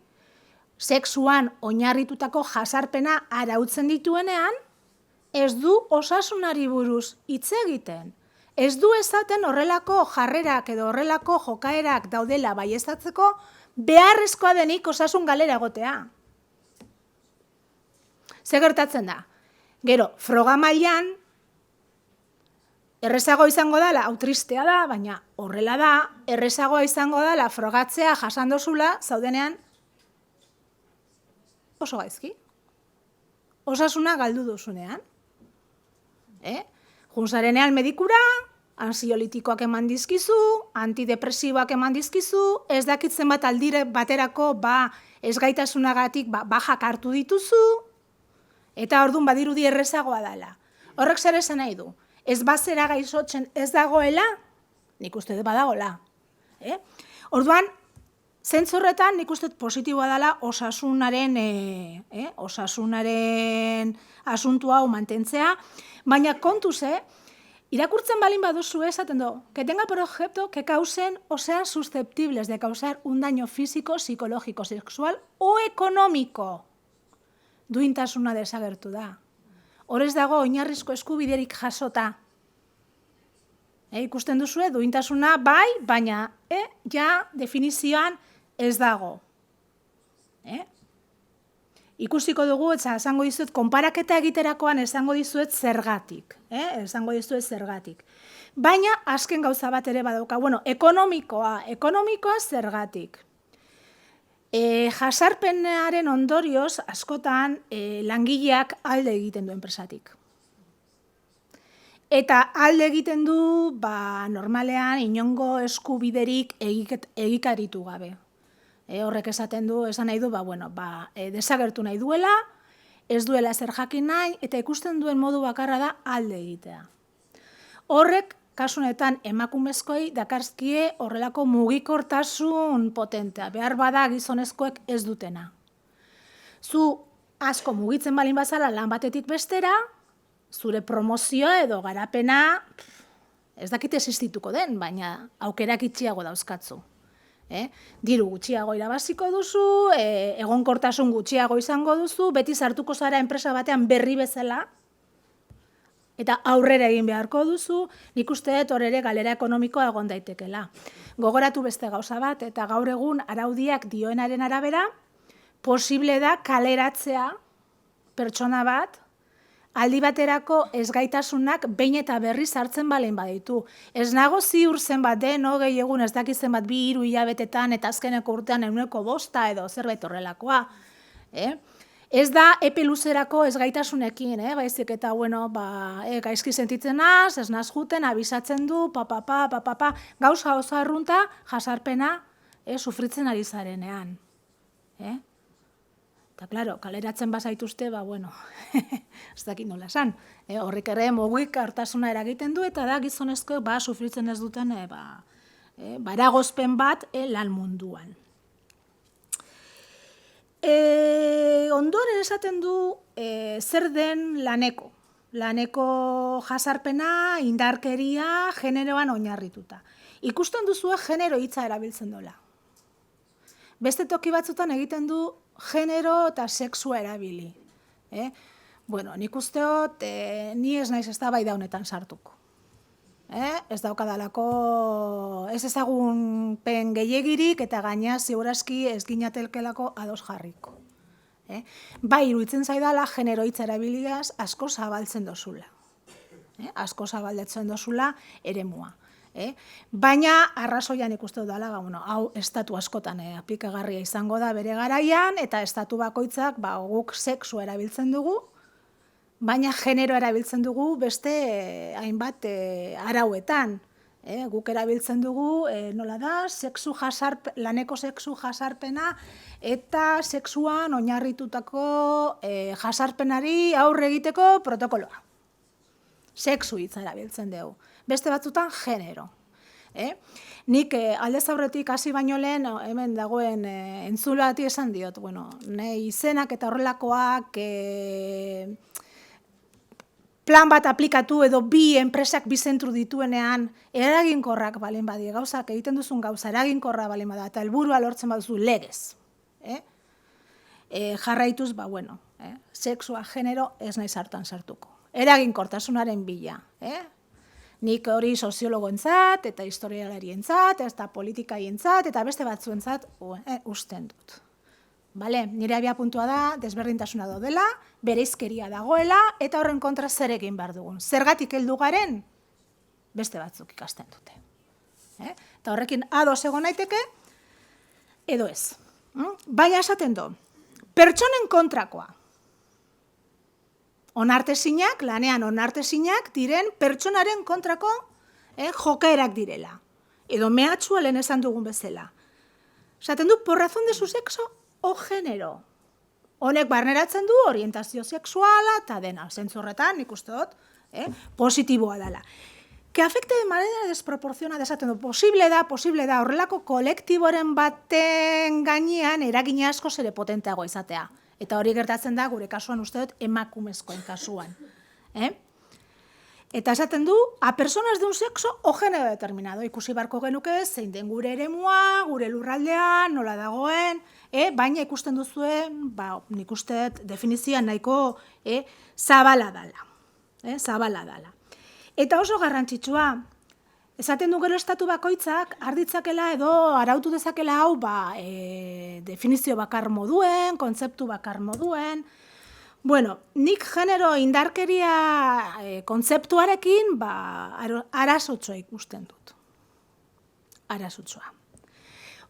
sexuan oinarritutako jazarpena arautzen dituenean, ez du osasunari buruz hitz egiten. Ez du esaten horrelako jarrerak edo horrelako jokaerak daudela baieztatzeko beharrezkoa denik osasun galera egotea. Ze gertatzen da? Gero, froga mailan Errezago izango dela, hau tristea da, baina horrela da, errezagoa izango dela frogatzea jasandozula zaudenean oso gaizki. Osasuna galdu duzunean. Junzarenean medikura, ansiolitikoak eman dizkizu, antidepresiboak eman dizkizu, ez dakitzen bat aldire baterako ezgaitasunagatik bajak hartu dituzu, eta orduan badirudi errezagoa dela. Horrek zer esan nahi du? Ez bazera gaizotzen ez dagoela, nik uste dut badagoela. Orduan, zentzorretan nik uste positiboa dela osasunaren asuntua hau mantentzea, baina kontuz, irakurtzen balin baduzu esaten du, que tenga por objeto que causen o sean susceptibles de causar un daño físico, psicológico, sexual o económico. Duintasuna desagertu da. Horrez dago oinarrizko eskubiderik jasota. Ikusten duzue, duintasuna bai, baina ja definizioan ez dago. Ikusiko dugu, eta esango dizuet, konparaketa egiterakoan esango dizuet zergatik. Baina, azken gauza bat ere badauka. Bueno, ekonomikoa zergatik. Jasarpenaren ondorioz, askotan, langileak alde egiten du enpresatik. Eta alde egiten du, normalean, inongo eskubiderik egikaritu gabe. Horrek esaten du, esan nahi du, desagertu nahi duela, ez duela zer jakin nahi, eta ikusten duen modu bakarra da alde egitea. Horrek, kasunetan emakumezkoei dakarzkie horrelako mugikortasun potentea, behar bada gizonezkoek ez dutena. Zu asko mugitzen balin bazara lan batetik bestera, zure promozioa edo garapena, ez dakit existituko den, baina aukerak itxiago dauzkatzu. Diru gutxiago irabaziko duzu, egonkortasun gutxiago izango duzu, beti sartuko zara enpresa batean berri bezala, eta aurrera egin beharko duzu, nik uste dut hor ere galera ekonomikoa egon daitekela. Gogoratu beste gauza bat, eta gaur egun araudiak dioenaren arabera, posible da kaleratzea pertsona bat, aldi baterako ezgaitasunak behin eta berriz hartzen balen baditu. Ez nago ziur zenbat den, hogei egun ez dakizen bat 2-3 hilabetetan eta azkeneko urtean 105 edo zerbait horrelakoa. Ez da epe luzerako ezgaitasunekin, baizik eta, gaizki sentitzen naz, ez naz juten, abisatzen du, gauza oso arrunta jasarpena sufritzen ari zarenean. Eta, klaro, kaleratzen bazaituzte, ez dakit nola esan. Horrik ere mugik hartasuna eragiten du, eta da gizonezkoek sufritzen ez duten eragozpen bat lan munduan. Ondoren esaten du zer den laneko. Laneko jasarpena, indarkeria, generoan oinarrituta. Ikusten duzue genero hitza erabiltzen dola. Beste toki batzutan egiten du genero eta sexua erabili. Nik usteot, ni ez naiz eztabaida honetan sartuko. Ez daukadalako, ez ezagunpen gehiegirik eta gaina ziurazki ez ginatelkelako ados jarriko. Bai, iruditzen zaidala genero hitza erabiliaz asko zabaltzen dozula. Asko zabaltzen dozula eremua. Baina arrazoian ikuste dudala, hau estatu askotan aplikagarria izango da bere garaian, eta estatu bakoitzak guk sexua erabiltzen dugu, baina genero erabiltzen dugu beste hainbat arauetan. Guk erabiltzen dugu, nola da, laneko sexu jasarpena eta sexuan oinarritutako jasarpenari aurre egiteko protokoloa. Sexu hitza erabiltzen dugu. Beste batzutan genero. Nik aldez aurretik hasi baino lehen, hemen dagoen entzule bati esan diot, nahi izenak eta horrelakoak plan bat aplikatu edo bi enpresak bi zentru dituenean eraginkorrak balen badie, gauzak egiten duzun gauza eraginkorra balen bada, eta helburua lortzen baduzu legez. Jarraituz, sexua, genero ez nahi sartan sartuko. Eraginkortasunaren bila. Nik hori soziologoentzat, eta historialarientzat, eta politikaientzat, eta beste batzuentzat usten dut. Nire abiapuntua da, desberdintasuna daudela, bereizkeria dagoela, eta horren kontra zer egin behar dugun. Zergatik heldu garen? beste batzuk ikasten dute. Eta horrekin ados egon naiteke, edo ez. Baina esaten du, pertsonen kontrakoa. Onartezinak, lanean onartezinak diren pertsonaren kontrako jokaerak direla. Edo mehatxua lehen esan dugun bezala. Esaten du, por razón de su sexo o género. Honek barneratzen du orientazio sexuala eta dena. Zentzu horretan, nik uste dut, positiboa dela. Que afecte de manera desproporcionada, esaten du, posible da, horrelako kolektiboren baten gainean eragina asko ere potenteago izatea. Eta hori gertatzen da, gure kasuan uste dut, emakumezkoen kasuan. Eta esaten du, a personas de un sexo o género determinado. Ikusi barko genuke, zein den gure eremua, gure lurraldean, nola dagoen, baina ikusten duzuen, nik uste dut definizioan nahiko zabala dala. Eta oso garrantzitsua, esaten du gero estatu bakoitzak, arditzakela edo arautu dezakela hau definizio bakar moduen, kontzeptu bakar moduen. Bueno, nik genero indarkeria kontzeptuarekin arazotsua ikusten dut. Arazotsua.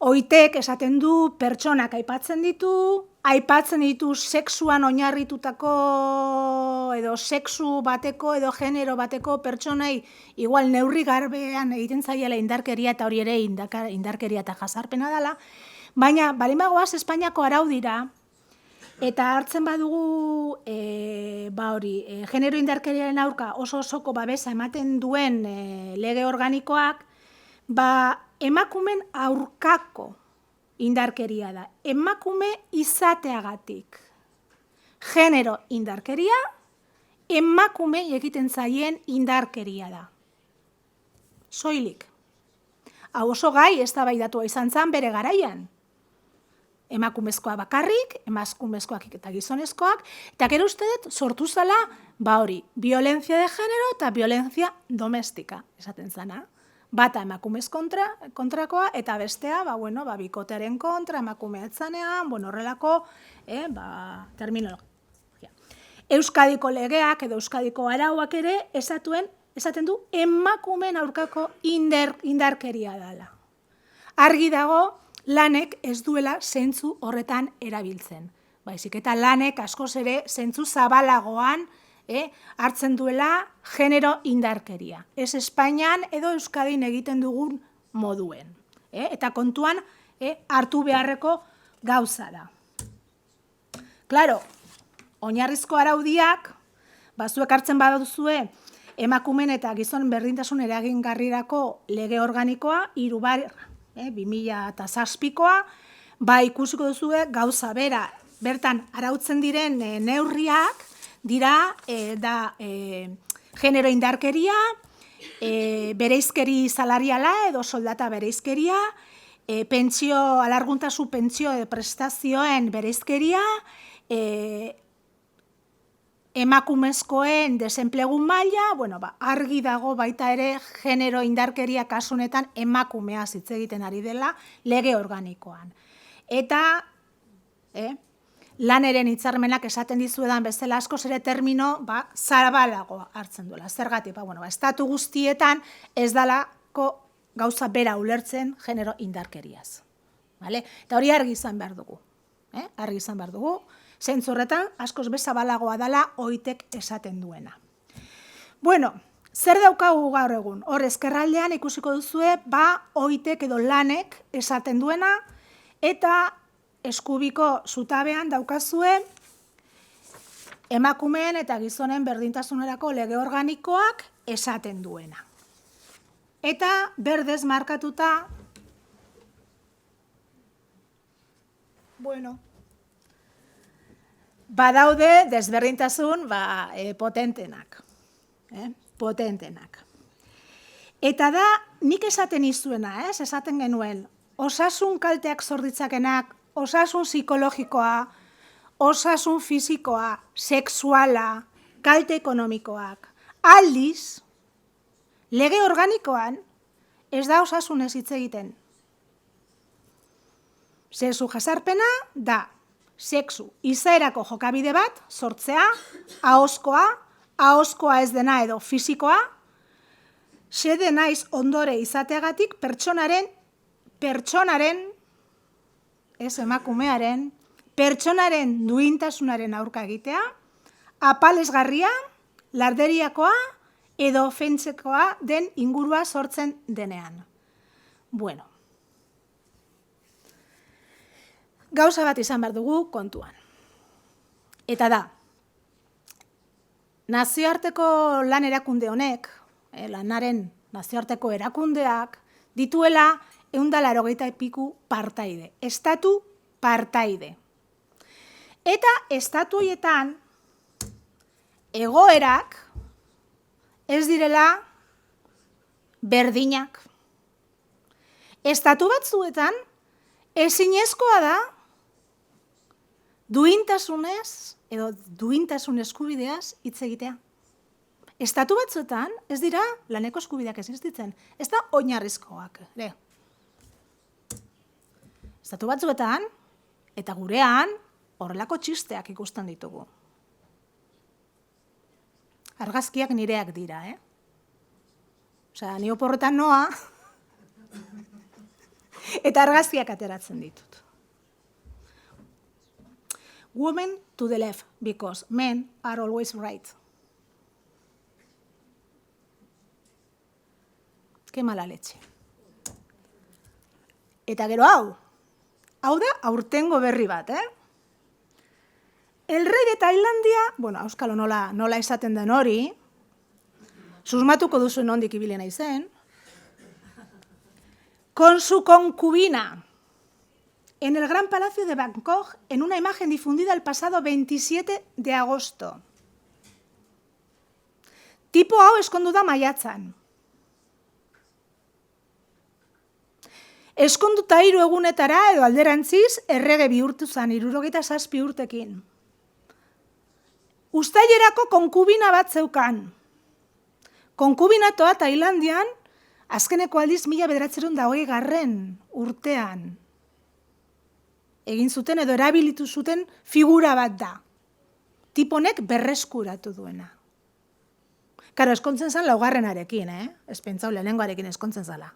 Oitek esaten du pertsonak aipatzen ditu sexuan oinarritutako edo sexu bateko edo genero bateko pertsonei igual neurri garbean egiten zaiela indarkeria eta hori ere indarkeria eta jazarpena dela, baina balin bagoaz Espainiako araudira eta hartzen badugu genero indarkeriaren aurka oso-osoko babesa ematen duen lege organikoak, emakumen aurkako indarkeria da. Emakume izateagatik. Genero indarkeria, emakume egiten zaien indarkeria da. Soilik. Hau oso gai eztabaidatua izan zen bere garaian. Emakumezkoa bakarrik, emakumezkoak eta gizonezkoak, eta gero uste dut sortu zela, violencia de genero eta violencia domestika, esaten zana. Bata emakumez kontrakoa, eta bestea, bikotearen kontra, emakume etzanean, horrelako terminologia. Euskadiko legeak edo Euskadiko arauak ere esaten du emakumeen aurkako indarkeria dela. Argi dago, lanek ez duela zentzu horretan erabiltzen. Baizik eta lanek askoz ere zentzu zabalagoan hartzen duela genero indarkeria. Ez Espainian edo Euskadin egiten dugun moduen. Eta kontuan hartu beharreko gauza da. Klaro, oinarrizko araudiak, zuek hartzen baduzue emakumen eta gizon berdintasun eragingarrirako lege organikoa, 3/2007koa, ikusiko duzue gauza bera. Bertan, arautzen diren neurriak, dira genero indarkeria, bereizkeri salariala edo soldata bereizkeria, alarguntasun pentsio prestazioen bereizkeria, emakumezkoen desenplegu maila, argi dago baita ere genero indarkeria kasunetan emakumea hitz egiten ari dela lege organikoan. Eta laneren hitzarmenak esaten dizuedan bezala askoz ere termino zabalago hartzen duela. Zergatik, estatu guztietan ez dalako gauza bera ulertzen genero indarkeriaz. Eta hori argi izan behar dugu. Argi izan behar dugu. Zentzu horretan, askoz bezabalagoa dela oitek esaten duena. Zer daukagu gaur egun? Hor ezkerraldean ikusiko duzue, oitek edo lanek esaten duena, eta eskubiko zutabean daukazue emakumeen eta gizonen berdintasunerako lege organikoak esaten duena. Eta berdez markatuta, badaude desberdintasun potentenak. Eta da, nik esaten izuena, esaten genuen, osasun kalteak zorditzakenak, osasun psikologikoa, osasun fisikoa, sexuala, kalte ekonomikoak. Aldiz, lege organikoan ez da osasunez hitz egiten. Sexu jazarpena da sexu izaerako jokabide bat sortzea, ahozkoa ez dena edo fisikoa, xede naiz ondore izateagatik pertsonaren, ez emakumearen, pertsonaren duintasunaren aurka egitea, apalesgarria, larderiakoa edo ofentsekoa den ingurua sortzen denean. Bueno, gauza bat izan behar dugu kontuan. Eta da, nazioarteko lan erakunde honek, lanaren nazioarteko erakundeak, dituela 180 partaide, estatu partaide. Eta estatu horietan egoerak ez direla berdinak. Estatu batzuetan ezinezkoa da duintasunez edo duintasun eskubideaz hitz egitea. Estatu batzuetan ez dira laneko eskubideak existitzen, ez da oinarrizkoak ere. Estatu batzuetan eta gurean horrelako txisteak ikusten ditugu. Argazkiak nireak dira, Osea, ni oporretan noa eta argazkiak ateratzen ditut. Women to the left, because men are always right. Ke mala leche. Eta gero hau da aurtengo berri bat, El rey de Tailandia, bueno, auskalo nola esaten den hori, susmatuko duzu nondik ibili naizen, con su concubina en el Gran Palacio de Bangkok en una imagen difundida el pasado 27 de agosto. Tipo hau eskondu da maiatzan. Eskonduta 3 egunetara edo alderantziz errege bihurtu zen 77 urtekin. Uztailerako konkubina bat zeukan. Konkubinatoa Tailandian azkeneko aldiz 1920 urtean egin zuten edo erabilitu zuten figura bat da. Tiponek berreskuratu duena. Karo, eskontzen zen laugarrenarekin, Ez pentsau lehenengoarekin eskontzen zala.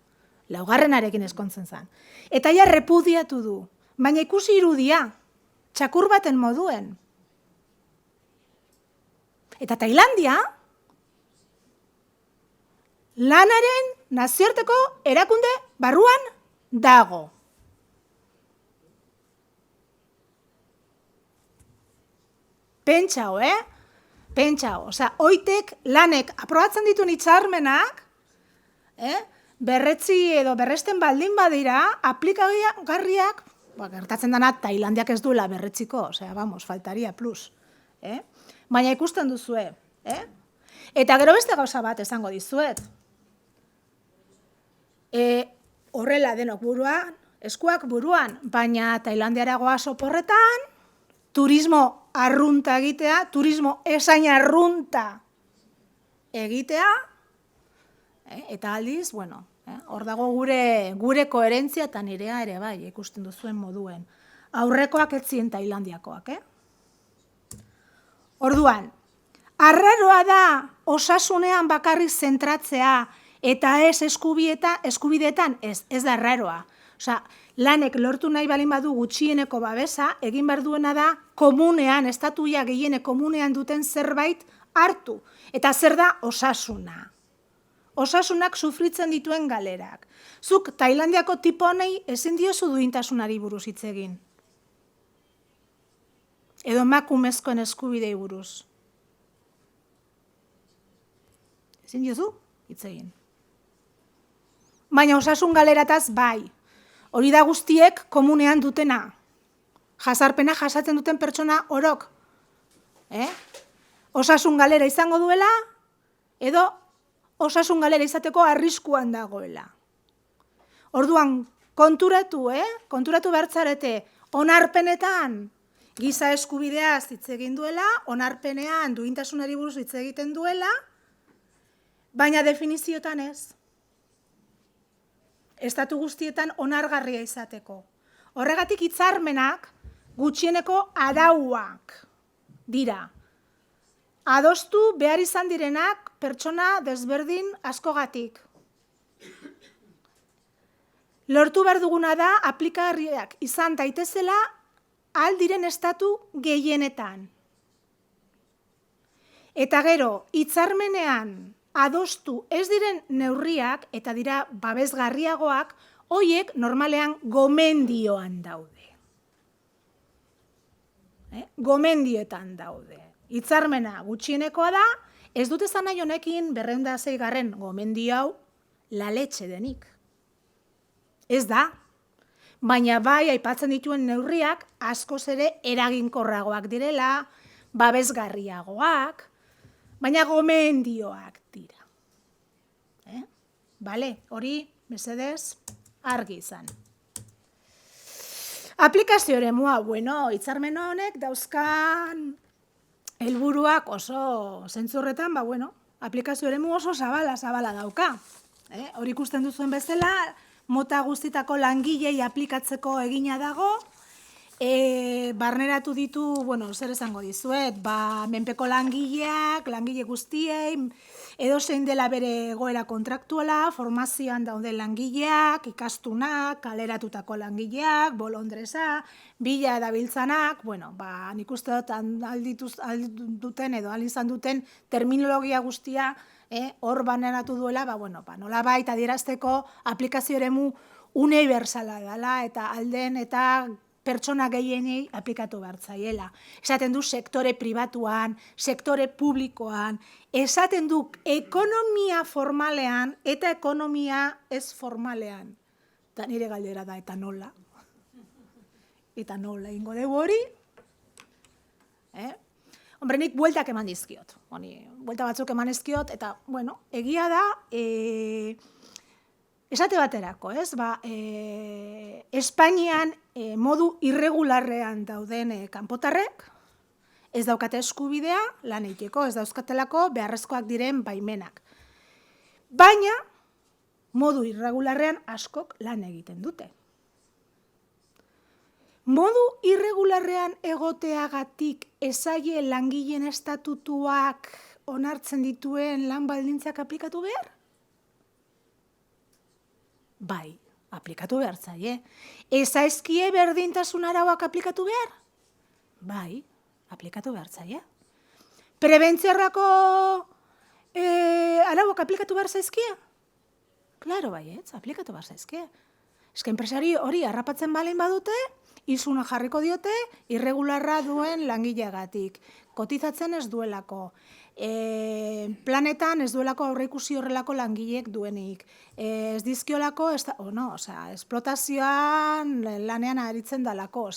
Laugarrenarekin eskontzen zen. Eta ja repudiatu du. Baina ikusi irudia, txakur baten moduen. Eta Tailandia, lanaren nazioarteko erakunde barruan dago. Pentsao, Pentsao. Osea, oitek lanek aprobatzen dituen hitzarmenak, berretzi edo berresten baldin badira, aplikagarriak, gertatzen dena Tailandiak ez duela berretziko, osea, faltaria plus. Baina ikusten duzue, Eta gero beste gauza bat esango dizuet. Horrela denok buruan, eskuak buruan, baina Tailandiara goaz oporretan, turismo arrunta egitea, turismo esain arrunta egitea, eta aldiz, hor dago gure koherentzia eta nirea ere bai, ikusten duzuen moduen. Aurrekoak ez ziren Tailandiakoak, Orduan, arraroa da osasunean bakarrik zentratzea eta ez eskubideetan, ez da arraroa. Osea, lanek lortu nahi balin badu gutxieneko babesa, egin behar duena da komunean, estatuia gehiene komunean duten zerbait hartu. Eta zer da osasuna. Osasunak sufritzen dituen galerak. Zuk Tailandiako tipo honei ezin diozu duintasunari buruz hitz egin. Edo emakumezkoen eskubidei buruz. Ezin diozu hitz egin. Baina osasun galerataz bai. Hori da guztiek komunean dutena. Jazarpena jasatzen duten pertsona orok. Osasun galera izango duela, edo osasun galera izateko arriskuan dagoela. Orduan, konturatu behartzarete, onarpenetan giza eskubideaz hitz egin duela, onarpenean duintasunari buruz hitz egiten duela, baina definiziotan ez. Estatu guztietan onargarria izateko. Horregatik hitzarmenak gutxieneko arauak dira. Adostu behar izan direnak pertsona desberdin askogatik. lortu behar duguna da aplikagarriak izan daitezela ahal diren estatu gehienetan. Eta gero, hitzarmenean adostu ez diren neurriak eta dira babesgarriagoak, hoiek normalean gomendioan daude. Gomendioetan daude. Hitzarmena gutxienekoa da, ez dut esan nahi honekin 206. gomendio hau la leche denik. Ez da, baina bai aipatzen dituen neurriak askoz ere eraginkorragoak direla, babesgarriagoak, baina gomendioak dira. Bale, hori, mesedez, argi izan. Aplikazio eremua, bueno, hitzarmen honek dauzkan helburuak oso zentzurretan, aplikazio eremu oso zabala dauka. Hori ikusten duzuen bezala, mota guztitako langilei aplikatzeko egina dago, barneratu ditu, zer esango dizuet, menpeko langileak, langile guztiei, edozein dela bere egoera kontraktuala, formazioan dauden langileak, ikastunak, kaleratutako langileak, bolondresa, bila dabiltzanak, nik uste dut alduten edo izan duten terminologia guztia hor baneratu duela, nolabait adierazteko aplikazio eremu unibertsala dela eta alden eta pertsona gehienei aplikatu behar zaiela. Esaten du sektore pribatuan, sektore publikoan, esaten du ekonomia formalean eta ekonomia ez formalean. Eta nire galdera da, eta nola? Eta nola ingo dugu hori? Hombre, nik bueltak eman dizkiot. Buelta batzuk eman dizkiot, eta, egia da, esate baterako, Espainian modu irregularrean dauden kanpotarrek, ez daukate eskubidea lan egiteko, ez dauzkatelako beharrezkoak diren baimenak. Baina, modu irregularrean askok lan egiten dute. Modu irregularrean egoteagatik ezaie langileen estatutuak onartzen dituen lan baldintzak aplikatu behar? Bai, aplikatu behar zaie. Ezaizkie berdintasun arauak aplikatu behar? Bai, aplikatu behar zaie. Prebentziorrako arauak aplikatu behar zaizkie? Klaro baietz, aplikatu behar zaizkie. Eske enpresari hori harrapatzen balein badute, izuna jarriko diote, irregularra duen langileagatik. Kotizatzen ez duelako. Planetan ez duelako aurreikusi horrelako langileek duenik. Ez dizkiolako, esplotazioan lanean aritzen dalako.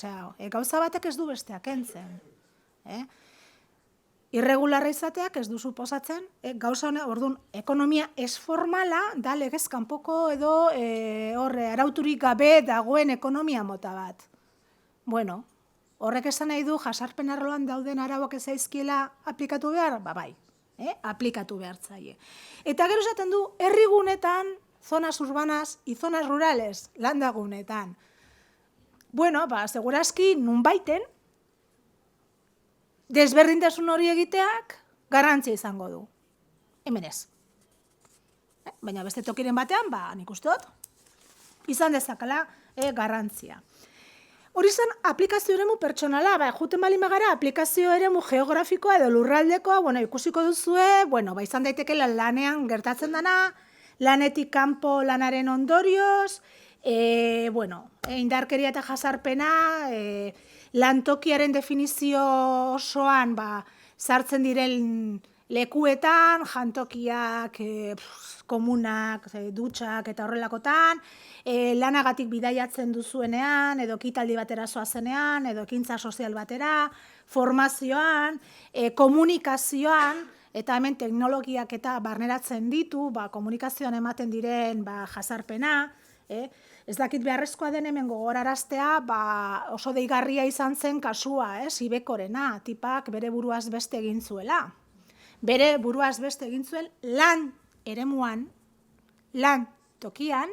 Gauza batek ez du besteak entzen. Irregularra izateak ez du suposatzen, gauza honek, orduan, ekonomia ez formala da legez kanpoko edo arauturik gabe dagoen ekonomia mota bat. Bueno, horrek esan nahi du jasarpen arloan dauden arauak ez zaizkiela aplikatu behar? Bai, aplikatu behar zaie. Eta gero esaten du, herrigunetan, zonas urbanas y zonas rurales, landagunetan. Bueno, segurazki nunbaiten, desberdintasun hori egiteak garrantzia izango du. Hemen ez. Baina beste tokiren batean, nik uste dut, izan dezakala garrantzia. Hori zen aplikazio eremu pertsonala, juten bali magara aplikazio eremu geografikoa edo lurraldekoa, ikusiko duzue, izan daiteke lanean gertatzen dana, lanetik kanpo lanaren ondorioz, indarkeria eta jasarpena, lantokiaren definizio osoan sartzen diren lekuetan, jantokiak, komunak, dutxak eta horrelakotan, lanagatik bidaiatzen duzuenean, edo ekitaldi batera zoazenean, edo ekintza sozial batera, formazioan, komunikazioan, eta hemen teknologiak eta barneratzen ditu, komunikazioan ematen diren jasarpena, ez dakit beharrezkoa den hemen gogoraraztea, oso deigarria izan zen kasua, Ibekorena, tipak bere buruaz beste egin zuela. Bere buruaz beste egin zuen lan eremuan, lan tokian,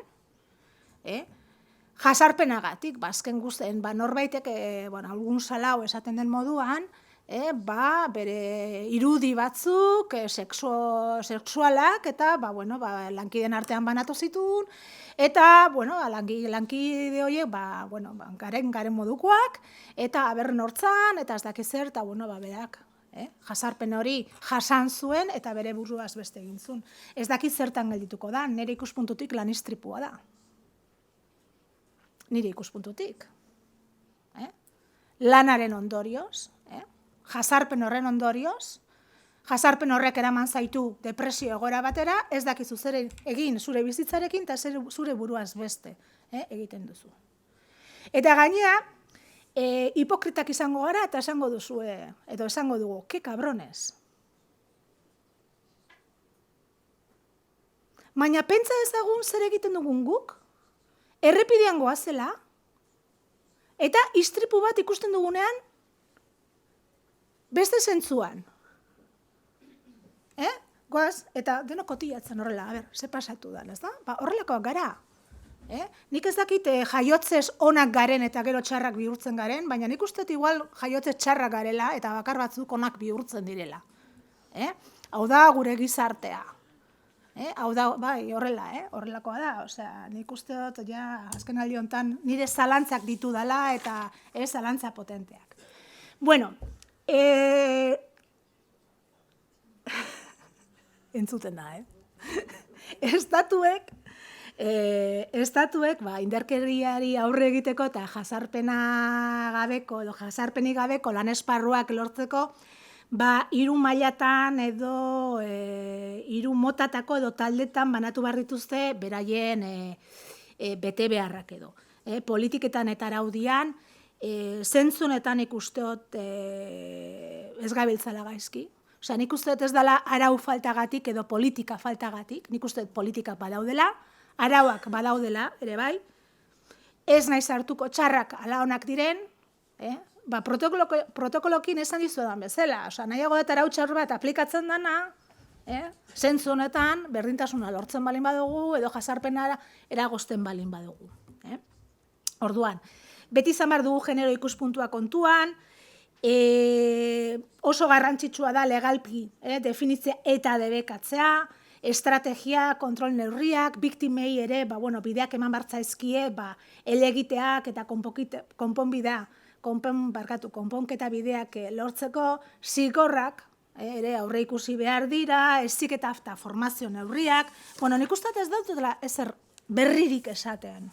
jasarpenagatik, azken guztien, norbaitek, algun salau esaten den moduan, bere irudi batzuk, sexualak, eta lankideen artean banatu zituen, eta lankide horiek garen modukoak, eta aber nortzan, eta ez dakiz zer, eta berak jasarpen hori jasan zuen, eta bere buruaz beste egin zuen. Ez dakiz zertan geldituko da, nire ikuspuntutik lan istripua da. Nire ikuspuntutik. Lanaren ondorioz, jasarpen horren ondorioz, jasarpen horrek eraman zaitu depresio egoera batera, ez dakizu zer egin zure bizitzarekin eta zure buruaz beste egiten duzu. Eta gainea, hipokritak izango gara eta esango duzue, edo esango dugu, ke cabrones. Baina pentsa ezagun zer egiten dugun guk, errepidean goazela, eta istripu bat ikusten dugunean, beste zentzuan. Goaz, eta denok kotiatzen horrela, ze pasatu da, ez da? Horrelakoak gara. Nik ez dakit jaiotzez onak garen eta gero txarrak bihurtzen garen, baina nik uste igual jaiotzez txarrak garela eta bakar batzuk onak bihurtzen direla. Hau da gure gizartea. Hau da, bai, horrelakoa da. Osea, nik uste dut, azken aldi honetan, nire zalantzak ditu dela eta zalantza potenteak. Bueno, entzuten da, Estatuek indarkeriari aurre egiteko eta jasarpenik gabeko lan esparruak lortzeko, 3 mailatan edo 3 motatako edo taldetan banatu behar dituzte beraien bete beharrak edo. Politiketan eta araudian, zentzunetan ikusteot ez gabiltzala gaizki. Osea, nik uste dut ez dela arau faltagatik edo politika faltagatik, nik uste dut politika badaudela, arauak badaudela, ere bai, ez naiz hartuko txarrak ala onak diren, protokolokin esan dizuedan bezala, osea, nahiago dut arau txar bat aplikatzen dana, zentzu honetan, berdintasuna lortzen balin badugu, edo jasarpena eragozten balin badugu. Orduan, beti izan behar dugu genero ikuspuntua kontuan, oso garrantzitsua da legalki definitzea eta debekatzea, estrategia, kontrol neurriak, biktimei ere bideak eman bartzaizkie, elegiteak eta konponketa bideak lortzeko, zigorrak ere aurre ikusi behar dira, heziketa eta formazio neurriak. Nik uste ez dutela ezer berririk esaten.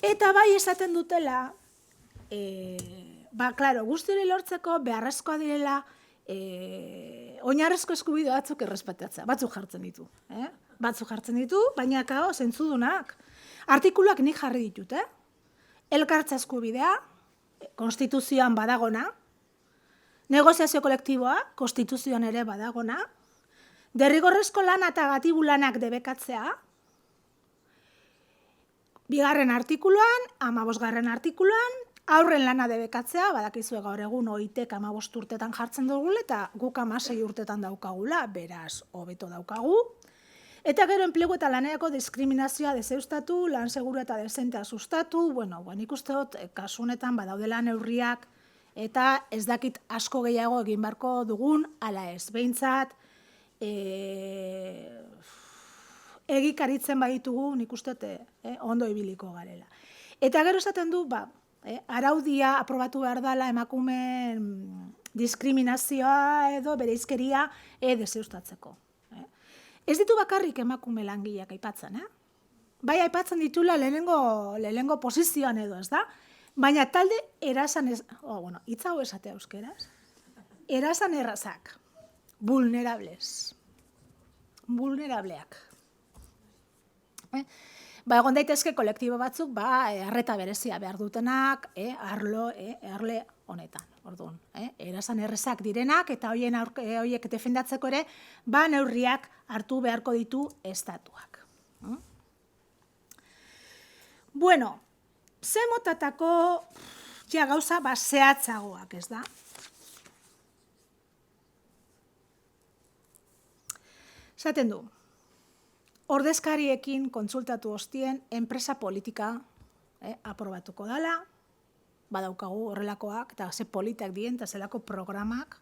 Eta bai esaten dutela, guzti hori lortzeko beharrezkoa direla oinarrezko eskubide batzuk errespetatzea. Batzuk jartzen ditu. Baina zentzudunak. Artikuluak nik jarri ditut. Elkartza eskubidea, konstituzioan badagona, negoziazio kolektiboa, konstituzioan ere badagona, derrigorrezko lana eta gatibu lanak debekatzea, 2. artikuluan, 15. artikuluan, aurren lana debekatzea, badakizue gaur egun OITek 15 urtetan jartzen dugula eta guk 16 urtetan daukagula, beraz, hobeto daukagu. Eta gero enplegu eta lanerako diskriminazioa deseustatu, lan seguru eta dezentea sustatu, nik uste dut kasu honetan badaudela neurriak eta ez dakit asko gehiago egin beharko dugun, ala ez, behintzat, egikaritzen baditugu nik uste ondo ibiliko garela. Eta gero esaten du, araudia aprobatu behar dela emakumeen diskriminazioa edo bereizkeria deseustatzeko. Ez ditu bakarrik emakume langileak aipatzen, Bai aipatzen ditula lehenengo posizioan edo, ez da? Baina talde erasan hitz hau esatea euskeraz, erasan errazak, vulnerableak. Egon daitezke kolektibo batzuk, arreta berezia behar dutenak, arle honetan, orduan. Erasan errezak direnak, eta horiek defendatzeko ere, neurriak hartu beharko ditu estatuak. Bueno, ze motatako gauza zehatzagoak, ez da? Zaten du, ordezkariekin kontsultatu ostien enpresa politika aprobatuko dela, badaukagu horrelakoak, eta ze politak dien, eta zelako programak.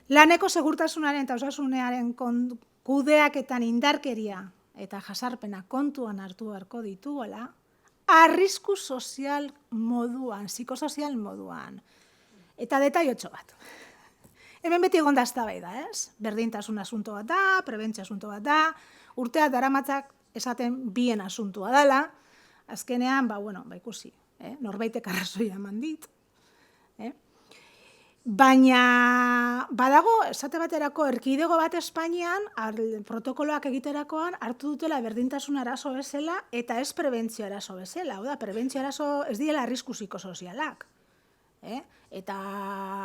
Laneko segurtasunaren eta osasunearen kudeaketan indarkeria eta jasarpena kontuan hartu beharko dituela, arrisku sozial moduan, psikosozial moduan. Eta detaiotxo bat. Hemen beti egon da eztabaida, ez? Berdintasun asunto bat da, prebentzio asunto bat da, urteak daramatzak esaten bien asuntua dela, azkenean, ikusi, norbaitek arrazoia eman dit. Baina, badago, esate baterako, erkidego bat Espainian, protokoloak egiterakoan, hartu dutela berdintasun arazo bezala, eta ez prebentzio arazo bezala. Hau da, prebentzio arazo ez diela arrisku psikosozialak. Eta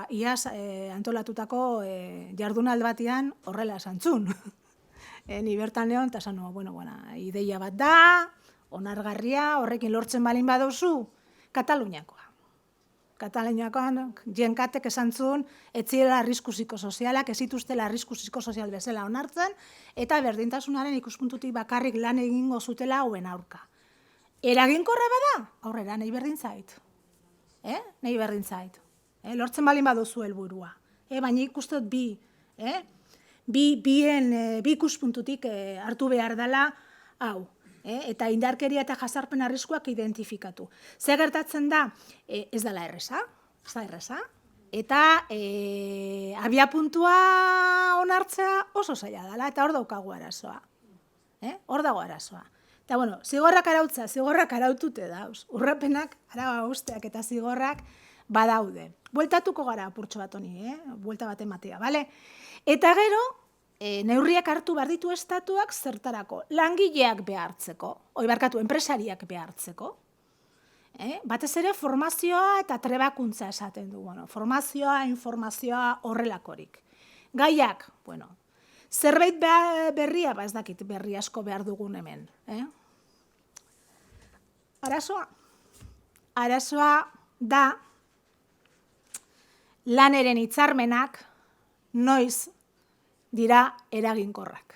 iaz antolatutako jardunaldi batean horrela esantzun. Ni bertan neon, eta esan, ideia bat da, onargarria, horrekin lortzen balin baduzu, Kataluniakoa. Kataluniakoan jenkatek esantzun, ez zirela arrisku psikosozialak, ez zituztela arrisku psikosozial bezala onartzen, eta berdintasunaren ikuspuntutik bakarrik lan egingo zutela hauen aurka. Eraginkorra bada, aurrera, nahi berdin zait. Nahi berdin zait. Lortzen balin baduzu helburua. Baina ikustot bi ikuspuntutik hartu behar dela hau. Eta indarkeria eta jasarpen arriskuak identifikatu. Zer gertatzen da, ez dela erresa, eta abiapuntua onartzea oso zaila dela, eta hor daukagu arazoa. Hor dago arazoa. Eta, zigorrak arautza, zigorrak arautute dauz. Urrapenak, araba usteak eta zigorrak badaude. Bueltatuko gara apurtxo bat honi, buelta bat ematea, bale? Eta gero, neurriak hartu behar ditu estatuak zertarako, langileak behartzeko, enpresariak behartzeko, batez ere formazioa eta trebakuntza esaten du, formazioa, informazioa horrelakorik. Gaiak, zerbait berria, ez dakit berri asko behar dugun hemen. Arazoa da laneren hitzarmenak noiz dira eraginkorrak.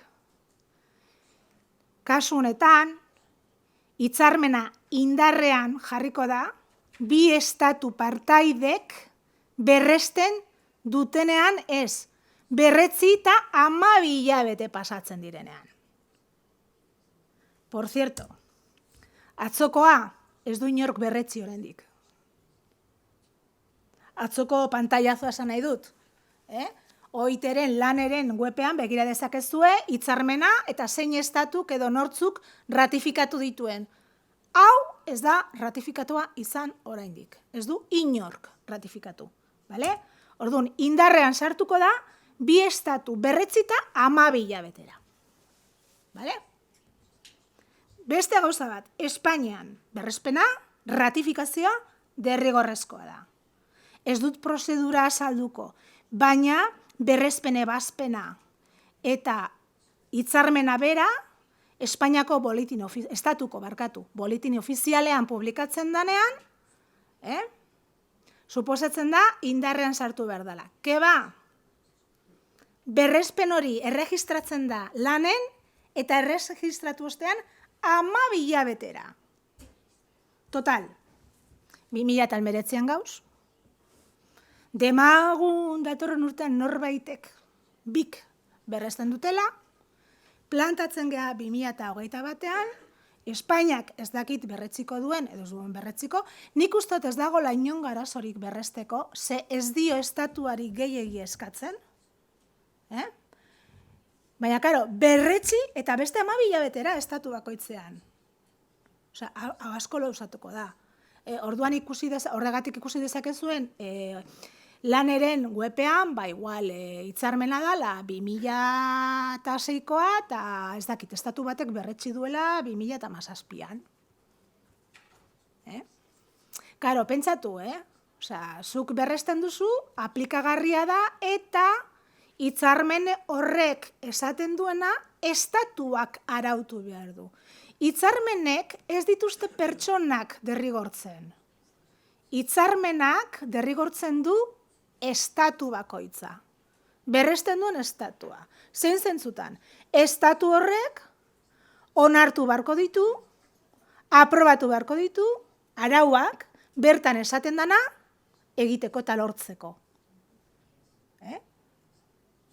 Kasu honetan, hitzarmena indarrean jarriko da, bi estatu partaidek berresten dutenean ez, berretzi eta 12 hilabete pasatzen direnean. Por cierto, atzokoa ez du inork berretzi oraindik. Atzoko pantailazoa esan nahi dut. OIT-ren laneren webean begira dezakezue hitzarmena eta zein estatuk edo nortzuk ratifikatu dituen. Hau ez da ratifikatua izan oraindik. Ez du inork ratifikatu. Orduan, indarrean sartuko da, bi estatu berretzita 12 hilabetera. Beste gauza bat, Espainian berrespena, ratifikazioa derrigorrezkoa da. Ez dut prozedura azalduko, baina berrezpene bazpena eta hitzarmena bera Espainiako estatuko boletin ofizialean publikatzen danean, suposatzen da indarrean sartu behar dela. Keba, berrezpen hori erregistratzen da lanen eta erregistratu ostean 12 hilabetera. Total, 2019an gauz, demagun datorren urtean norbaitek bik berrezten dutela, plantatzen geha 2021an, Espainiak ez dakit berretziko duen, edo ez duen berretziko, nik ustot ez dago inon garazorik berrezteko, ze ez dio estatuari gehiegi eskatzen. Baina, karo, berretzi eta beste 12 hilabetera estatu bakoitzean. Osea, asko lauzatuko da. Orduan horregatik ikusi dezakezuen, laneren webean, igual, hitzarmena dala 2006koa, eta ez dakit, estatu batek berretsi duela 2017an. Karo, pentsatu, Osea, zuk berresten duzu, aplikagarria da, eta hitzarmen horrek esaten duena, estatuak arautu behar du. Hitzarmenek ez dituzte pertsonak derrigortzen. Hitzarmenak derrigortzen du estatu bakoitza. Berresten duen estatua. Zein zentzutan, estatu horrek onartu beharko ditu, aprobatu beharko ditu, arauak, bertan esaten dana egiteko eta lortzeko.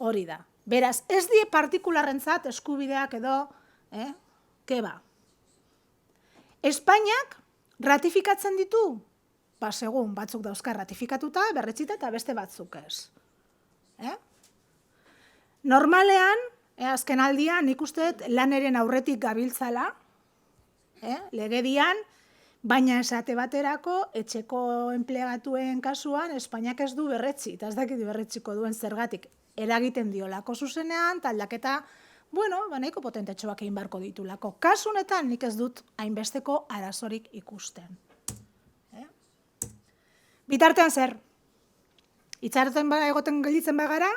Hori da. Beraz, ez die partikularrentzat eskubideak edo, keba. Espainiak ratifikatzen ditu? Ba, segun, batzuk dauzka ratifikatuta, berretzita eta beste batzuk ez. Normalean, azken aldian, nik uste dut laneren aurretik gabiltzala, legedian, baina esate baterako, etxeko enplegatuen kasuan, Espainiak ez du berretzi, eta ez dakit berretziko duen zergatik. Eragiten diolako zuzenean, taldaketa, nahiko potentetxoak egin barko ditulako. Kasu honetan nik ez dut hainbesteko arazorik ikusten. Bitartean zer? Itxaroten egoten gelditzen bagara,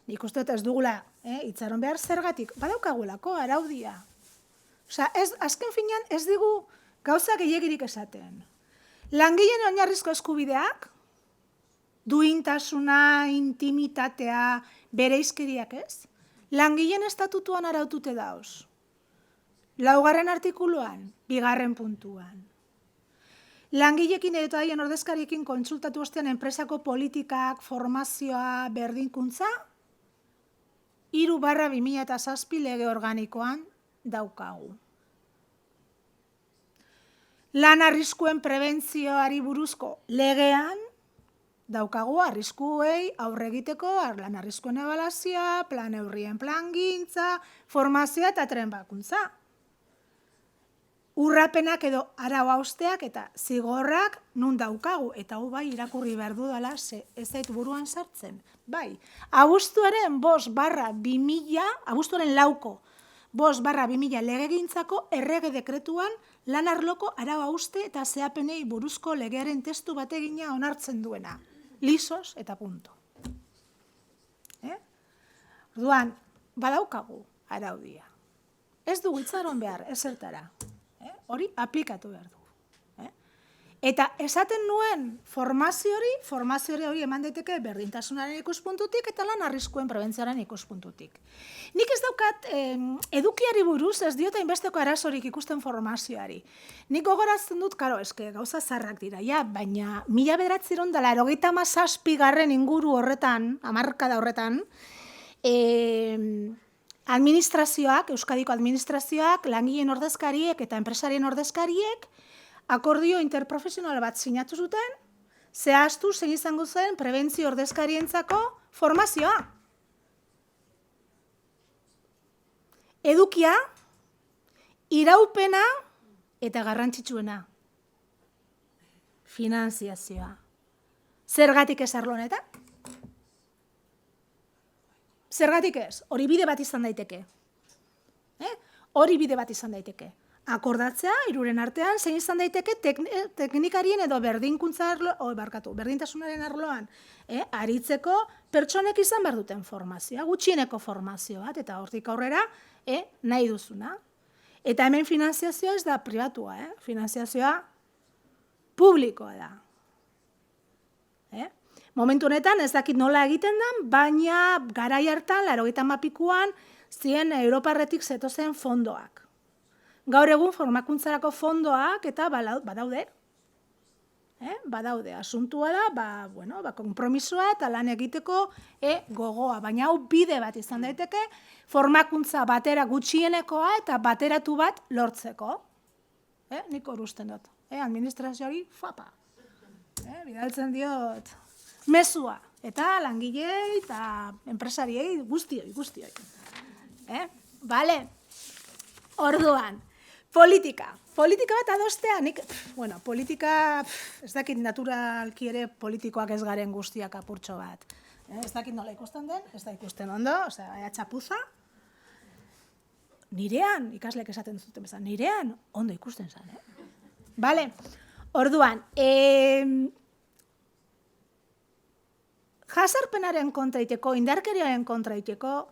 nik uste ez dugula itxaron behar zergatik, badaukagulako araudia. Osea, azken finean ez digu gauza gehiegirik esaten. Langileen oinarrizko eskubideak, duintasuna, intimitatea, bereizkeriak ez, langileen estatutuan arautute dauz. 4. artikuluan, 2. puntuan. Langileekin eta haien ordezkariekin kontsultatu ostean enpresako politikak, formazioa, berdinkuntza, 3/2007 lege organikoan daukagu. Lan arriskuen prebentzioari buruzko legean daukagu arriskuei aurre egiteko lan arriskuen ebaluazioa, plan neurrien plangintza, formazioa eta trenbakuntza. Urrapenak edo arau hausteak eta zigorrak nun daukagu, eta hau bai irakurri behar dudala, ez zait buruan sartzen. Bai, abuztuaren 5/2000, abuztuaren 4 5/2000 legegintzako errege dekretuan lan arloko arau hauste eta zehapenei buruzko legearen testu bategina onartzen duena. Lisos eta punto. Orduan, badaukagu araudia. Ez dugu itxaron behar, ezertara. Hori aplikatu behar dugu. Eta esaten nuen formazio hori eman daiteke berdintasunaren ikuspuntutik eta lan arriskuen prebentzioaren ikuspuntutik. Nik ez daukat edukiari buruz ez diota inbesteko arazorik ikusten formazioari. Nik gogorazten dut, gauza zarrak dira, baina 1987 inguru horretan, hamarkada horretan, administrazioak, Euskadiko administrazioak, langileen ordezkariek eta enpresarien ordezkariek akordio interprofesional bat sinatu zuten, zehaztu zein izango zen prebentzio ordezkarientzako formazioa. Edukia, iraupena eta garrantzitsuena. Finanziazioa. Zergatik ez arlo honetan? Zergatik ez? Hori bide bat izan daiteke. Hori bide bat izan daiteke. Akordatzea, hiruren artean, zein izan daiteke teknikarien edo berdintasunaren arloan aritzeko pertsonek izan behar duten formazioa, gutxieneko formazio bat, eta hortik aurrera nahi duzuna. Eta hemen finanziazioa ez da pribatua, finanziazioa publikoa da. Momentu honetan ez dakit nola egiten den, baina garai hartan, 80 ziren Europarretik zetozen fondoak. Gaur egun formakuntzarako fondoak eta badaude. Badaude, asuntua da, konpromisoa eta lan egiteko gogoa. Baina hau bide bat izan daiteke formakuntza batera gutxienekoa eta bateratu bat lortzeko. Nik hor usten dut. Administrazioari fapa. Bidaltzen diot mezua. Eta langilei eta enpresariei guztioi. Bale? Orduan. Politika bat adostea, politika, ez dakit naturalki ere politikoak ez garen guztiak apurtxo bat. Ez dakit nola ikusten den, ez da ikusten ondo, ea txapuza. Nirean, ikasleek esaten zuten bezala, nirean ondo ikusten zen. Bale, orduan, jasarpenaren kontraiteko, indarkeriaren kontraiteko,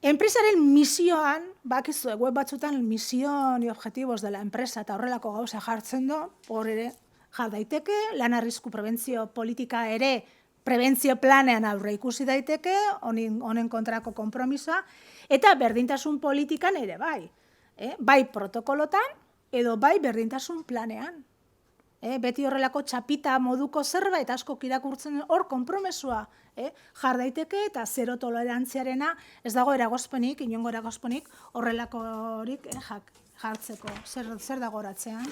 enpresaren misioan, bakizue, web batzutan misión y objetivos de la empresa eta horrelako gauza jartzen du, hor ere jar daiteke, lan arrisku prebentzio politika ere prebentzio planean aurre ikusi daiteke, honen kontrako konpromisoa, eta berdintasun politikan ere bai. Bai protokolotan, edo bai berdintasun planean. Beti horrelako txapita moduko zerbait asko irakurtzen hor konpromesua jar daiteke eta zero tolerantziarena ez dago eragozpenik, inongo eragozpenik horrelakorik jartzeko. Zer dago horatzean?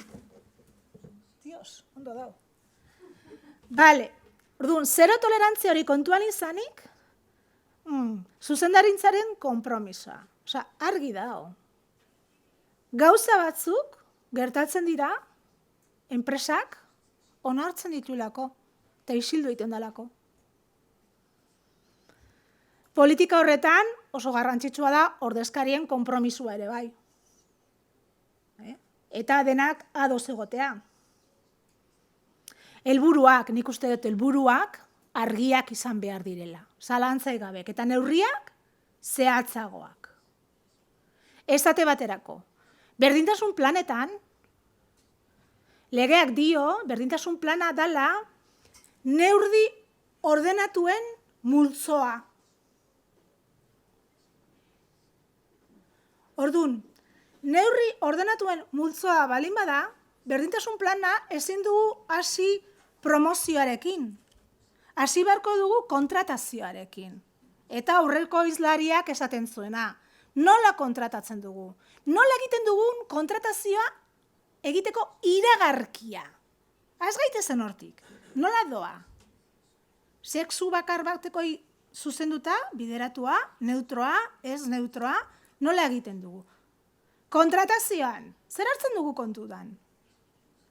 Dios, ondo dago. Bale, orduan, zero tolerantzia hori kontuan izanik, zuzendarintzaren konpromisoa. Osa, argi dago. Gauza batzuk gertatzen dira, enpresak onartzen dituelako, eta isildu egiten dalako. Politika horretan oso garrantzitsua da ordezkarien konpromisua ere bai. Eta denak ados egotea. Helburuak, nik uste dut helburuak argiak izan behar direla. Zalantzai gabek, eta neurriak zehatzagoak. Esate baterako, berdintasun planetan, legeak dio, berdintasun plana dala, neurri ordenatuen multzoa. Orduan, neurri ordenatuen multzoa balin bada, berdintasun plana ezin dugu hasi promozioarekin. Hasi beharko dugu kontratazioarekin. Eta aurreko hizlariak esaten zuena. Nola kontratatzen dugu? Nola egiten dugun kontratazioa egiteko iragarkia? Az gaitezen hortik. Nola doa? Sexu bakar bateko zuzenduta, bideratua, neutroa, ez neutroa, nola egiten dugu? Kontratazioan, zer hartzen dugu kontudan?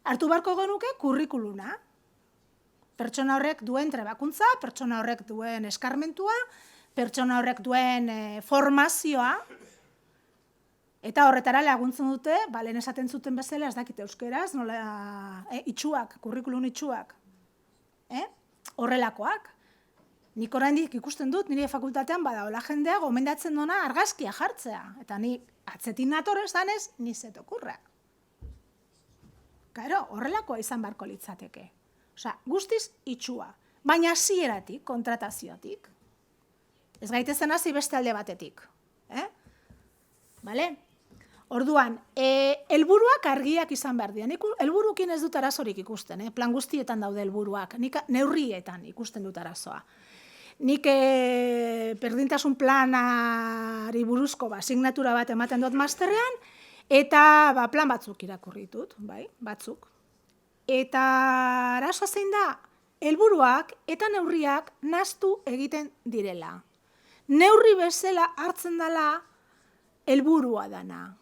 Hartu beharko genuke kurrikuluna. Pertsona horrek duen trebakuntza, pertsona horrek duen eskarmentua, pertsona horrek duen formazioa, eta horretara laguntzen dute, lehen esaten zuten bezala, ez dakit euskeraz, nola itxuak, kurrikulun itxuak. Horrelakoak. Nik oraindik ikusten dut, nire fakultatean badaola jendea gomendatzen dona argazkia jartzea. Eta nik atzetin nator esanez, nizet okurra. Claro, horrelakoa izan barko litzateke. Osea, guztiz itxua. Baina hasieratik, kontratazioatik. Ez gaitezen hasi beste alde batetik. Bale? Orduan, helburuak argiak izan behar dira. Nik helburukin ez dut arazorik ikusten. Plan guztietan daude helburuak. Nik neurrietan ikusten dut arazoa. Nik berdintasun planari buruzko asignatura bat ematen dut masterrean, eta plan batzuk irakurri ditut, bai, batzuk. Eta arazoa zein da, helburuak eta neurriak nahastu egiten direla. Neurri bezala hartzen dela helburua dana.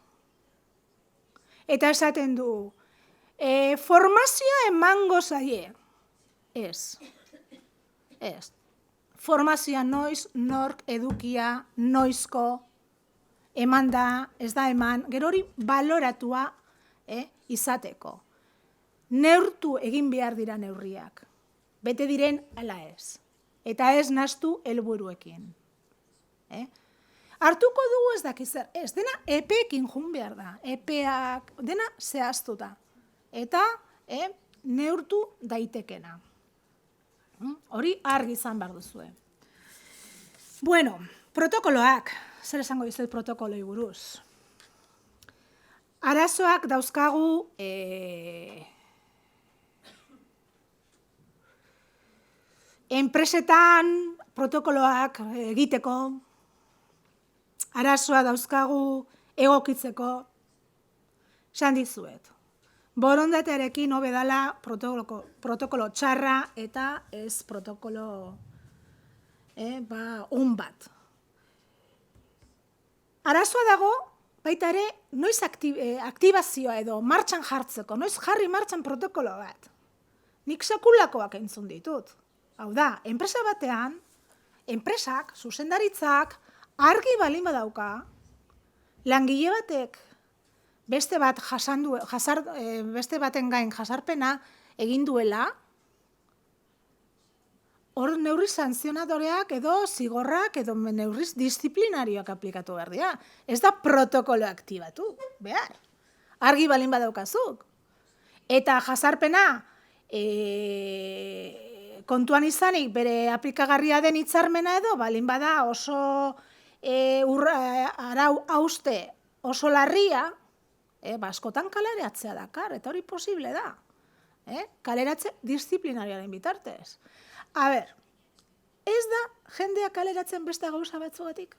Eta esaten du, formazioa emango zaie. Ez. Formazioa noiz, nork, edukia, noizko, eman da, ez da eman, gero hori baloratua izateko. Neurtu egin behar dira neurriak. Bete diren ala ez. Eta ez nahastu helburuekin. Hartuko dugu ez dakizer, ez, dena epeekin jun behar da. Epeak, dena zehaztuta. Eta neurtu daitekena. Hori argi izan behar duzue. Bueno, protokoloak. Zer esango dizuet protokoloi buruz? Arazoak dauzkagu enpresetan protokoloak egiteko, arazoa dauzkagu egokitzeko, esan dizuet. Borondatearekin hobe dela protokolo txarra eta ez protokolo on bat. Arazoa dago, baita ere, noiz aktibazioa edo martxan jartzeko, noiz jarri martxan protokolo bat. Nik sekulakoak entzun ditut. Hau da, enpresa batean, enpresak, zuzendaritzak, argi balin badauka, langile batek beste baten gain jasarpena egin duela, hor neurri sanzionadoreak edo zigorrak edo neurriz disiplinarioak aplikatu behar dira. Ez da protokolo aktibatu, behar. Argi balin badaukazuk. Eta jasarpena kontuan izanik bere aplikagarria den hitzarmena edo, balin bada oso arau hauste oso larria, Askotan kaleratzea dakar, eta hori posible da. Kaleratze disiplinariaren bitartez. A ber, ez da jendea kaleratzen beste gauza batzugatik?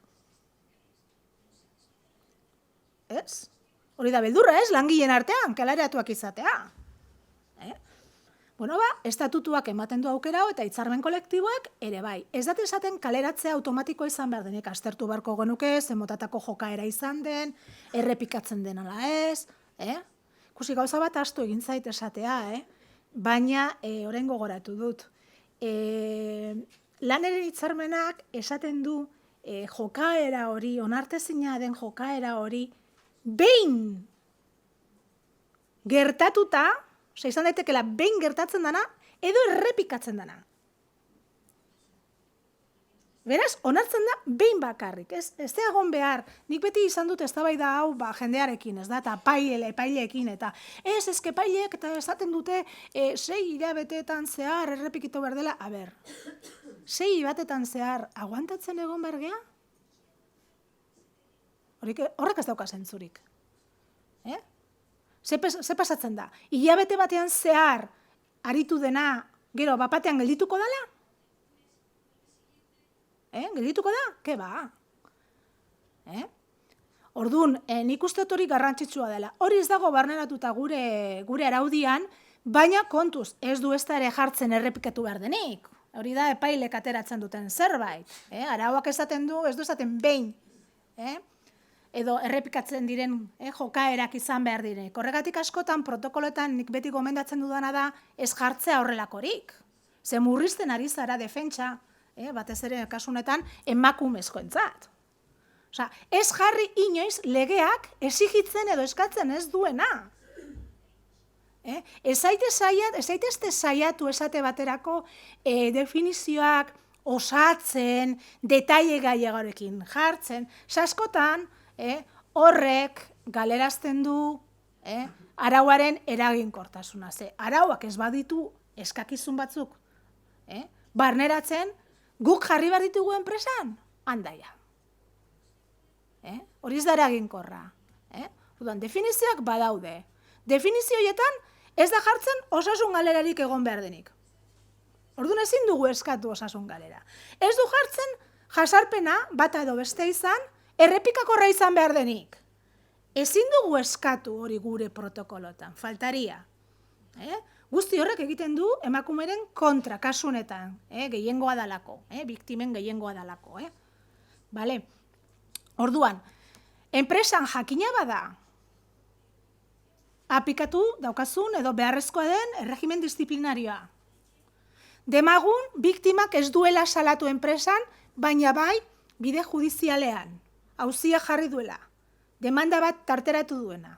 Ez? Hori da beldurra, ez? Langileen artean, kaleratuak izatea. Bueno, estatutuak ematen du aukera eta hitzarmen kolektiboak ere bai. Ez dut esaten kaleratzea automatikoa izan behar denik, aztertu beharko genuke, zemotatako jokaera izan den, errepikatzen den ala ez, Ikusi gauza bat astu egin zait esatea, baina orain gogoratu dut. Lanaren hitzarmenak esaten du jokaera hori, onartezina den jokaera hori, behin gertatuta, izan daitekela behin gertatzen dana, edo errepikatzen dana. Beraz, onartzen da behin bakarrik, ez da egon behar. Nik beti izan dut eztabaida hau jendearekin, ez da, eta epaileekin, eta ezke epaileek eta esaten dute 6 hilabeteetan zehar errepikitu behar dela. A ber, 6 hilabeteetan zehar aguantatzen egon behar gea? Horrek ez dauka zentzurik. Ze pasatzen da? Hilabete batean zehar aritu dena, gero, bapatean geldituko dela? Geldituko da? Ke ba? Orduan, nik uste hori garrantzitsua dela. Hori ez dago barneratuta gure araudian, baina kontuz, ez du ez da ere jartzen errepikatu behar denik. Hori da epailek ateratzen duten zerbait. Arauak esaten du, ez du esaten behin. Edo errepikatzen diren jokaerak izan behar direnik. Horregatik askotan, protokoloetan nik beti gomendatzen dudana da ez jartzea horrelakorik. Ze murrizten ari zara defentsa, batez ere kasunetan emakumezkoentzat. Osea, ez jarri inoiz legeak exigitzen edo eskatzen ez duena. Ez zaitezte saiatu esate baterako definizioak osatzen, detaile gaiagorekin jartzen. Askotan, horrek galerazten du arauaren eraginkortasuna. Arauak ez baditu eskakizun batzuk barneratzen, guk jarri behar ditugu enpresan, handaia. Hori ez da eraginkorra. Definizioak badaude. Definizio horietan ez da jartzen osasun galerarik egon behar denik. Orduan ezin dugu eskatu osasun galera. Ez du jartzen jasarpena, bata edo beste izan, errepikakorra izan behar denik. Ezin dugu eskatu hori gure protokolotan, faltaria. Guzti horrek egiten du emakumeren kontra kasunetan, gehiengoa dalako, biktimen gehiengoa dalako. Orduan, enpresan jakina bada, aplikatu daukazun edo beharrezkoa den erregimen disiplinarioa. Demagun, biktimak ez duela salatu enpresan, baina bai bide judizialean, auzia jarri duela, demanda bat tarteratu duena.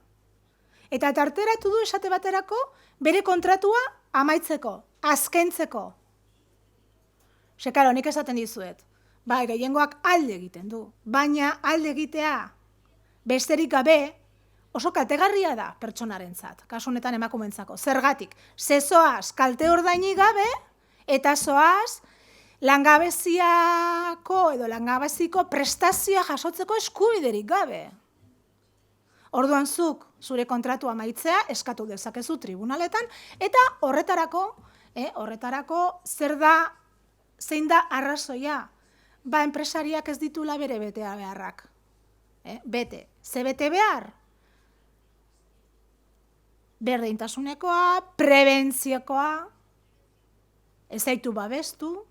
Eta tarteratu du esate baterako bere kontratua amaitzeko, azkentzeko. Sekaro, nik esaten dizuet, bai, gehiengoak alde egiten du, baina alde egitea besterik gabe oso kaltegarria da pertsonarentzat, kasu honetan emakumeentzako. Zergatik, zoaz kalte ordaini gabe eta zoaz langabeziako edo langabeziko prestazioa jasotzeko eskubiderik gabe. Orduan zuk zure kontratua amaitzea eskatu dezakezu tribunaletan eta horretarako zein da arrazoia? Enpresariak ez ditula bere betea beharrak. Bete, ze bete behar? Berdintasunekoa, prebentziokoa, ez zaitu babestu,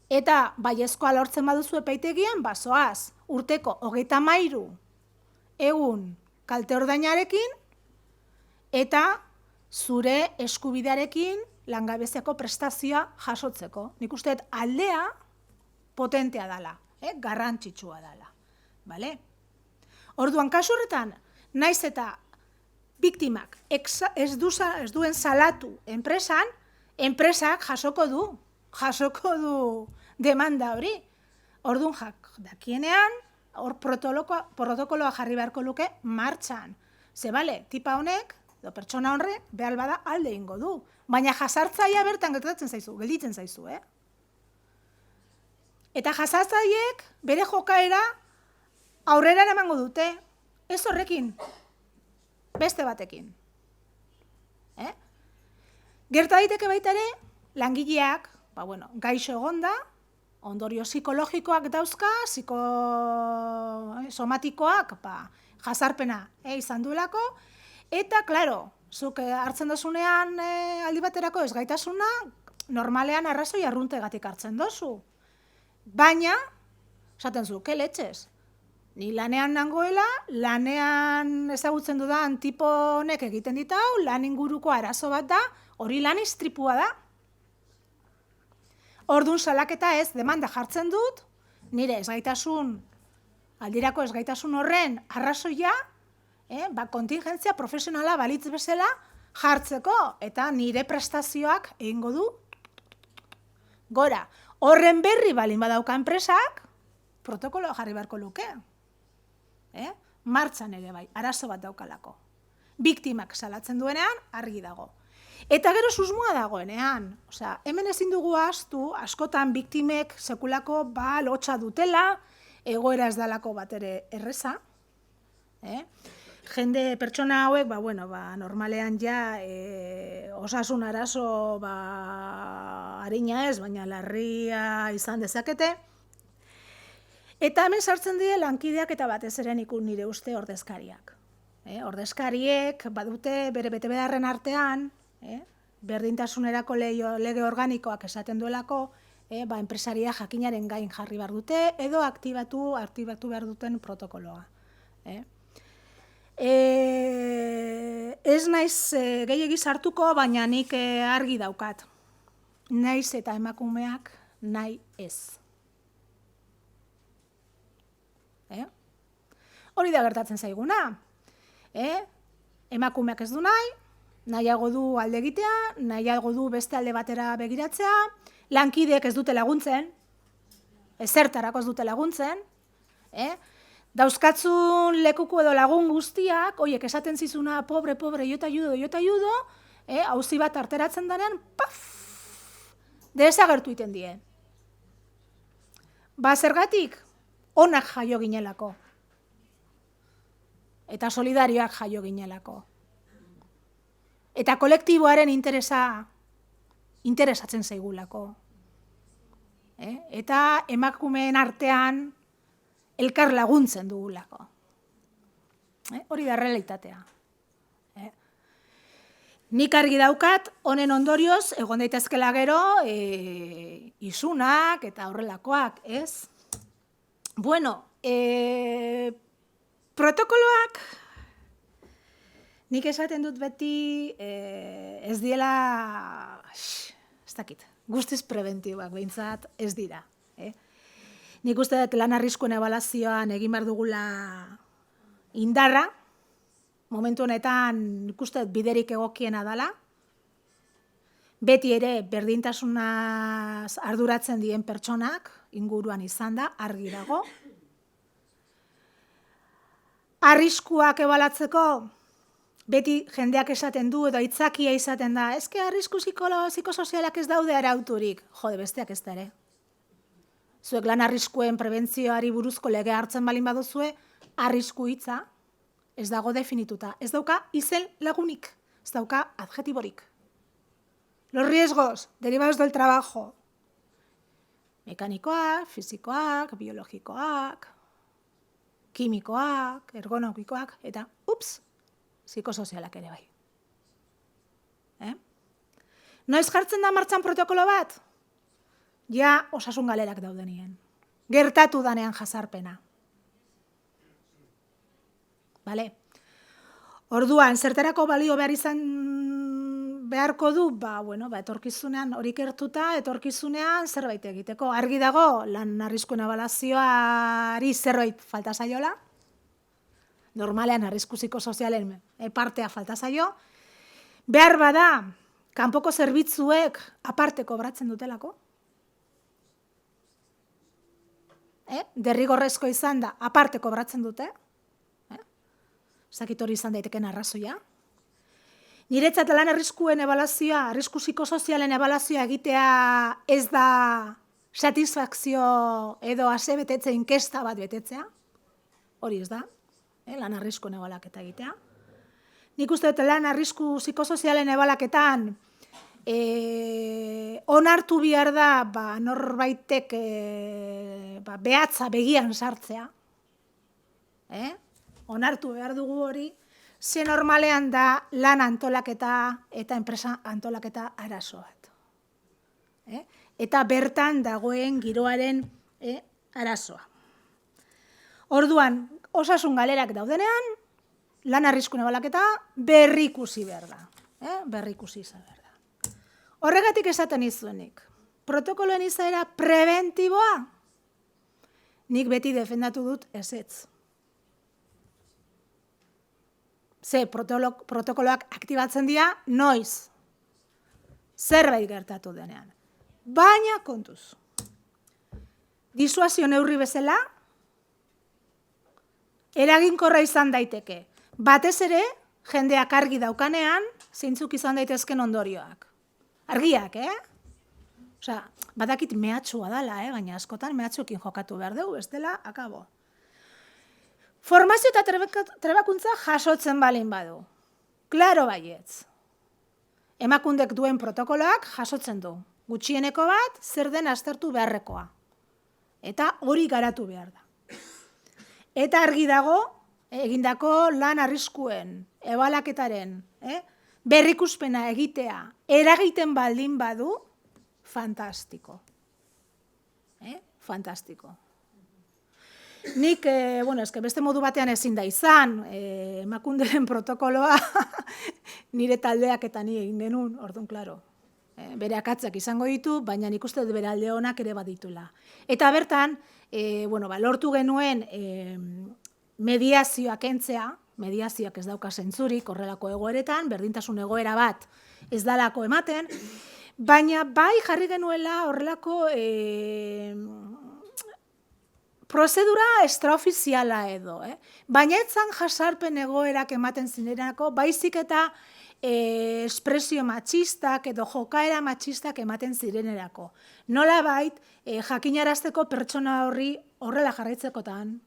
eta baiezkoa lortzen baduzu epaitegian, bazoaz, urteko 33 egun kalte ordainarekin, eta zure eskubidearekin langabeziako prestazioa jasotzeko. Nik uste aldea potentea dela, garrantzitsua dela. Orduan, kasu horretan, naiz eta biktimak ez duen salatu enpresan, enpresak jasoko du demanda hori. Orduan, dakienean, hor protokoloa jarri beharko luke martxan. Ze, tipa honek, pertsona horrek, behar bada alde ingo du. Baina jasartzaia bertan gelditzen zaizu, Eta jasartzaiek bere jokaera aurrera emango dute. Ez horrekin, beste batekin. Gerta daiteke baita ere, langileak, gaixo egonda, ondorio psikologikoak dauzka, somatikoak, jazarpena izan duelako, eta, klaro, zuk hartzen dozunean aldi baterako ez gaitasuna, normalean arrazoi arruntegatik hartzen dozu. Baina, esaten zu, ke letxez? Ni lanean nangoela, lanean ezagutzen dudan tipo honek egiten ditau, lan inguruko arazo bat da, hori lan istripua da. Orduan salaketa ez, demanda jartzen dut, nire ezgaitasun, aldirako ezgaitasun horren arrazoia, kontingentzia profesionala balitz bezala jartzeko, eta nire prestazioak egingo du gora. Horren berri balin badauka enpresak, protokoloa jarri beharko luke. Martxan ere bai, arazo bat daukalako. Biktimak salatzen duenean, argi dago. Eta gero susmoa dagoenean. Osea, hemen ezin dugu ahaztu, askotan biktimek sekulako lotxa dutela, egoera ez dalako bat ere erreza. Jende pertsona hauek, normalean ja osasun arazo harina ez, baina larria izan dezakete. Eta hemen sartzen die lankideak eta batez ere nire uste ordezkariak. Ordezkariek badute bere betebeharren artean, berdintasunerako lege organikoak esaten duelako, enpresaria jakinaren gain jarri behar dute, edo aktibatu behar duten protokoloa. Ez naiz gehiegi sartuko, baina nik argi daukat. Naiz eta emakumeak nahi ez. Hori da gertatzen zaiguna. Emakumeak ez du nahiago du alde egitea, nahiago du beste alde batera begiratzea, lankideek ez dute laguntzen, ezertarako ez dute laguntzen, dauzkatzun lekuko edo lagun guztiak, oiek esaten zizuna, pobre, yo te ayudo, auzi bat arteratzen denean, desagertu iten die. Zergatik, onak jaio ginelako. Eta solidarioak jaio ginelako. Eta kolektiboaren interesatzen zaigulako. Eta emakumeen artean elkar laguntzen dugulako. Hori da realitatea. Nik argi daukat, honen ondorioz, egon daitezkela gero, isunak eta horrelakoak, ez? Protokoloak, nik esaten dut beti ez diela, ez dakit, guztiz preventiboak behintzat ez dira. Nik uste dut lan arriskuen ebaluazioan egin behar dugula indarra, momentu honetan nik uste dut biderik egokiena dela, beti ere berdintasunaz arduratzen dien pertsonak inguruan izan da, argi dago. Arriskuak ebalatzeko, beti jendeak esaten du edo aitzakia izaten da, eske arrisku psikosozialak ez daude arauturik. Jode, besteak ez da ere. Zuek lan arriskuen prebentzioari buruzko lege hartzen balin baduzue, arrisku hitza ez dago definituta. Ez dauka izen lagunik, ez dauka adjetiborik. Los riesgos derivados del trabajo. Mekanikoak, fisikoak, biologikoak, kimikoak, ergonomikoak, eta, psikosozialak ere bai. Noiz jartzen da martxan protokolo bat? Ja, osasun galerak daudenien. Gertatu danean jazarpena. Bale? Orduan, zertarako balio behar izan beharko du, etorkizunean hori gertuta, etorkizunean zerbait egiteko. Argi dago, lan arriskuen ebaluazioari zerbait falta zaiola. Normalean arrisku psikosozialen partea falta zaio. Behar bada, kanpoko zerbitzuek aparte kobratzen dutelako. Derrigorrezko izan da, aparte kobratzen dute. Zakit hori izan daiteken arrazoia. Niretzat lan arriskuen ebaluazioa, arrisku psikosozialen ebaluazioa egitea ez da satisfakzio edo asebetetze inkesta bat betetzea. Hori ez da. lan arriskuen ebalaketa egitea. Nik uste dut lan arrisku psikosozialen ebalaketan onartu behar da norbaitek behatza begian sartzea. Onartu behar dugu hori, ze normalean da lan antolaketa eta enpresa antolaketa arazo bat. Eta bertan dagoen giroaren arazoa. Orduan, osasun galerak daudenean, lan arriskuen ebalaketa berrikusi behar da. Berrikusi izan behar da. Horregatik esaten izuenik. Protokoloen izaera preventiboa, nik beti defendatu dut ezetz. Ze protokoloak aktibatzen dira, noiz. Zerbait gertatu denean. Baina kontuz. Disuasio neurri bezala, eraginkorra izan daiteke. Batez ere, jendeak argi daukanean, zeintzuk izan daitezken ondorioak. Argiak, Osea, badakit mehatxua dala, baina askotan mehatxuekin jokatu behar dugu, ez dela, akabo. Formazio eta trebakuntza jasotzen balin badu. Klaro baietz. Emakundek duen protokoloak jasotzen du. Gutxieneko bat, zer den aztertu beharrekoa. Eta hori garatu behar da. Eta argi dago, egindako lan arriskuen, ebalaketaren, berrikuspena egitea, eragiten baldin badu, fantastiko. Fantastiko. Nik, beste modu batean ezin da izan, emakunderen protokoloa nire taldeak eta ni egin genuen, orduan, klaro. Bere akatzak izango ditu, baina nik uste bere alde honak ere baditula. Eta bertan, lortu genuen mediazioak entzea, mediazioak ez dauka zentzurik horrelako egoeretan, berdintasun egoera bat ez dalako ematen, baina bai jarri genuela horrelako prozedura extraofiziala edo. Baina etzan jasarpen egoerak ematen zinerako, baizik eta espresio matxistak edo jokaera matxistak ematen zirenerako. Nola bait, jakinarazteko pertsona horri horrela jarraitzekotan,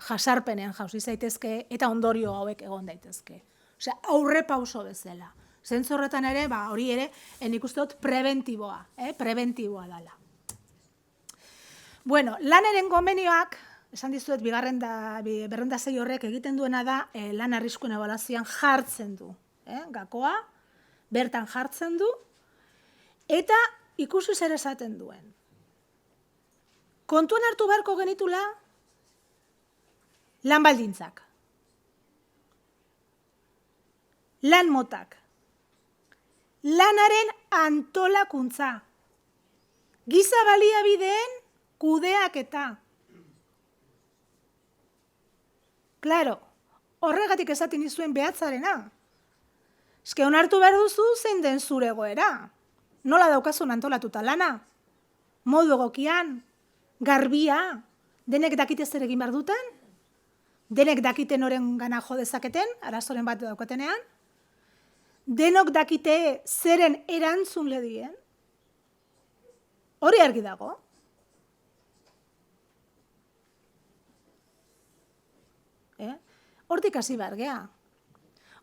jasarpenean jauzi zaitezke eta ondorio hauek egon daitezke. Osea, aurre pauso bezala. Zentzu horretan ere, hori ere, nik uste dut preventiboa dela. Bueno, lanaren konbenioak, esan dizuet, berrenda 6 horrek egiten duena da, lan arriskuen ebaluazioan jartzen du. Gakoa, bertan jartzen du, eta ikusi zer esaten duen. Kontuan hartu beharko genitula, lan baldintzak, lan motak, lanaren antolakuntza, giza baliabideen kudeaketa. Claro, horregatik esaten izuen behatzarena. Eske onartu behar duzu zein den zure egoera. Nola daukazun antolatuta lana? Modu egokian, garbia, denek dakite zer egin behar duten? Denek dakite noren gana jo dezaketen, arazoren bat daukatenean? Denok dakite zeren erantzun ledien? Hori argi dago. Hortik hasi behar gea.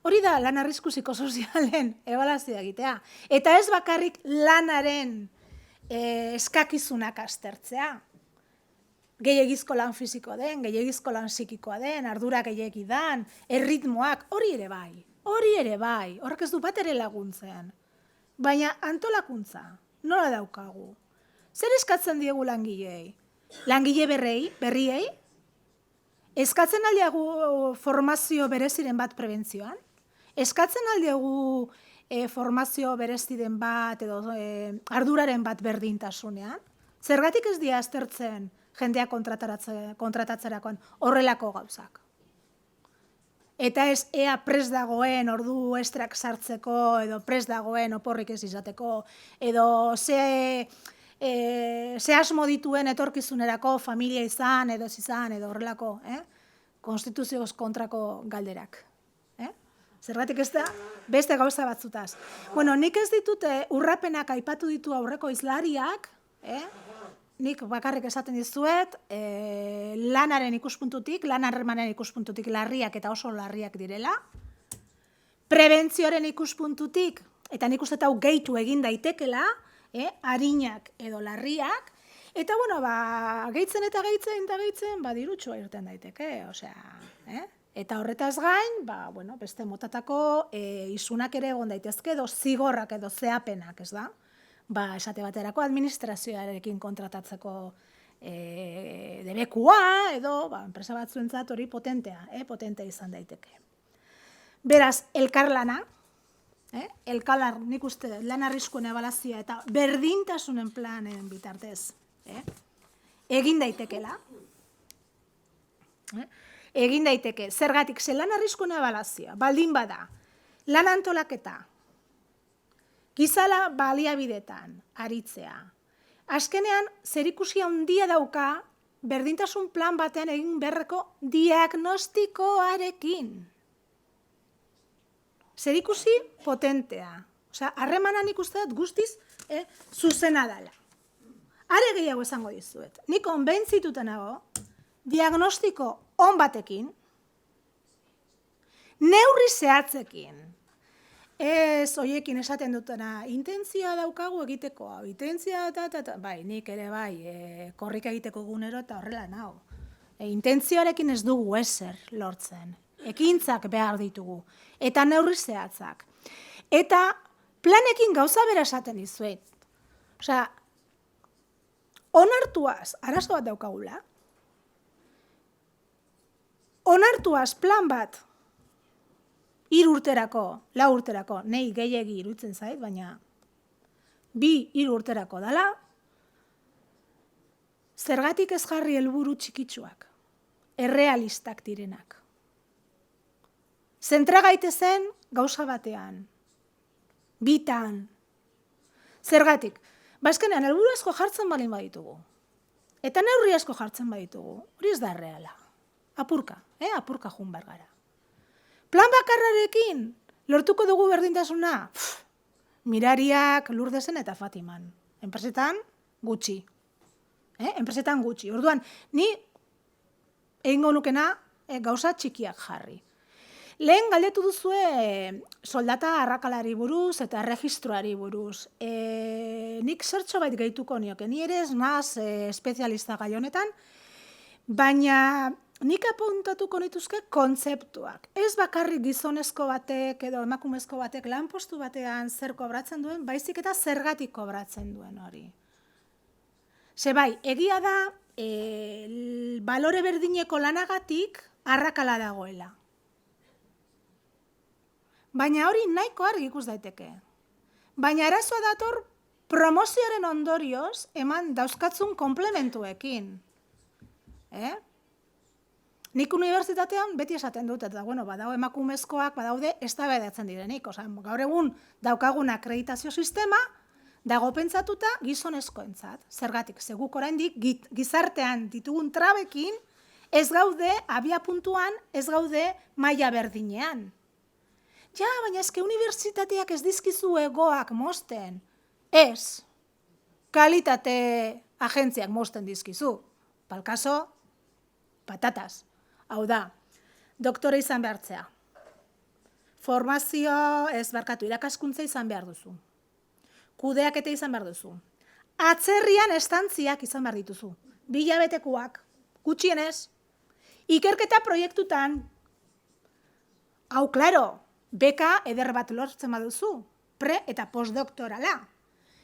Hori da lan arrisku psikosozialen ebaluazioa egitea. Eta ez bakarrik lanaren eskakizunak aztertzea. Gehiegizko lan fisiko den, gehiegizko lan psikikoa den, ardura gehiegi dan, erritmoak, hori ere bai. Horrek ez du bat ere laguntzen. Baina antolakuntza, nola daukagu? Zer eskatzen diegu langilei? Langile berriei? Eskatzen aldiagu formazio bereziren bat prebentzioan? Eskatzen aldiagu formazio bereziren bat edo arduraren bat berdintasunean? Zergatik ez dira aztertzen jendea kontratatzerakoan horrelako gauzak? Eta ez ea prest dagoen ordu estrak sartzeko edo prest dagoen oporrik ez izateko edo ze asmo dituen etorkizunerako familia izan edo ez izan edo horrelako konstituzioz kontrako galderak. Zergatik ez da beste gauza batzutaz. Bueno, nik ez ditute urrapenak aipatu ditu aurreko hizlariak, nik bakarrik esaten dizuet, lanaren ikuspuntutik, lan harremanen ikuspuntutik larriak eta oso larriak direla, prebentzioaren ikuspuntutik, eta nik uste hau gehitu egin daitekela, arinak edo larriak, eta, bueno, gehitzen eta gehitzen, dirutxoa irten daiteke, osea, eta horretaz gain, bueno, beste motatako isunak ere egon daitezke, edo zigorrak edo zehapenak, ez da? Esate baterako administrazioarekin kontratatzeko debekua, edo enpresa batzuentzat hori potentea izan daiteke. Beraz, elkarlana, nik uste lan arriskuen ebalazioa eta berdintasunen planen bitartez, egin daitekela, egin daiteke, zergatik, ze lan arriskuen ebalazioa, baldin bada, lan antolaketa, gizala baliabidetan aritzea. Azkenean, zerikusi handia dauka berdintasun plan batean egin beharreko diagnostikoarekin. Zerikusi potentea. Osea, harremanan ikuste dut guztiz zuzena dela. Are gehiago esango dizuet. Nik konbentzituta nago, diagnostiko on batekin, neurri zehatzekin, ez hoiekin esaten dutena, intentzioa daukagu egiteko, intentzioa bai, nik ere bai, korrika egiteko gunero eta horrela nago. Intentzioarekin ez dugu ezer lortzen, ekintzak behar ditugu, eta neurri zehatzak. Eta planekin gauza bera esaten dizuet. Osea, onartuaz, arazo bat daukagula, onartuaz plan bat, 3 urterako, 4 urterako, nahi gehiegi iruditzen zait, baina 2-3 urterako dala, zergatik ez jarri helburu txikitsuak, errealistak direnak. Zentra gaitezen gauza batean, bitan. Zergatik, bazkenean helburu asko jartzen balin baditugu, eta neurri asko jartzen baditugu, hori ez da erreala, apurka jun behar gara. Plan bakarrarekin, lortuko dugu berdintasuna, Mirariak, Lurdesen eta Fatiman. Enpresetan gutxi. Enpresetan gutxi. Orduan, ni egingo nukena gauza txikiak jarri. Lehen galdetu duzue soldata arrakalari buruz eta erregistroari buruz. Nik zertxo bait gehituko nioke, ni ere ez naz espezialista gai honetan, baina nik apuntatuko nituzke kontzeptuak. Ez bakarrik gizonezko batek edo emakumezko batek lanpostu batean zer kobratzen duen, baizik eta zergatik kobratzen duen hori. Ze bai, egia da, balore berdineko lanagatik arrakala dagoela. Baina hori nahiko argi ikus daiteke. Baina arazoa dator promozioaren ondorioz eman dauzkatzun komplementuekin. Nik unibertsitatean beti esaten dut, eta badago emakumezkoak, badaude eztabaidatzen direnik. Gaur egun daukagun akreditazio sistema, dago pentsatuta gizonezkoentzat. Zergatik, guk oraindik gizartean ditugun trabekin, ez gaude abiapuntuan, ez gaude maila berdinean. Ja, baina eske unibertsitateak ez dizkizu egoak mosten. Ez, kalitate agentziak mosten dizkizu. Palkaso, patatas. Hau da, doktore izan behartzea. Formazio irakaskuntza izan behar duzu. Kudeaketa izan behar duzu. Atzerrian estantziak izan behar dituzu. 2 hilabetekoak, gutxienez. Ikerketa proiektutan. Hau, klaro, beka eder bat lortzen baduzu. Pre- eta postdoktorala.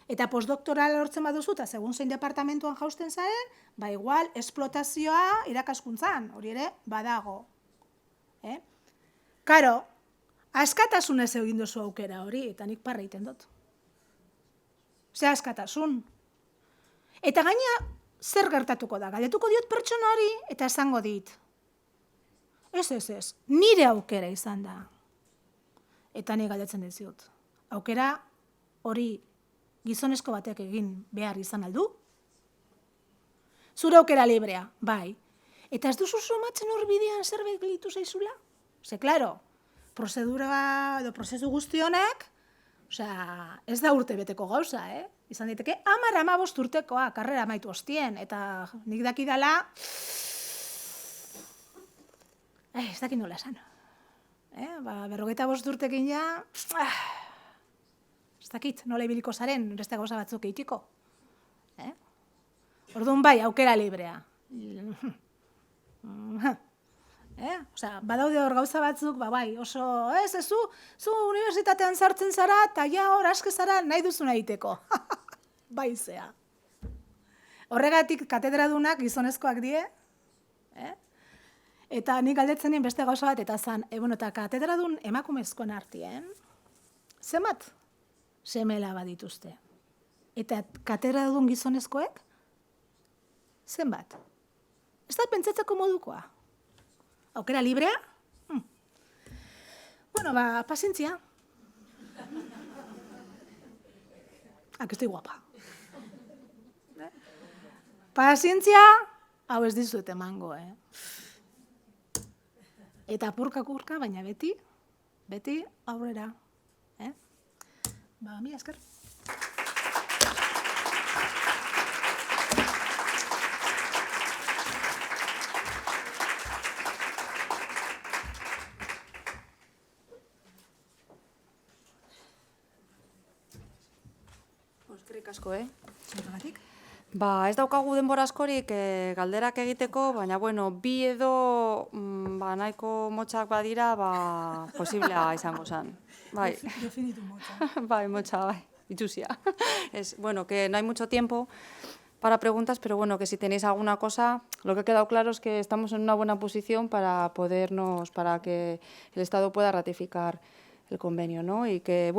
Eta postdoktorala lortzen baduzu, eta segun zein departamentuan jausten zaren, igual, esplotazioa irakaskuntzan, hori ere, badago. Karo, askatasunez egin duzu aukera hori, eta nik parra egiten dut. Ze askatasun. Eta gaina, zer gertatuko da? Galdetuko diot pertsona hori, eta esango dit. Ez, nire aukera izan da. Eta ni galdetzen diziot. Aukera hori gizonezko batek egin behar izan aldu? Zure aukera librea, bai. Eta ez duzu somatzen hor bidean zerbait gelitu zaizula? Ze, klaro, prozedura edo prozesu guzti honek, Osea, ez da urte beteko gauza, Izan daiteke, 10-15 urtekoa, karrera amaitu ostien, eta nik dakidala, ez dakit nola esan. 45 urtekin ja, ez dakit nola ibiliko zaren, beste gauza batzuk eitiko. Orduan bai, aukera librea. Osea, badaude hor gauza batzuk, bai, oso, zu unibertsitatean sartzen zara, eta ja hor aske zara nahi duzuna egiteko. Bai zea. Horregatik katedradunak gizonezkoak die, eta nik galdetzen nien beste gauza bat, eta zan, eta katedradun emakumezkoen artien, zenbat seme-alaba dituzte? Eta katedradun gizonezkoek, zenbat? Ez da pentsatzeko modukoa. Aukera librea? Pazientzia. Que estoy guapa. Pazientzia, hau ez dizuet emango, Eta apurka-kurka, baina beti aurrera. Mila esker. Eskerrik asko, ez daukagu denbora askorik galderak egiteko, baina, bi edo nahiko motxak badira, posiblea izango zen. Definitu motxa. Motxa, itxusia. Que no hay mucho tiempo para preguntas, pero que si tenéis alguna cosa, lo que ha quedado claro es que estamos en una buena posición para que el Estado pueda ratificar el convenio, ¿no? Y que,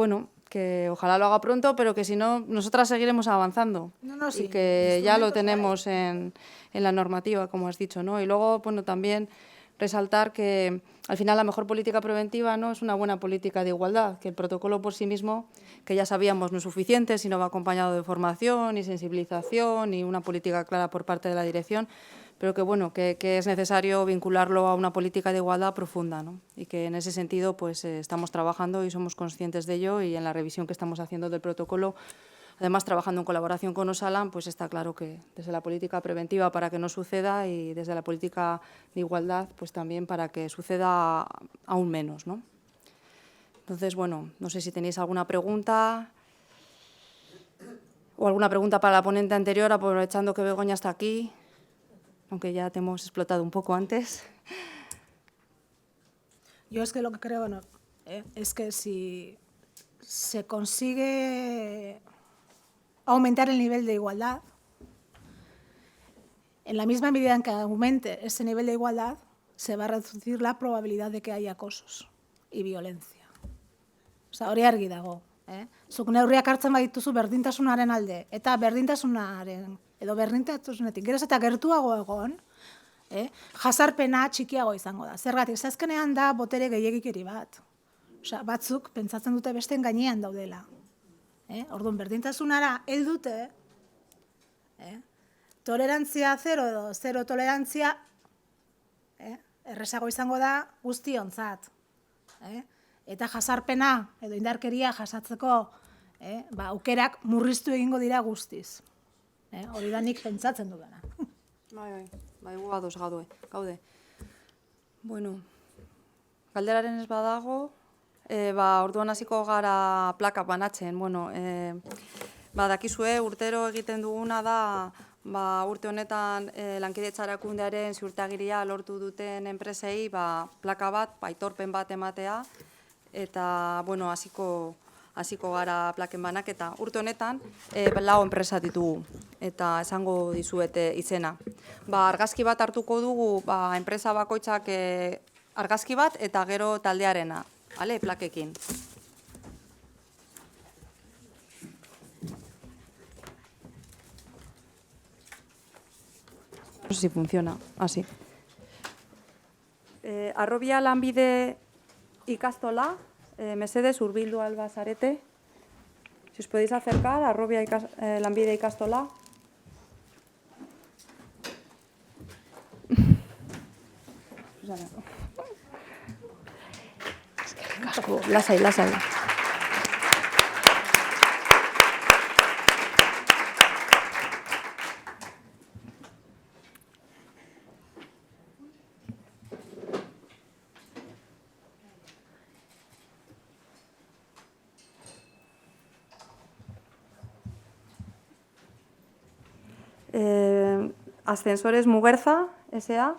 que ojalá lo haga pronto, pero que si no, nosotras seguiremos avanzando. Sí, y que ya lo tenemos en la normativa, como has dicho, ¿no? Y luego, también resaltar que al final la mejor política preventiva no es una buena política de igualdad, que el protocolo por sí mismo, que ya sabíamos no es suficiente, sino va acompañado de formación y sensibilización y una política clara por parte de la dirección, pero que es necesario vincularlo a una política de igualdad profunda, ¿no? Y que en ese sentido estamos trabajando y somos conscientes de ello, y en la revisión que estamos haciendo del protocolo, además trabajando en colaboración con Osalan, está claro que desde la política preventiva para que no suceda, y desde la política de igualdad también para que suceda aún menos, ¿no? Entonces, no sé si tenéis alguna pregunta o alguna pregunta para la ponente anterior, aprovechando que Begoña está aquí, aunque ya te hemos explotado un poco antes. Yo es que lo que creo, es que si se consigue aumentar el nivel de igualdad, en la misma medida en que aumente ese nivel de igualdad, se va a reducir la probabilidad de que haya acosos y violencia. Hori argi dago. Zuk neurriak hartzen badituzu berdintasunaren alde, eta berdintasunetik geroz eta gertuago egon, jazarpena txikiago izango da. Zergatik, azkenean da botere gehiegikeri bat. Batzuk pentsatzen dute besteen gainean daudela. Orduan, berdintasunara heldute, tolerantzia zero edo zero tolerantzia errezago izango da guztiontzat. Eta jazarpena edo indarkeria jasatzeko aukerak murriztu egingo dira guztiz. Hori da nik pentsatzen dudana. Gu ados gaude. Galderaren ez badago, orduan hasiko gara plaka banatzen. Dakizue, urtero egiten duguna da, urte honetan Lankidetza Erakundearen ziurtagiria lortu duten enpresei plaka bat, aitorpen bat ematea, eta hasiko gara plaken banaketa. Urte honetan 4 enpresa ditugu, eta esango dizuete izena. Argazki bat hartuko dugu, enpresa bakoitzak argazki bat eta gero taldearena, plakekin. No sé si funciona, así. Arrobia Lanbide Ikastola, mesedez hurbildu alba zarete. Si os podéis acercar, Arrobia Lanbide Ikastola. Lasai. Ascensores Muguerza, S.A.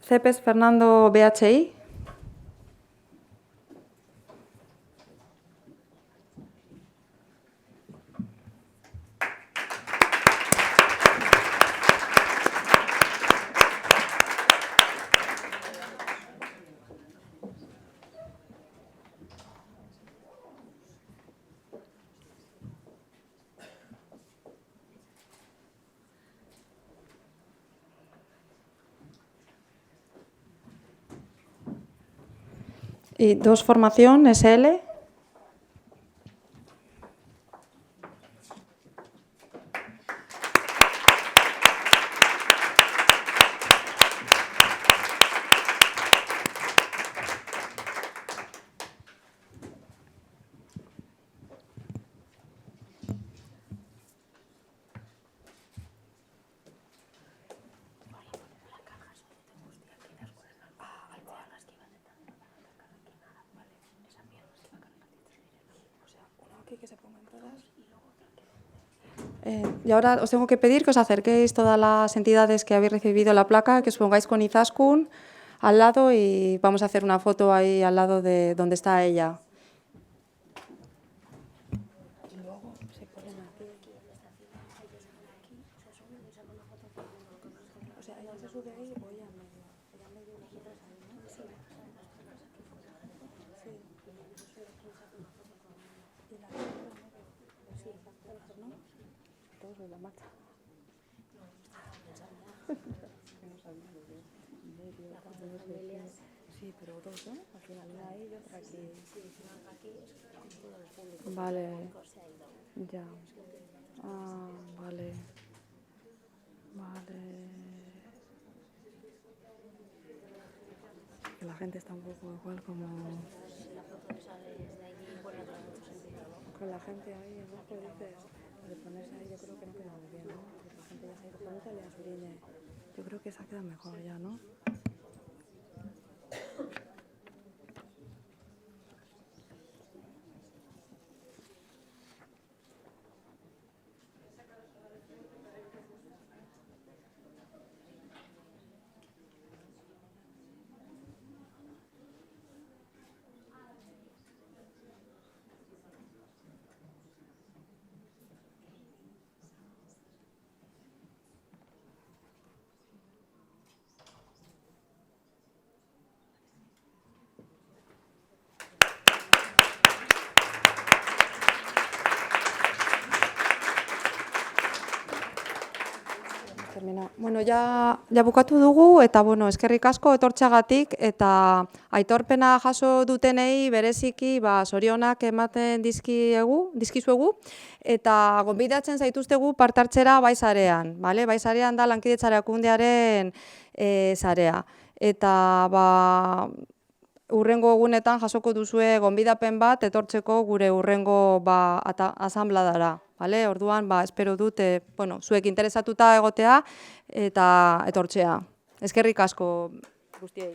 Cepes Fernando BHI. Y 2 Formación, SL. Y ahora os tengo que pedir que os acerquéis todas las entidades que habéis recibido la placa, que os pongáis con Izaskun al lado y vamos a hacer una foto ahí al lado de donde está ella. Sí, pero dos, ¿no? Al final una ahí y otra aquí. Vale. Ya. Ah, vale. Vale. Que la gente está un poco igual como... Con la gente ahí abajo dices, de ponerse ahí yo creo que no queda muy bien, ¿no? Porque la gente ya se ha ido, pregúntale a Surine. Yo creo que esa queda mejor ya, ¿no? Bueno, ja bukatu dugu eta bueno, eskerrik asko etortzeagatik eta aitorpena jaso dutenei bereziki zorionak ematen dizkizuegu eta gonbidatzen zaituztegu parte hartzera bai sarean, bale? Bai sarean da Lankidetza Erakundearen sarea eta urrengo egunetan jasoko duzue gonbidapen bat etortzeko gure urrengo asanbladara. Orduan, espero dut, zuek interesatuta egotea eta etortzea. Eskerrik asko guztiei.